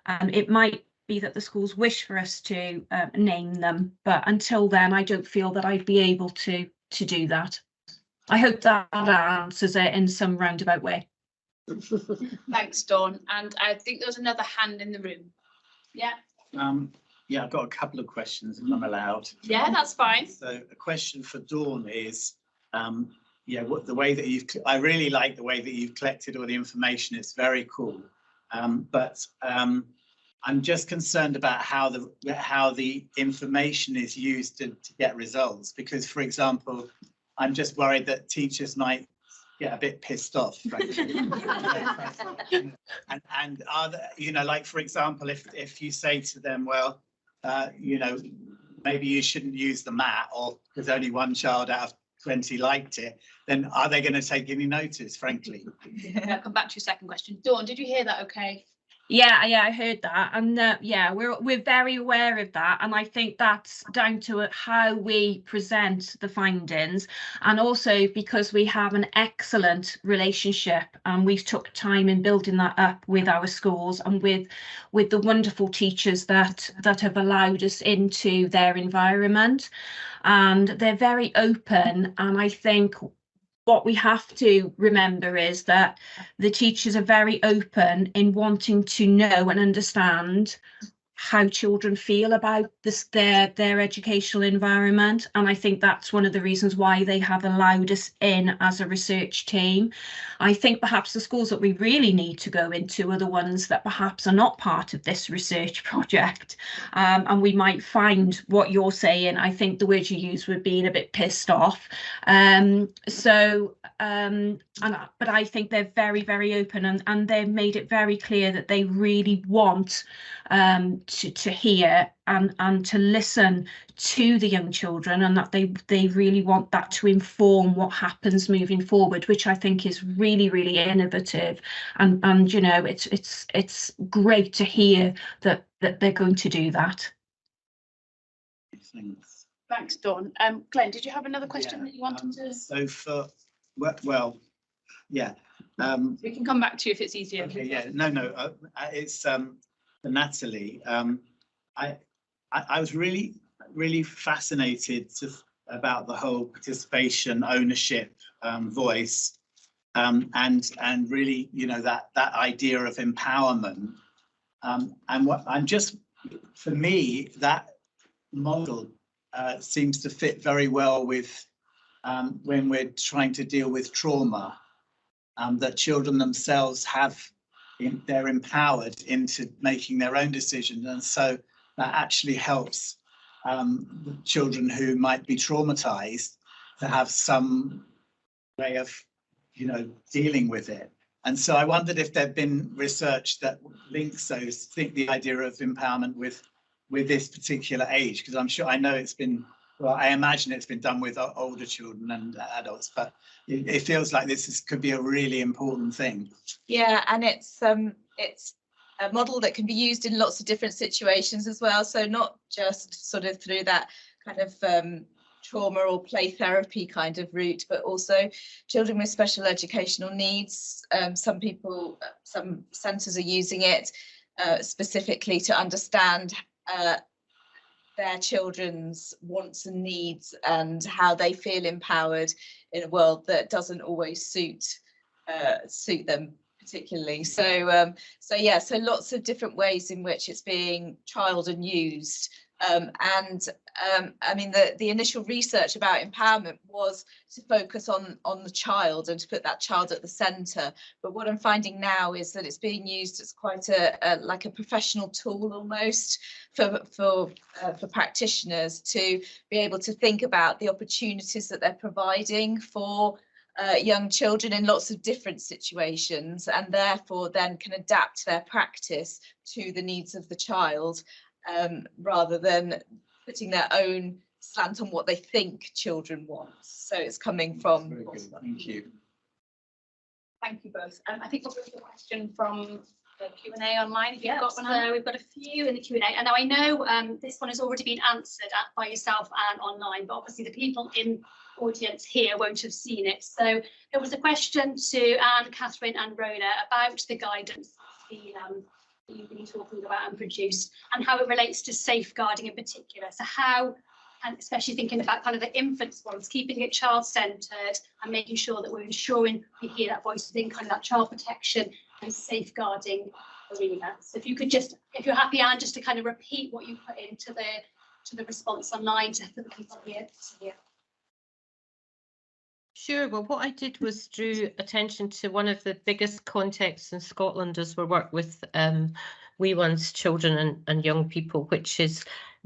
it might be that the schools wish for us to name them, but until then I don't feel that I'd be able to do that. I hope that answers it in some roundabout way. Thanks, Dawn. And I think there was another hand in the room. Yeah. Yeah, I've got a couple of questions if I'm allowed. Yeah, that's fine. So a question for Dawn is, what the way that I really like the way that you've collected all the information. It's very cool. But I'm just concerned about how the information is used to get results. Because, for example, I'm just worried that teachers might get a bit pissed off, frankly. and are there, you know, like, for example, if you say to them, well, you know, maybe you shouldn't use the mat, or because only one child out of 20 liked it, then are they going to take any notice, frankly? I'll come back to your second question. Dawn, did you hear that okay? Yeah, I heard that, and we're very aware of that, and I think that's down to how we present the findings, and also because we have an excellent relationship, and we've took time in building that up with our schools and with the wonderful teachers that have allowed us into their environment, and they're very open, and I think what we have to remember is that the teachers are very open in wanting to know and understand how children feel about their educational environment, and I think that's one of the reasons why they have allowed us in as a research team. I think perhaps the schools that we really need to go into are the ones that perhaps are not part of this research project, and we might find what you're saying. I think the word you used were being a bit pissed off, but I think they're very, very open, and they've made it very clear that they really want to hear and to listen to the young children, and that they really want that to inform what happens moving forward, which I think is really, really innovative. And you know, it's great to hear that they're going to do that. Thanks. Thanks, Dawn. Glenn, did you have another question that you wanted to? So for, well, yeah. We can come back to you if it's easier. Okay, yeah, no, it's for Natalie. I was really fascinated about the whole participation, ownership, voice, and really, you know, that idea of empowerment. And what I'm just, for me, that model seems to fit very well with when we're trying to deal with trauma, that children themselves they're empowered into making their own decisions, and so that actually helps children who might be traumatized to have some way of, you know, dealing with it. And so I wondered if there'd been research that links the idea of empowerment with this particular age, because I know it's been, well, I imagine it's been done with older children and adults, but it feels like this could be a really important thing. Yeah, and it's a model that can be used in lots of different situations as well. So not just sort of through that kind of trauma or play therapy kind of route, but also children with special educational needs. Some centres are using it specifically to understand their children's wants and needs and how they feel empowered in a world that doesn't always suit them particularly. So yeah, so lots of different ways in which it's being trialled and used. I mean, the initial research about empowerment was to focus on the child and to put that child at the centre. But what I'm finding now is that it's being used as quite like a professional tool almost for practitioners to be able to think about the opportunities that they're providing for young children in lots of different situations, and therefore then can adapt their practice to the needs of the child. Rather than putting their own slant on what they think children want. So it's coming from. Very good. Thank you. Thank you both. I think we'll go to a question from the Q&A online. If you've got one. So we've got a few in the Q&A, and now I know this one has already been answered by yourself and online, but obviously the people in audience here won't have seen it. So there was a question to Anne, Catherine and Rhoda about the guidance you've been talking about and produced, and how it relates to safeguarding in particular. So how, and especially thinking about kind of the infants ones, keeping it child-centred and making sure that we're ensuring we hear that voice within kind of that child protection and safeguarding arena. So if you could just, if you're happy, Anne, just to kind of repeat what you put into the response online for the people here to hear. Sure. Well, what I did was drew attention to one of the biggest contexts in Scotland as we work with wee ones, children and young people, which is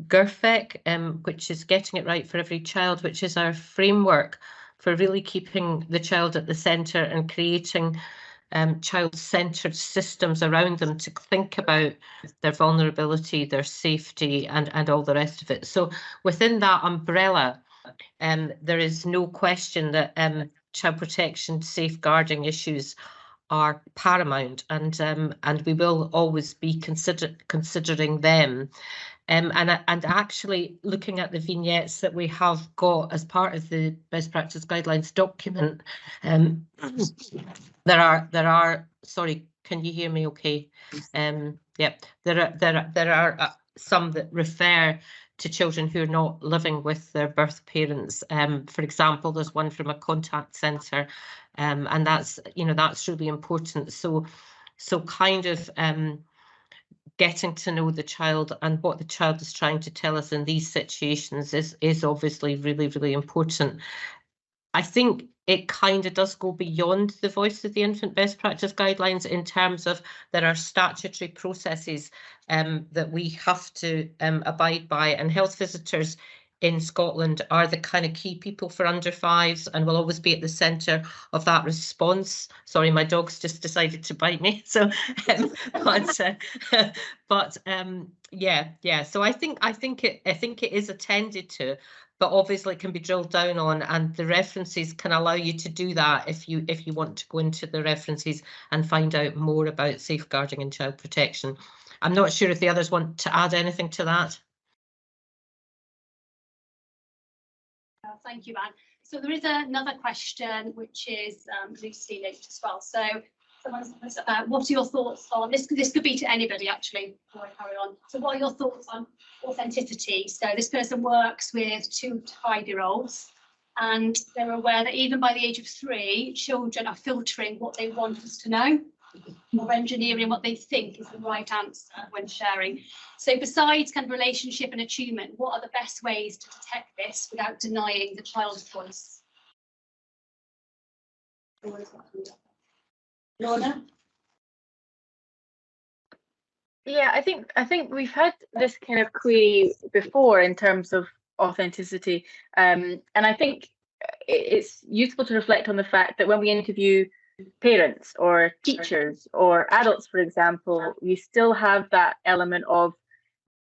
GIRFEC, which is Getting It Right for Every Child, which is our framework for really keeping the child at the centre and creating child-centred systems around them to think about their vulnerability, their safety and all the rest of it. So within that umbrella, there is no question that child protection safeguarding issues are paramount, and we will always be considering them. And actually looking at the vignettes that we have got as part of the best practice guidelines document, there are sorry, can you hear me okay? Yeah, there are some that refer to children who are not living with their birth parents. For example, there's one from a contact centre, and that's, you know, that's really important. So kind of getting to know the child and what the child is trying to tell us in these situations is obviously really, really important. I think it kind of does go beyond the voice of the infant best practice guidelines in terms of there are statutory processes that we have to abide by, and health visitors in Scotland are the kind of key people for under fives and will always be at the centre of that response. Sorry, my dog's just decided to bite me. So, yeah. So I think it is attended to, but obviously can be drilled down on, and the references can allow you to do that if you want to go into the references and find out more about safeguarding and child protection. I'm not sure if the others want to add anything to that. Thank you, Anne. So there is another question which is loosely linked as well. So someone says, what are your thoughts on this? This could be to anybody actually before I carry on. So what are your thoughts on authenticity? So this person works with 2 to 5-year-olds, and they're aware that even by the age of 3, children are filtering what they want us to know, or engineering what they think is the right answer when sharing. So besides kind of relationship and attunement, what are the best ways to detect this without denying the child's voice? Lorna? Yeah, I think we've had this kind of query before in terms of authenticity, and I think it's useful to reflect on the fact that when we interview parents or teachers or adults, for example, we still have that element of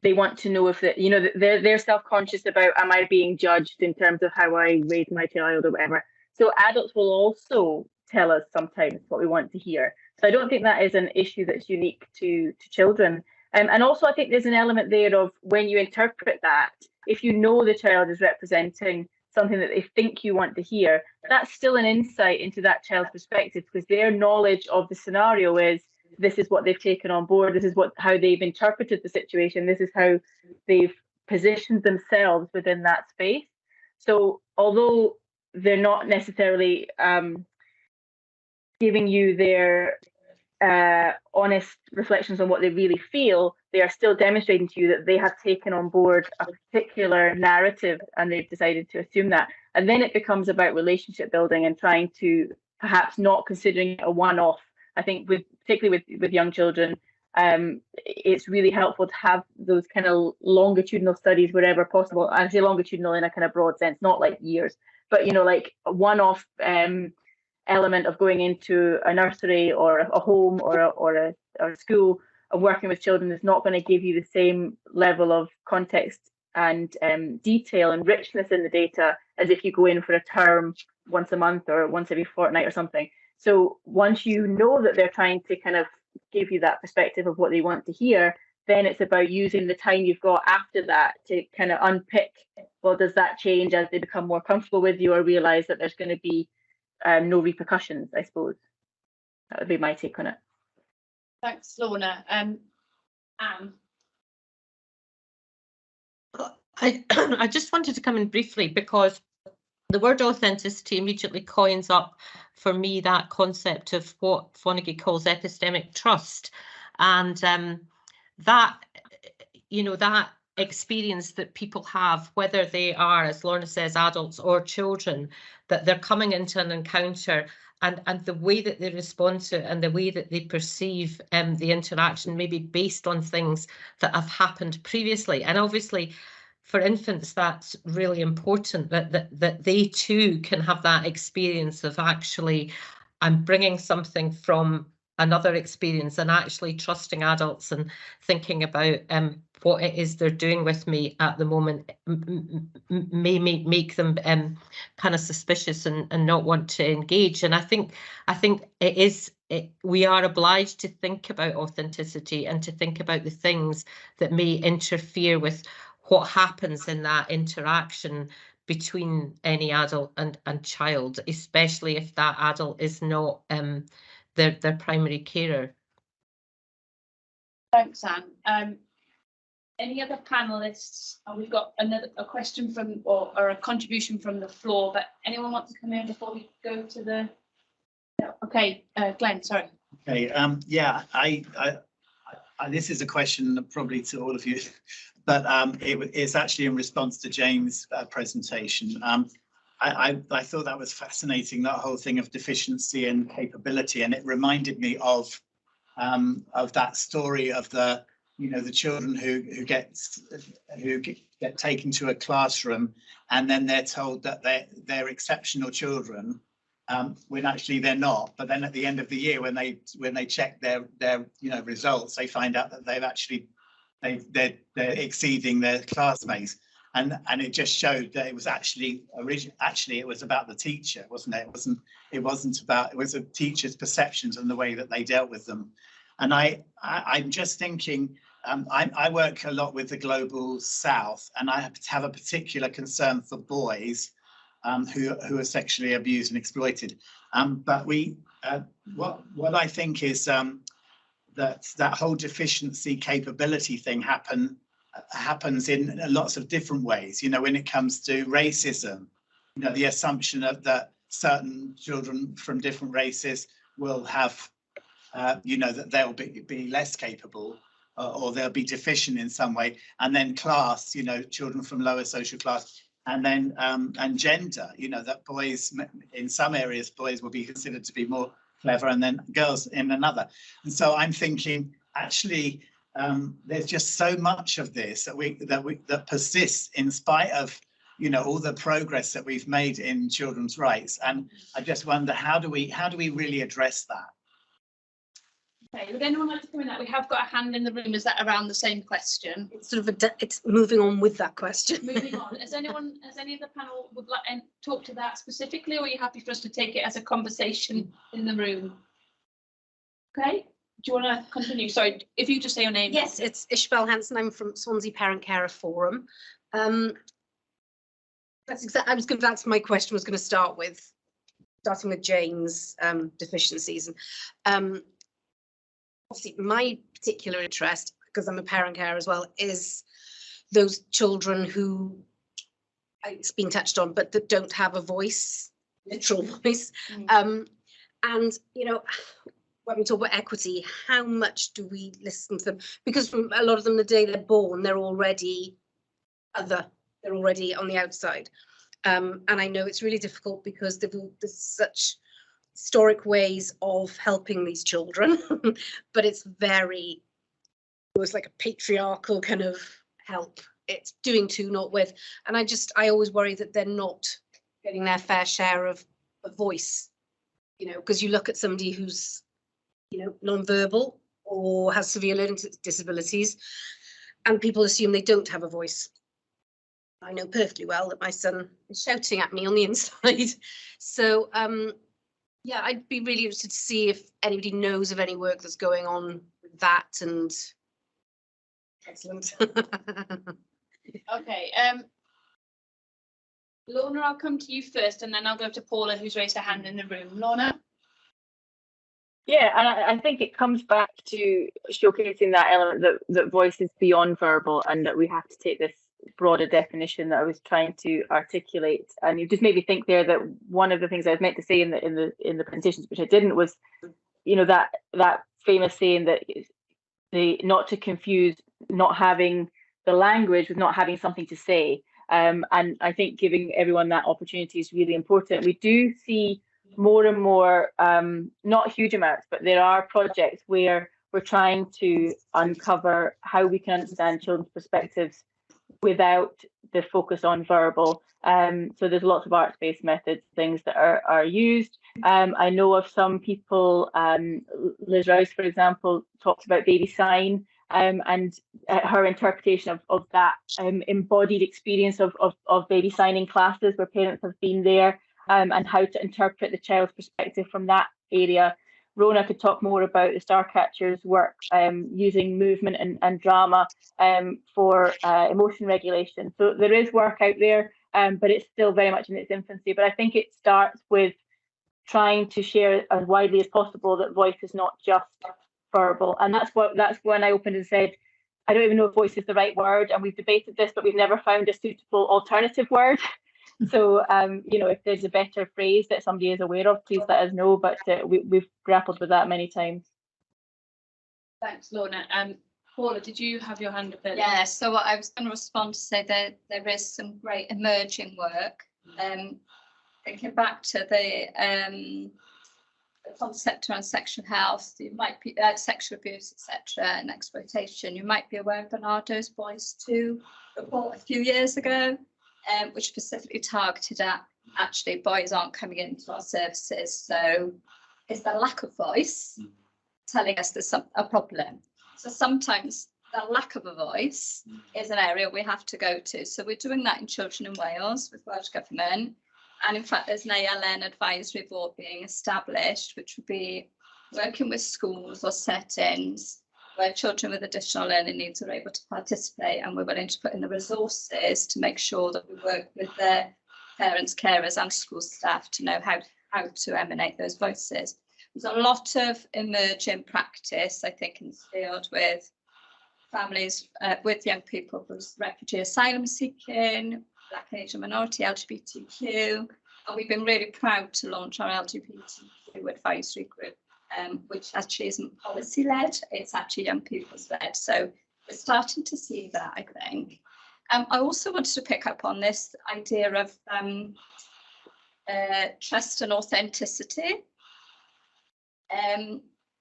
they want to know if they're self-conscious about, am I being judged in terms of how I raise my child or whatever. So adults will also tell us sometimes what we want to hear. So I don't think that is an issue that's unique to children. And also I think there's an element there of when you interpret that, if you know the child is representing something that they think you want to hear, that's still an insight into that child's perspective, because their knowledge of the scenario is this is what they've taken on board, this is how they've interpreted the situation, this is how they've positioned themselves within that space. So although they're not necessarily giving you their honest reflections on what they really feel, they are still demonstrating to you that they have taken on board a particular narrative and they've decided to assume that. And then it becomes about relationship building and trying to perhaps not considering it a one-off. I think particularly with young children, it's really helpful to have those kind of longitudinal studies wherever possible. I say longitudinal in a kind of broad sense, not like years, but like a one-off element of going into a nursery or a home or a school of working with children is not going to give you the same level of context and detail and richness in the data as if you go in for a term once a month or once every fortnight or something. So once you know that they're trying to kind of give you that perspective of what they want to hear, then it's about using the time you've got after that to kind of unpick, well, does that change as they become more comfortable with you or realize that there's going to be no repercussions, I suppose. That would be my take on it. Thanks, Lorna. Anne. I just wanted to come in briefly because the word authenticity immediately coins up for me that concept of what Fonagy calls epistemic trust, and that that experience that people have, whether they are, as Lorna says, adults or children, that they're coming into an encounter and the way that they respond to it and the way that they perceive the interaction may be based on things that have happened previously. And obviously for infants that's really important, that they too can have that experience of actually I'm bringing something from another experience and actually trusting adults and thinking about what it is they're doing with me at the moment may make them kind of suspicious and not want to engage. And I think we are obliged to think about authenticity and to think about the things that may interfere with what happens in that interaction between any adult and child, especially if that adult is not their primary carer. Thanks, Anne. Any other panelists? We've got a question from or a contribution from the floor, but anyone want to come in before we go to the? No. Okay, Glenn, sorry. Okay, yeah, I this is a question probably to all of you, but it's actually in response to James' presentation. I thought that was fascinating, that whole thing of deficiency and capability, and it reminded me of that story of the you know, the children who get taken to a classroom and then they're told that they're exceptional children, when actually they're not. But then at the end of the year, when they check their you know results, they find out that they're exceeding their classmates. And it just showed that it was actually it was about the teacher, wasn't it? It was a teacher's perceptions and the way that they dealt with them. And I'm just thinking, I work a lot with the Global South, and I have a particular concern for boys who are sexually abused and exploited. But what I think is that whole deficiency capability thing happens in lots of different ways. You know, when it comes to racism, you know, the assumption of that certain children from different races will have, you know, that they'll be less capable or they'll be deficient in some way. And then class, you know, children from lower social class, and then and gender, you know, that boys in some areas, boys will be considered to be more clever and then girls in another. And so I'm thinking, actually, there's just so much of this that persists in spite of, you know, all the progress that we've made in children's rights. And I just wonder, how do we really address that? Okay, would anyone like to come in that? We have got a hand in the room. Is that around the same question? It's sort of it's moving on with that question. Moving on. Has any of the panel would like to talk to that specifically, or are you happy for us to take it as a conversation in the room? Okay. Do you want to continue? Sorry, if you just say your name. Yes, it's Ishbel Hanson. I'm from Swansea Parent Carer Forum. That's exactly. That's my question. Was going to starting with Jane's deficiencies, and obviously my particular interest, because I'm a parent carer as well, is those children who it's been touched on, but that don't have a voice, literal voice, and you know. When we talk about equity, how much do we listen to them? Because from a lot of them, the day they're born, they're already other, they're already on the outside. And I know it's really difficult because there's such historic ways of helping these children, but it's almost like a patriarchal kind of help. It's doing to, not with. And I always worry that they're not getting their fair share of a voice, you know, because you look at somebody who's, you know, non-verbal or has severe learning disabilities, and people assume they don't have a voice. I know perfectly well that my son is shouting at me on the inside. So, yeah, I'd be really interested to see if anybody knows of any work that's going on with that. And excellent. Okay. Lorna, I'll come to you first, and then I'll go to Paula, who's raised her hand in the room. Lorna? Yeah, and I think it comes back to showcasing that element that voice is beyond verbal, and that we have to take this broader definition that I was trying to articulate. And you just made me think there that one of the things I was meant to say in the presentations, which I didn't, was, you know, that famous saying that not to confuse not having the language with not having something to say. And I think giving everyone that opportunity is really important. We do see more and more, not huge amounts, but there are projects where we're trying to uncover how we can understand children's perspectives without the focus on verbal. So there's lots of arts-based methods, things that are used. I know of some people, Liz Rouse, for example, talks about baby sign, and her interpretation of that embodied experience of baby signing classes where parents have been there. And how to interpret the child's perspective from that area. Rona could talk more about the Starcatcher's work using movement and drama for emotion regulation. So there is work out there, but it's still very much in its infancy. But I think it starts with trying to share as widely as possible that voice is not just verbal. And that's when I opened and said, I don't even know if voice is the right word, and we've debated this, but we've never found a suitable alternative word. So, you know, if there's a better phrase that somebody is aware of, please let us know. But we've grappled with that many times. Thanks, Lorna. Paula, did you have your hand up earlier? Yeah, so I was going to respond to say that there is some great emerging work. Thinking back to the the concept around sexual health, you might be sexual abuse, etc., and exploitation. You might be aware of Bernardo's Boys 2 report a few years ago, which specifically targeted at actually boys aren't coming into our services. So it's the lack of voice telling us there's a problem. So sometimes the lack of a voice is an area we have to go to. So we're doing that in Children in Wales with Welsh Government. And in fact, there's an ALN advisory board being established, which would be working with schools or settings where children with additional learning needs are able to participate, and we're willing to put in the resources to make sure that we work with their parents, carers and school staff to know how to emanate those voices. There's a lot of emerging practice, I think, in this field with families, with young people who's refugee asylum seeking, Black and Asian minority, LGBTQ, and we've been really proud to launch our LGBTQ advisory group, which actually isn't policy led, it's actually young people's led. So we're starting to see that, I think. I also wanted to pick up on this idea of trust and authenticity.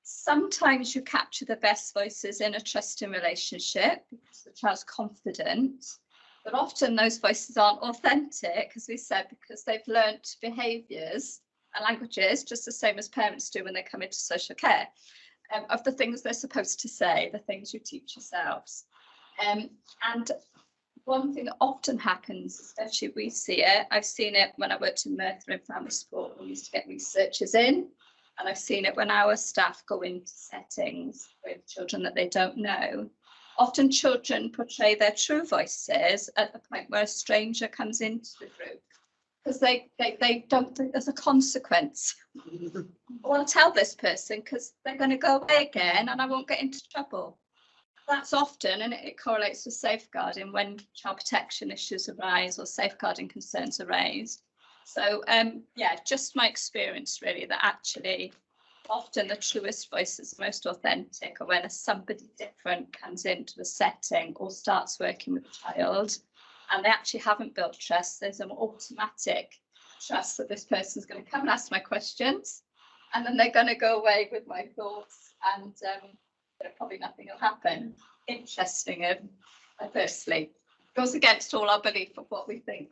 Sometimes you capture the best voices in a trusting relationship because the child's confident, but often those voices aren't authentic, as we said, because they've learnt behaviours and languages just the same as parents do when they come into social care, of the things they're supposed to say, the things you teach yourselves. And one thing that often happens, especially we see it, I've seen it when I worked in Merthyr in family support, we used to get researchers in, and I've seen it when our staff go into settings with children that they don't know. Often children portray their true voices at the point where a stranger comes into the group, because they don't think there's a consequence. I want to tell this person because they're going to go away again and I won't get into trouble. That's often, and it correlates with safeguarding when child protection issues arise or safeguarding concerns are raised. So yeah, just my experience really that actually often the truest voices, most authentic, are when somebody different comes into the setting or starts working with a child and they actually haven't built trust. There's an automatic trust that this person's going to come and ask my questions, and then they're going to go away with my thoughts, and probably nothing will happen. Interesting, firstly, goes against all our belief of what we think.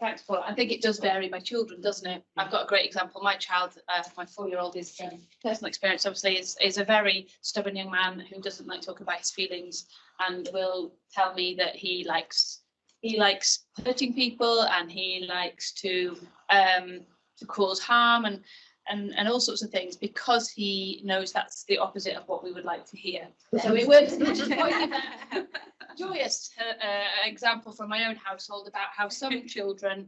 Thanks, Paul. I think it does vary by children, doesn't it? I've got a great example. My child, my 4-year-old, is personal experience. Obviously, is a very stubborn young man who doesn't like talking about his feelings, and will tell me that he likes hurting people, and he likes to cause harm and all sorts of things, because he knows that's the opposite of what we would like to hear. So we were joyous example from my own household about how some children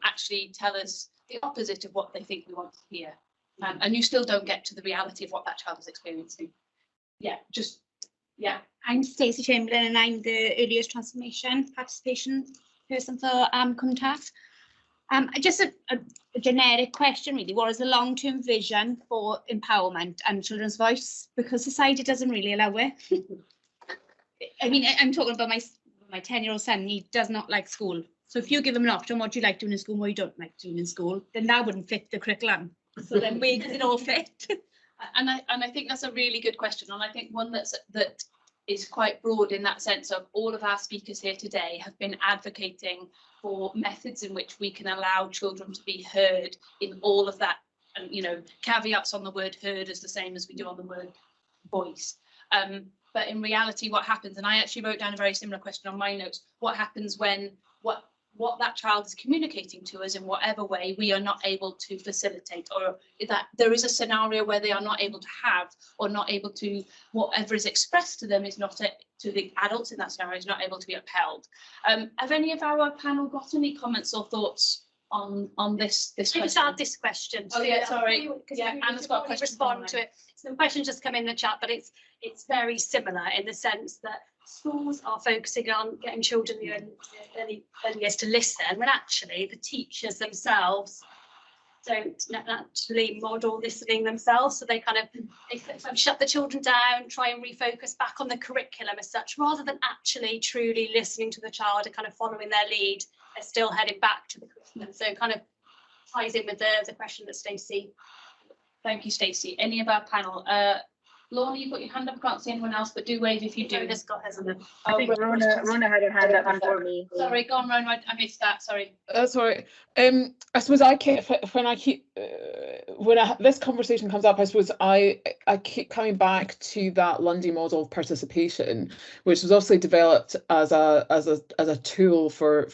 actually tell us the opposite of what they think we want to hear, and you still don't get to the reality of what that child is experiencing. I'm Stacey Chamberlain, and I'm the Early Years Transformation Participation person for Contact. Just a generic question, really. What is the long-term vision for empowerment and children's voice? Because society doesn't really allow it. I mean, I'm talking about my 10-year-old son. He does not like school. So if you give him an option, what do you like doing in school, what you don't like doing in school, then that wouldn't fit the curriculum. So then where does it all fit? And I think that's a really good question, and I think one that is quite broad in that sense of all of our speakers here today have been advocating for methods in which we can allow children to be heard in all of that, and caveats on the word heard is the same as we do on the word voice. But in reality, what happens, and I actually wrote down a very similar question on my notes, what happens when what that child is communicating to us in whatever way we are not able to facilitate, or that there is a scenario where they are not able to have, or not able to, whatever is expressed to them is not to the adults in that scenario is not able to be upheld. Have any of our panel got any comments or thoughts on this question? Just add this question. Oh yeah, sorry. Yeah, Anna's got a question. Respond to it. So the question just come in the chat, but it's very similar in the sense that schools are focusing on getting children in the early years to listen, when actually the teachers themselves don't naturally model listening themselves. So they kind of shut the children down, try and refocus back on the curriculum as such, rather than actually truly listening to the child and kind of following their lead. They're still heading back to the curriculum. So it kind of ties in with the question that Stacey Thank you, Stacey. Any of our panel? Lorna, you've got your hand up. I can't see anyone else, but do wave if you do. Rona Scott has a I think Rona had her hand up before me. Sorry, go on, Rona. I missed that. Sorry. That's all right. I suppose when this conversation comes up, I suppose I keep coming back to that Lundy model of participation, which was obviously developed as a tool for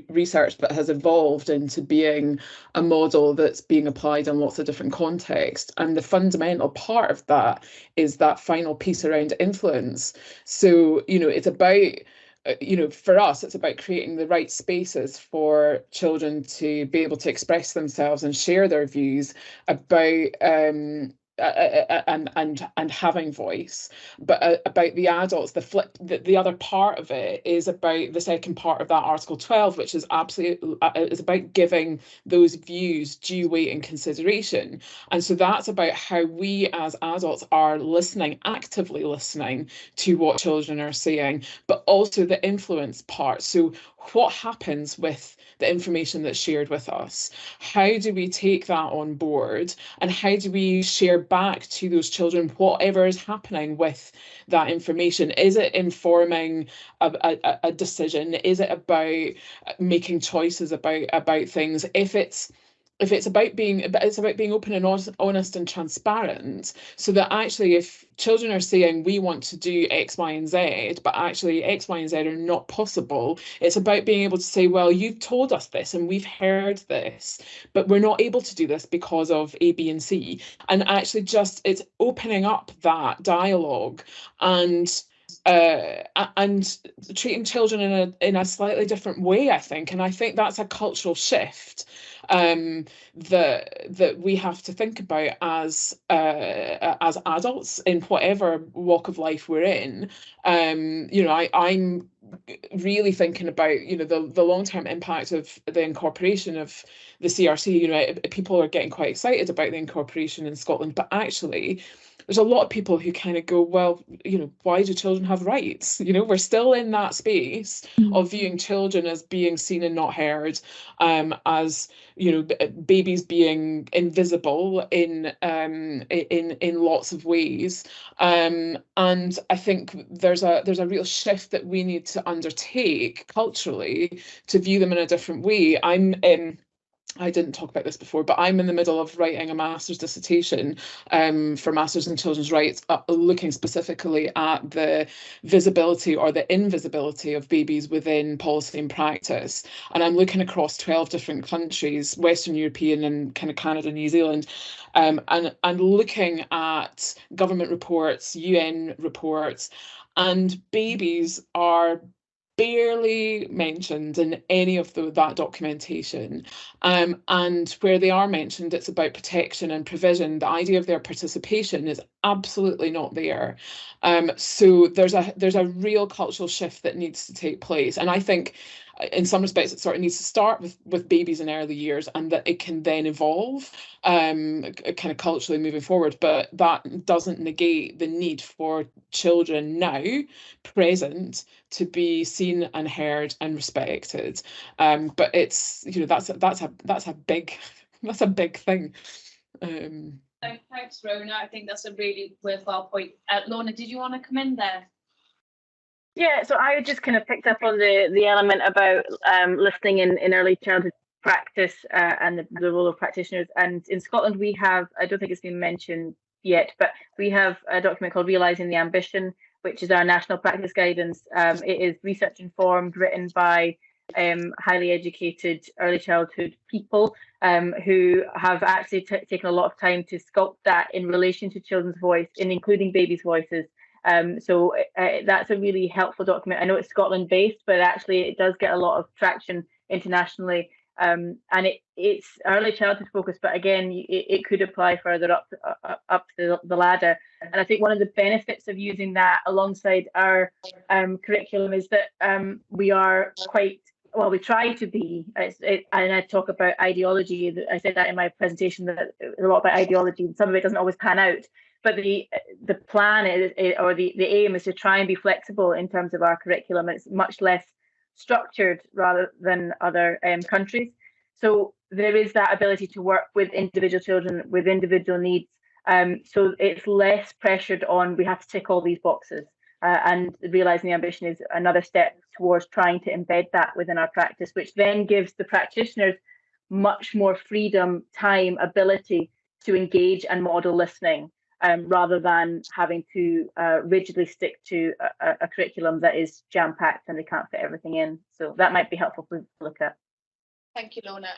research, but has evolved into being a model that's being applied in lots of different contexts. And the fundamental part of that is that final piece around influence. So, you know, it's about, you know, for us, it's about creating the right spaces for children to be able to express themselves and share their views about and having voice. But about the adults, the other part of it is about the second part of that Article 12, which is absolutely is about giving those views due weight and consideration. And so that's about how we as adults are listening, actively listening to what children are saying, but also the influence part. So what happens with the information that's shared with us? How do we take that on board, and how do we share back to those children whatever is happening with that information? Is it informing a decision? Is it about making choices about things? If it's about being open and honest and transparent, so that actually if children are saying we want to do X, Y, and Z, but actually X, Y, and Z are not possible, it's about being able to say, well, you've told us this and we've heard this, but we're not able to do this because of A, B, and C. And actually just it's opening up that dialogue and treating children in a slightly different way, I think. And I think that's a cultural shift that we have to think about as adults in whatever walk of life we're in. You know, I'm really thinking about, you know, the long-term impact of the incorporation of the CRC. You know, people are getting quite excited about the incorporation in Scotland, but actually there's a lot of people who kind of go, well, you know, why do children have rights? You know, we're still in that space of viewing children as being seen and not heard, as, you know, babies being invisible in lots of ways. And I think there's a real shift that we need to undertake culturally to view them in a different way. I didn't talk about this before, but I'm in the middle of writing a master's dissertation for Masters in Children's Rights, looking specifically at the visibility or the invisibility of babies within policy and practice. And I'm looking across 12 different countries, Western European and kind of Canada, New Zealand, and looking at government reports, UN reports, and babies are barely mentioned in any of that documentation, and where they are mentioned, it's about protection and provision. The idea of their participation is absolutely not there. So there's a real cultural shift that needs to take place, and I think in some respects it sort of needs to start with babies in early years, and that it can then evolve kind of culturally moving forward. But that doesn't negate the need for children now present to be seen and heard and respected. But it's, you know, that's a big thing. Thanks, Rona. I think that's a really worthwhile point. Lorna, did you want to come in there? Yeah, so I just kind of picked up on the element about listening in early childhood practice and the role of practitioners. And in Scotland, we have, I don't think it's been mentioned yet, but we have a document called Realising the Ambition, which is our national practice guidance. It is research informed, written by highly educated early childhood people who have actually taken a lot of time to sculpt that in relation to children's voice, and including babies' voices. So that's a really helpful document. I know it's Scotland based, but actually it does get a lot of traction internationally. And it's early childhood focused, but again, it could apply further up the ladder. And I think one of the benefits of using that alongside our curriculum is that we are quite, well, we try to be, and I talk about ideology. I said that in my presentation, that a lot about ideology, and some of it doesn't always pan out. But the plan or the aim is to try and be flexible in terms of our curriculum. It's much less structured rather than other countries. So there is that ability to work with individual children with individual needs So it's less pressured on, we have to tick all these boxes. And realising the ambition is another step towards trying to embed that within our practice, which then gives the practitioners much more freedom, time, ability to engage and model listening, rather than having to rigidly stick to a curriculum that is jam-packed and they can't fit everything in. So that might be helpful to look at. Thank you, Lorna.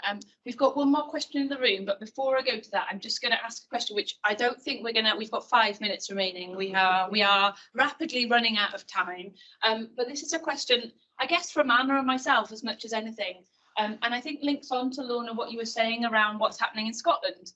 We've got one more question in the room, but before I go to that, I'm just going to ask a question which I don't think we've got 5 minutes remaining. We are rapidly running out of time. But this is a question, I guess, from Anna and myself as much as anything. And I think links on to, Lorna, what you were saying around what's happening in Scotland.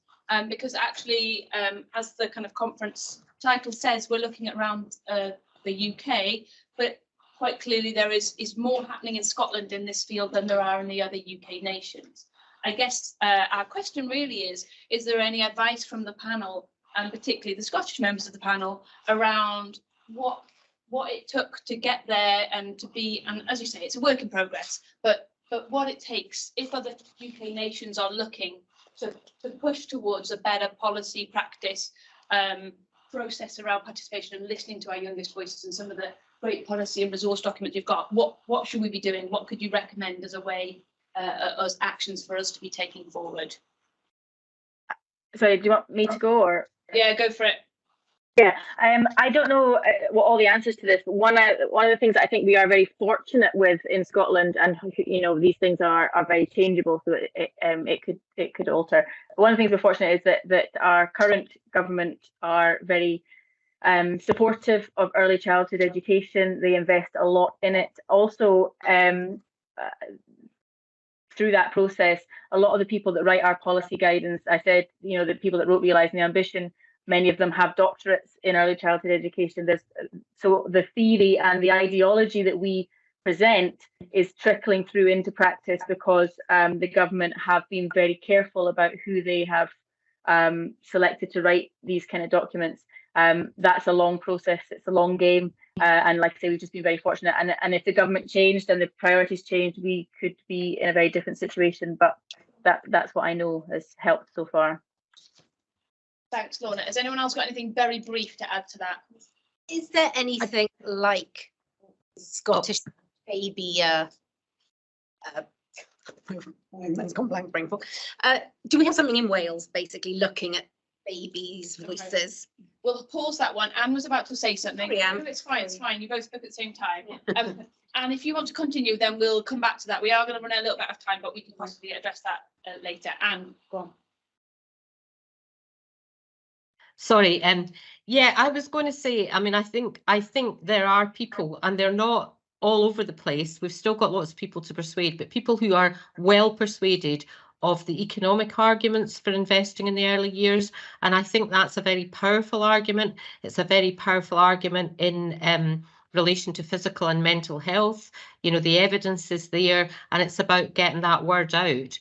Because actually, as the kind of conference title says, we're looking at around the UK, but quite clearly there is more happening in Scotland in this field than there are in the other UK nations. I guess our question really is there any advice from the panel, and particularly the Scottish members of the panel, around what it took to get there and to be, and as you say, it's a work in progress, but what it takes if other UK nations are looking to push towards a better policy practice process around participation and listening to our youngest voices and some of the great policy and resource documents you've got. What should we be doing? What could you recommend as a way, as actions for us to be taking forward? Sorry, do you want me to go or? Yeah, go for it. Yeah, I don't know what all the answers to this, but one of the things that I think we are very fortunate with in Scotland, and you know, these things are very changeable, so it could alter. One of the things we're fortunate is that our current government are very supportive of early childhood education. They invest a lot in it. Also, through that process, a lot of the people that write our policy guidance, I said, you know, the people that wrote Realising the Ambition, many of them have doctorates in early childhood education. So the theory and the ideology that we present is trickling through into practice because the government have been very careful about who they have selected to write these kind of documents. That's a long process, it's a long game, and like I say, we've just been very fortunate, and if the government changed and the priorities changed, we could be in a very different situation, but that's what I know has helped so far. Thanks, Lorna. Has anyone else got anything very brief to add to that? Is there anything like Scottish baby it's gone blank brain fog. Do we have something in Wales basically looking at babies' voices? We'll pause that one. Anne was about to say something. Sorry, Anne. No, it's fine. You both spoke at the same time. And if you want to continue, then we'll come back to that. We are going to run a little bit of time, but we can possibly address that later. Anne, go on. Sorry, yeah, I was going to say, I mean, I think there are people, and they're not all over the place. We've still got lots of people to persuade, but people who are well persuaded of the economic arguments for investing in the early years. And I think that's a very powerful argument. It's a very powerful argument in relation to physical and mental health. You know, the evidence is there, and it's about getting that word out.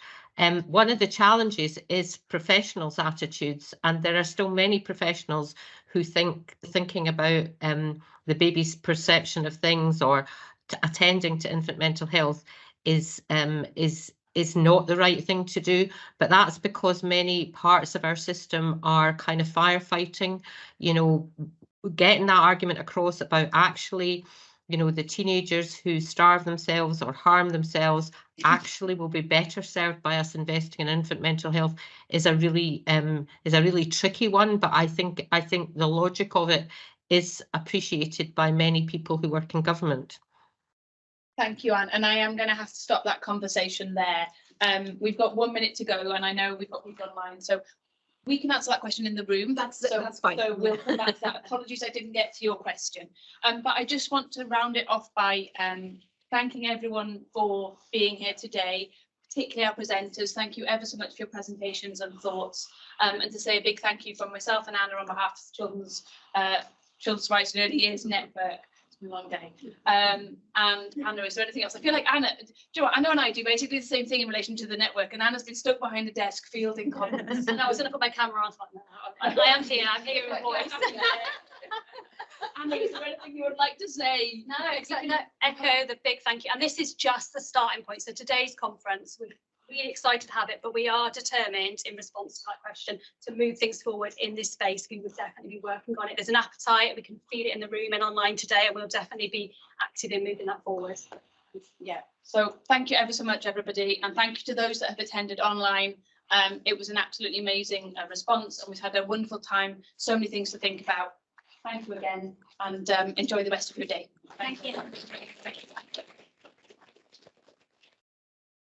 One of the challenges is professionals' attitudes, and there are still many professionals who thinking about the baby's perception of things or attending to infant mental health is not the right thing to do. But that's because many parts of our system are kind of firefighting, you know, getting that argument across about actually, you know, the teenagers who starve themselves or harm themselves actually will be better served by us investing in infant mental health is a really tricky one. But I think the logic of it is appreciated by many people who work in government. Thank you, Anne. And I am going to have to stop that conversation there. We've got 1 minute to go, and I know we've got people online, so we can answer that question in the room. That's fine. So we'll come back to that. Apologies, I didn't get to your question. But I just want to round it off by thanking everyone for being here today, particularly our presenters. Thank you ever so much for your presentations and thoughts. And to say a big thank you from myself and Anna on behalf of the Children's Rights and Early Years Network. It's been a long day. And Anna, is there anything else? I feel like Anna, do you know what, Anna and I do basically the same thing in relation to the network, and Anna's been stuck behind a desk fielding comments. No, I was going to put my camera on. I am here. I'm here in voice. Anna, is there anything you would like to say? No, exactly. No, echo the big thank you. And this is just the starting point. So today's conference, really excited to have it, but we are determined in response to that question to move things forward in this space. We would definitely be working on it. There's an appetite, we can feel it in the room and online today, and we'll definitely be active in moving that forward. Yeah, so thank you ever so much, everybody, and thank you to those that have attended online. It was an absolutely amazing response, and we've had a wonderful time. So many things to think about. Thank you again, and enjoy the rest of your day. Thank you. Thank you.